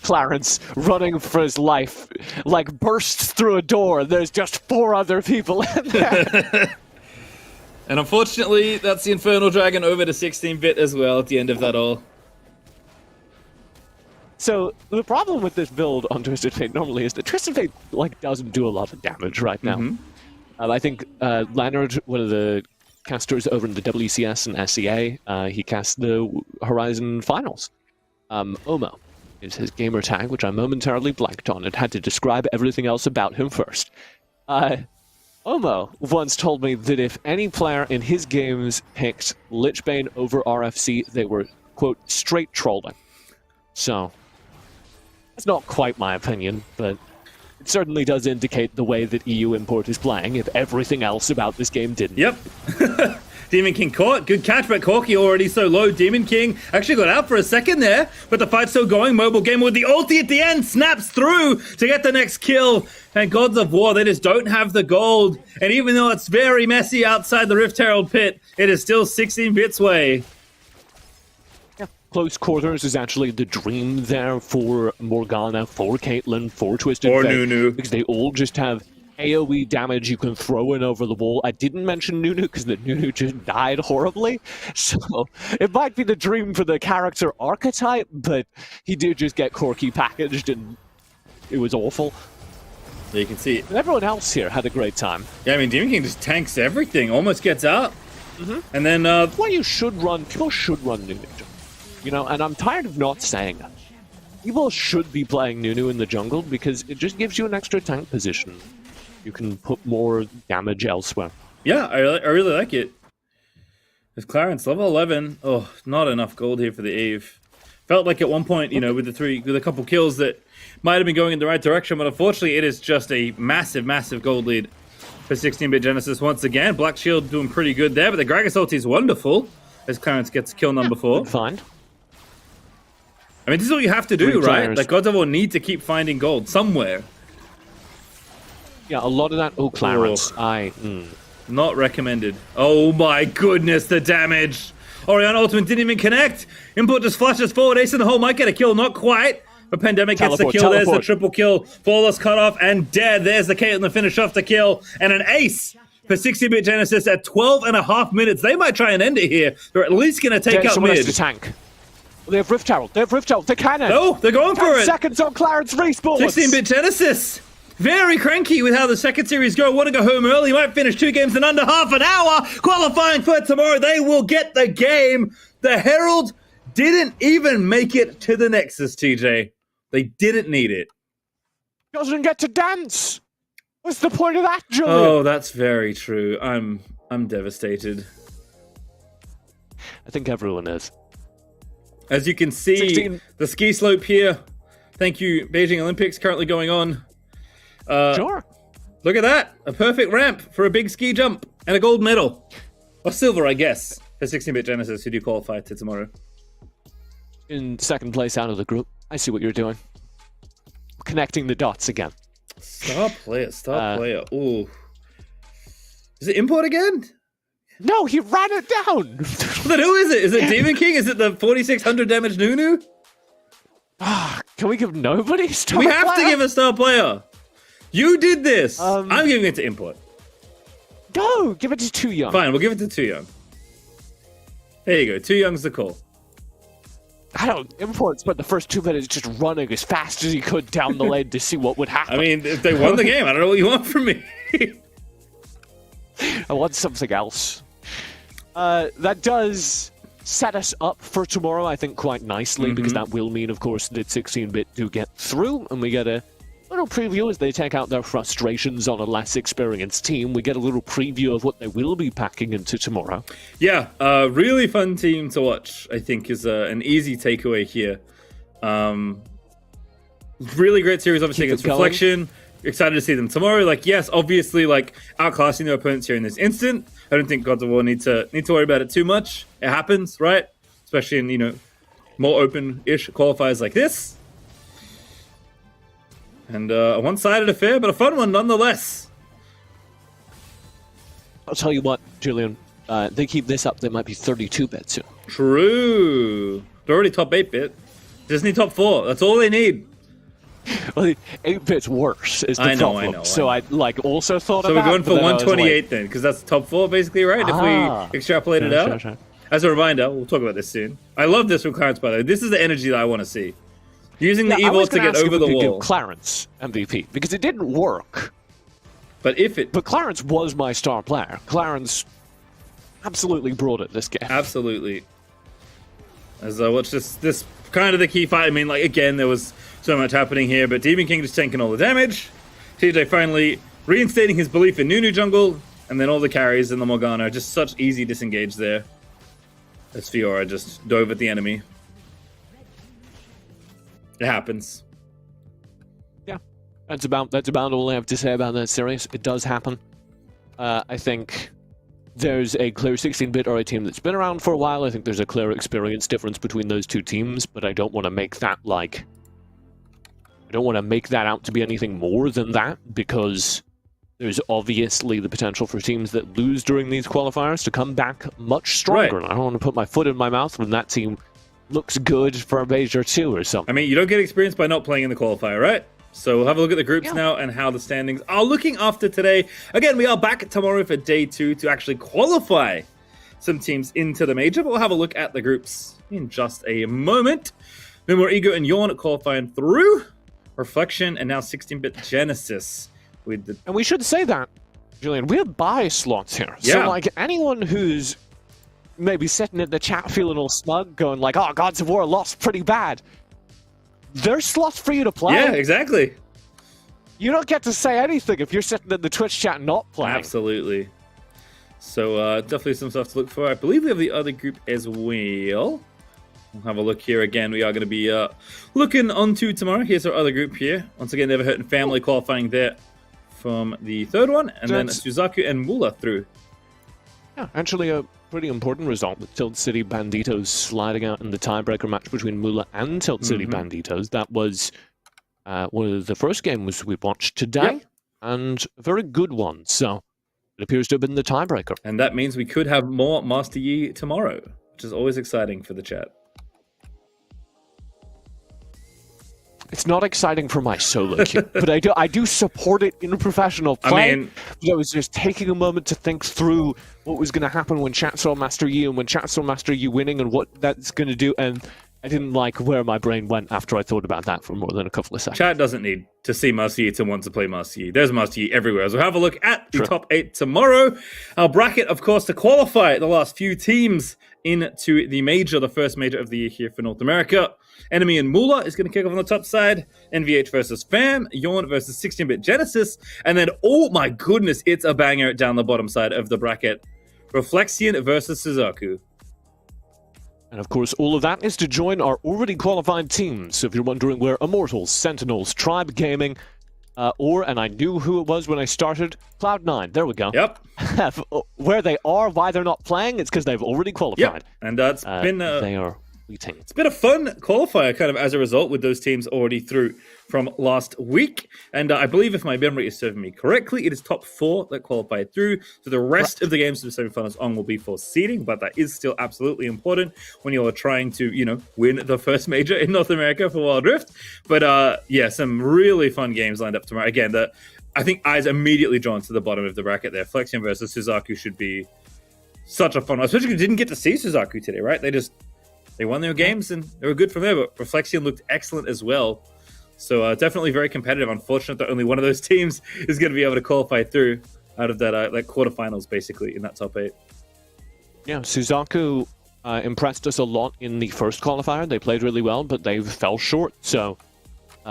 Clarence running for his life, like bursts through a door. There's just 4 other people in there. And unfortunately, that's the Infernal Dragon over to 16-bit as well at the end of that all. So the problem with this build on Twisted Fate normally is that Twisted Fate doesn't do a lot of damage right now. I think Leonard, one of the casters over in the WCS and SEA, he cast the Horizon Finals. Omo is his gamer tag, which I momentarily blanked on and had to describe everything else about him first. Omo once told me that if any player in his games picked Lichbane over RFC, they were, quote, straight trolling. So, that's not quite my opinion, but it certainly does indicate the way that EU Import is playing if everything else about this game didn't. Yep. Demon King caught. Good catch, but Corky already so low. Demon King actually got out for a second there, but the fight's still going. Mobile Gamer with the ulti at the end snaps through to get the next kill. And Gods of War, they just don't have the gold. And even though it's very messy outside the Rift Herald pit, it is still 16 bits way. Close quarters is actually the dream there for Morgana, for Caitlyn, for Twisted Or Fate, Nunu. because they all just have AoE damage you can throw in over the wall. I didn't mention Nunu because the Nunu just died horribly, so it might be the dream for the character archetype, but he did just get Corky packaged and it was awful. There you can see it. But everyone else here had a great time. Yeah, I mean, Demon King just tanks everything, almost gets out. And then, Well, people should run Nunu. You know, and I'm tired of not saying it. People should be playing Nunu in the jungle because it just gives you an extra tank position. You can put more damage elsewhere. yeah, I really like it. There's Clarence, level 11. Oh, not enough gold here for the Eve. Felt like at one point, you know, with a couple kills that might have been going in the right direction, but unfortunately it is just a massive, massive gold lead for 16-bit Genesis once again. Black Shield doing pretty good there, but the Gragas ulti is wonderful as Clarence gets kill number 4. Good find. I mean, this is what you have to do, Three right? players. Like, God of War need to keep finding gold somewhere. Yeah, a lot of that. Oh, Clarence. Not recommended. Oh my goodness, the damage. Orion Ultimate didn't even connect. Import just flashes forward. Ace in the hole might get a kill. Not quite. But Pandemic gets the Teleport, kill. There's the teleport. triple kill. Flawless cutoff and dead. There's the Caitlyn to finish off the kill. And an ace for 60-bit Genesis at 12.5 minutes. They might try and end it here. They're at least going to take out Someone has mid. to tank. They have Rift Herald. They have Rift Herald. They cannon. Oh, they're going for 10 it. seconds on Clarence respawns. 16-bit Genesis. Very cranky with how the second series go. Want to go home early. Might finish 2 games in under half an hour. Qualifying for tomorrow. They will get the game. The Herald didn't even make it to the Nexus, TJ. They didn't need it. Doesn't get to dance. What's the point of that, Julian? Oh, that's very true. I'm devastated. I think everyone is. As you can see, 16. the ski slope here. Thank you, Beijing Olympics currently going on. Sure. Look at that. A perfect ramp for a big ski jump and a gold medal. Or silver, I guess, for 16-bit Genesis, who do qualify to tomorrow. In second place out of the group. I see what you're doing. Connecting the dots again. Star player. Ooh. Is it import again? No, he ran it down. Then who is it? Is it Demon King? Is it the 4600 damage Nunu? Can we give nobody a star We have to player? give a star player. You did this. Um, I'm giving it to import. No, give it to Too Young. Fine, we'll give it to Too Young. There you go. Too Young's the call. I don't. Import spent the first 2 minutes just running as fast as he could down the lane to see what would happen. I mean, if they won the game, I don't know what you want from me. I want something else. That does set us up for tomorrow, I think, quite nicely, because that will mean, of course, that 16-bit do get through, and we get a little preview as they take out their frustrations on a less experienced team. We get a little preview of what they will be packing into tomorrow. Yeah, really fun team to watch, I think, is an easy takeaway here. Really great series, obviously, Keep against it going. Reflection. Excited to see them tomorrow. Like, yes, obviously, like, outclassing their opponents here in this instant. I don't think God of War need to worry about it too much. It happens, right? Especially in, more open-ish qualifiers like this. And a one-sided affair, but a fun one nonetheless. I'll tell you what, Julian, they keep this up, they might be 32-bit soon. True. They're already top 8-bit. Just need top 4. That's all they need. Well, 8-bit's worse is the I know, problem. I know. So I also thought So of we're that, going for but then I was 128 then, because that's top 4 basically, right? If we extrapolate it out. Sure. As a reminder, we'll talk about this soon. I love this from Clarence, by the way. This is the energy that I want to see. Using the I was Evolve to gonna get ask over if the we could wall. give Clarence MVP, because it didn't work. But if it... But Clarence was my star player. Clarence absolutely brought it this game. Absolutely. As I watch this kind of the key fight. I mean, like, again, there was so much happening here, but Demon King just taking all the damage. TJ finally reinstating his belief in Nunu jungle, and then all the carries in the Morgana. Just such easy disengage there. As Fiora just dove at the enemy. It happens. Yeah, that's about all I have to say about that series. It does happen. I think there's a clear 16-bit or a team that's been around for a while. I think there's a clear experience difference between those two teams, but I don't want to make that out to be anything more than that, because there's obviously the potential for teams that lose during these qualifiers to come back much stronger. Right. And I don't want to put my foot in my mouth when that team looks good for a major 2 or something. I mean, you don't get experience by not playing in the qualifier, right? So we'll have a look at the groups now and how the standings are looking after today. Again, we are back tomorrow for day 2 to actually qualify some teams into the major, but we'll have a look at the groups in just a moment. No more Ego and Yawn qualifying through. Reflection and now 16-bit Genesis with the... And we should say that, Julian, we have buy slots here. Yeah. So, like, anyone who's maybe sitting in the chat feeling all smug, going like, oh, Gods of War lost pretty bad, there's slots for you to play. Yeah, exactly. You don't get to say anything if you're sitting in the Twitch chat not playing. Absolutely. So definitely some stuff to look for. I believe we have the other group as well. We'll have a look here again. We are going to be looking onto tomorrow. Here's our other group here. Once again, Never Hurt and Family qualifying there from the third one. And then That's- Suzaku and Mula through. Yeah, actually a pretty important result with Tilt City Banditos sliding out in the tiebreaker match between Mula and Tilt City Banditos. That was one of the first games we watched today, and a very good one. So it appears to have been the tiebreaker. And that means we could have more Master Yi tomorrow, which is always exciting for the chat. It's not exciting for my solo queue, but I do support it in professional play. I mean, I was just taking a moment to think through what was going to happen when chat saw Master Yi and when chat saw Master Yi winning and what that's going to do, and I didn't like where my brain went after I thought about that for more than a couple of seconds. Chat doesn't need to see Master Yi to want to play Master Yi. There's Master Yi everywhere. So have a look at the top 8 tomorrow. Our bracket, of course, to qualify the last few teams into the major, the first major of the year here for North America. Enemy and Mula is going to kick off on the top side. NVH versus Fam. Yawn versus 16-bit Genesis. And then, oh my goodness, it's a banger down the bottom side of the bracket. Reflexion versus Suzaku. And of course, all of that is to join our already qualified teams. So if you're wondering where Immortals, Sentinels, Tribe Gaming, and I knew who it was when I started, Cloud9, there we go. Yep. Where they are, why they're not playing, it's because they've already qualified. Yep. And it's been... they are waiting. It's been a fun qualifier kind of as a result with those teams already through from last week. And I believe if my memory is serving me correctly, it is top 4 that qualified through. So the rest of the games of the semifinals on will be for seeding, but that is still absolutely important when you're trying to, win the first major in North America for Wild Rift. But yeah, some really fun games lined up tomorrow. Again, I think eyes immediately drawn to the bottom of the bracket there. Flexion versus Suzaku should be such a fun one. Especially because we didn't get to see Suzaku today, right? They won their games and they were good from there, but Reflexion looked excellent as well. So definitely very competitive. Unfortunate that only one of those teams is going to be able to qualify through out of that quarterfinals, basically, in that top 8. Yeah, Suzaku impressed us a lot in the first qualifier. They played really well, but they fell short. So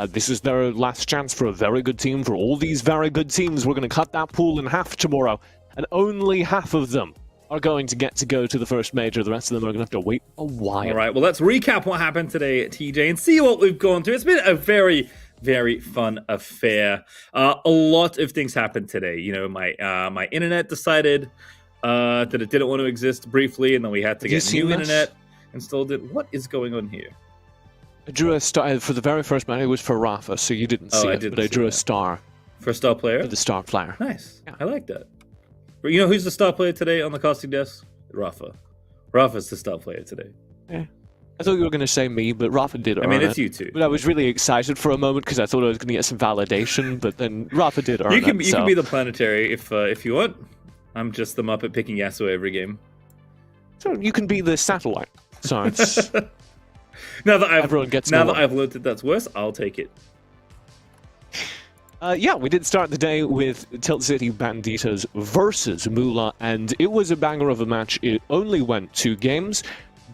this is their last chance for a very good team. For all these very good teams, we're going to cut that pool in half tomorrow, and only half of them are going to get to go to the first major. The rest of them are going to have to wait a while. All right, well, let's recap what happened today at TJ and see what we've gone through. It's been a very, very fun affair. A lot of things happened today. My internet decided that it didn't want to exist briefly, and then we had to get new internet installed. What is going on here? I drew a star for the very first match. It was for Rafa, so you didn't see it, but I drew a star. For a star player? For the star player. Nice. Yeah. I like that. You know who's the star player today on the casting desk? Rafa. Rafa's the star player today. Yeah. I thought you were going to say me, but Rafa did earn it. I mean, it's you too. But I was really excited for a moment because I thought I was going to get some validation, but then Rafa did earn it. You can be the planetary if you want. I'm just the Muppet picking Yasuo every game. So you can be the satellite. So it's... now that I've learned that that's worse, I'll take it. Yeah, we did start the day with Tilt City Banditos versus Mula, and it was a banger of a match. It only went 2 games,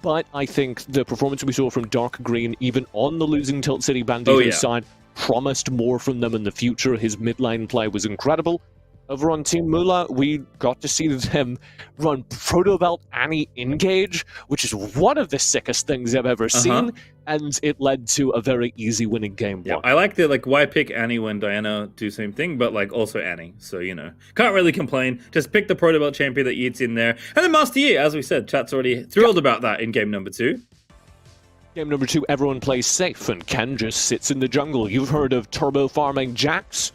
but I think the performance we saw from Dark Green, even on the losing Tilt City Banditos side, promised more from them in the future. His mid-lane play was incredible. Over on Team Mula, we got to see them run Protobelt Annie Engage, which is one of the sickest things I've ever seen, and it led to a very easy winning game. Yeah, I like the why pick Annie when Diana do same thing, but also Annie. So can't really complain. Just pick the Protobelt champion that eats in there, and then Master Yi, as we said, chat's already thrilled about that in game number 2. Game number 2, everyone plays safe, and Ken just sits in the jungle. You've heard of turbo farming Jax.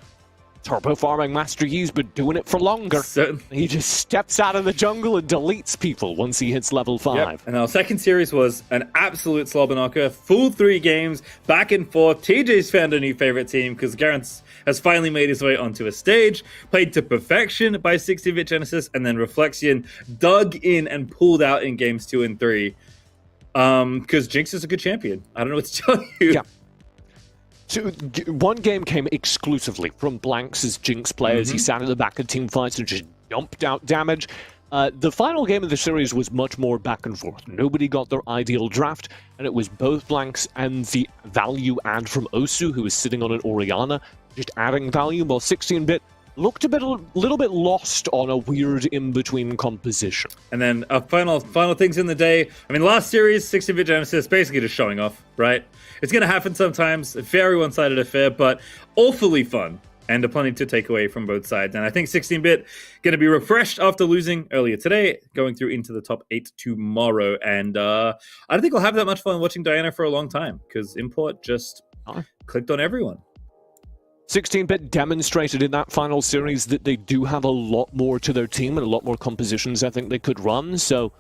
Turbo farming Master Yi's been doing it for longer. Certainly. He just steps out of the jungle and deletes people once he hits level 5. Yep. And our second series was an absolute slobber knocker. Full 3 games, back and forth. TJ's found a new favorite team because Garance has finally made his way onto a stage. Played to perfection by 16-bit Genesis, and then Reflexion dug in and pulled out in games 2 and 3. Because Jinx is a good champion. I don't know what to tell you. Yeah. So, one game came exclusively from Blanks as Jinx players. He sat at the back of team fights and just dumped out damage. The final game of the series was much more back and forth. Nobody got their ideal draft, and it was both Blanks and the value add from Osu, who was sitting on an Orianna, just adding value, while 16-bit looked a little bit lost on a weird in-between composition. And then final things in the day. I mean, last series, 16-bit Genesis, basically just showing off, right? It's going to happen sometimes. A very one-sided affair, but awfully fun. and plenty to take away from both sides. And I think 16-bit going to be refreshed after losing earlier today, going through into the top 8 tomorrow. And I don't think I'll have that much fun watching Diana for a long time, because Import just clicked on everyone. 16-bit demonstrated in that final series that they do have a lot more to their team and a lot more compositions I think they could run. So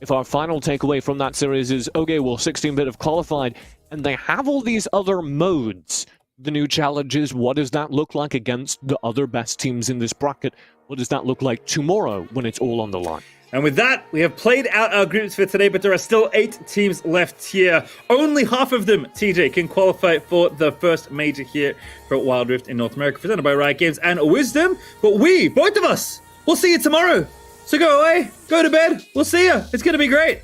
if our final takeaway from that series is, okay, well, 16-bit have qualified, and they have all these other modes. The new challenge is, what does that look like against the other best teams in this bracket? What does that look like tomorrow when it's all on the line? And with that, we have played out our groups for today, but there are still 8 teams left here. Only half of them, TJ, can qualify for the first major here for Wild Rift in North America, presented by Riot Games and Wisdom. But we, both of us, we'll see you tomorrow. So go away, go to bed, we'll see you. It's going to be great.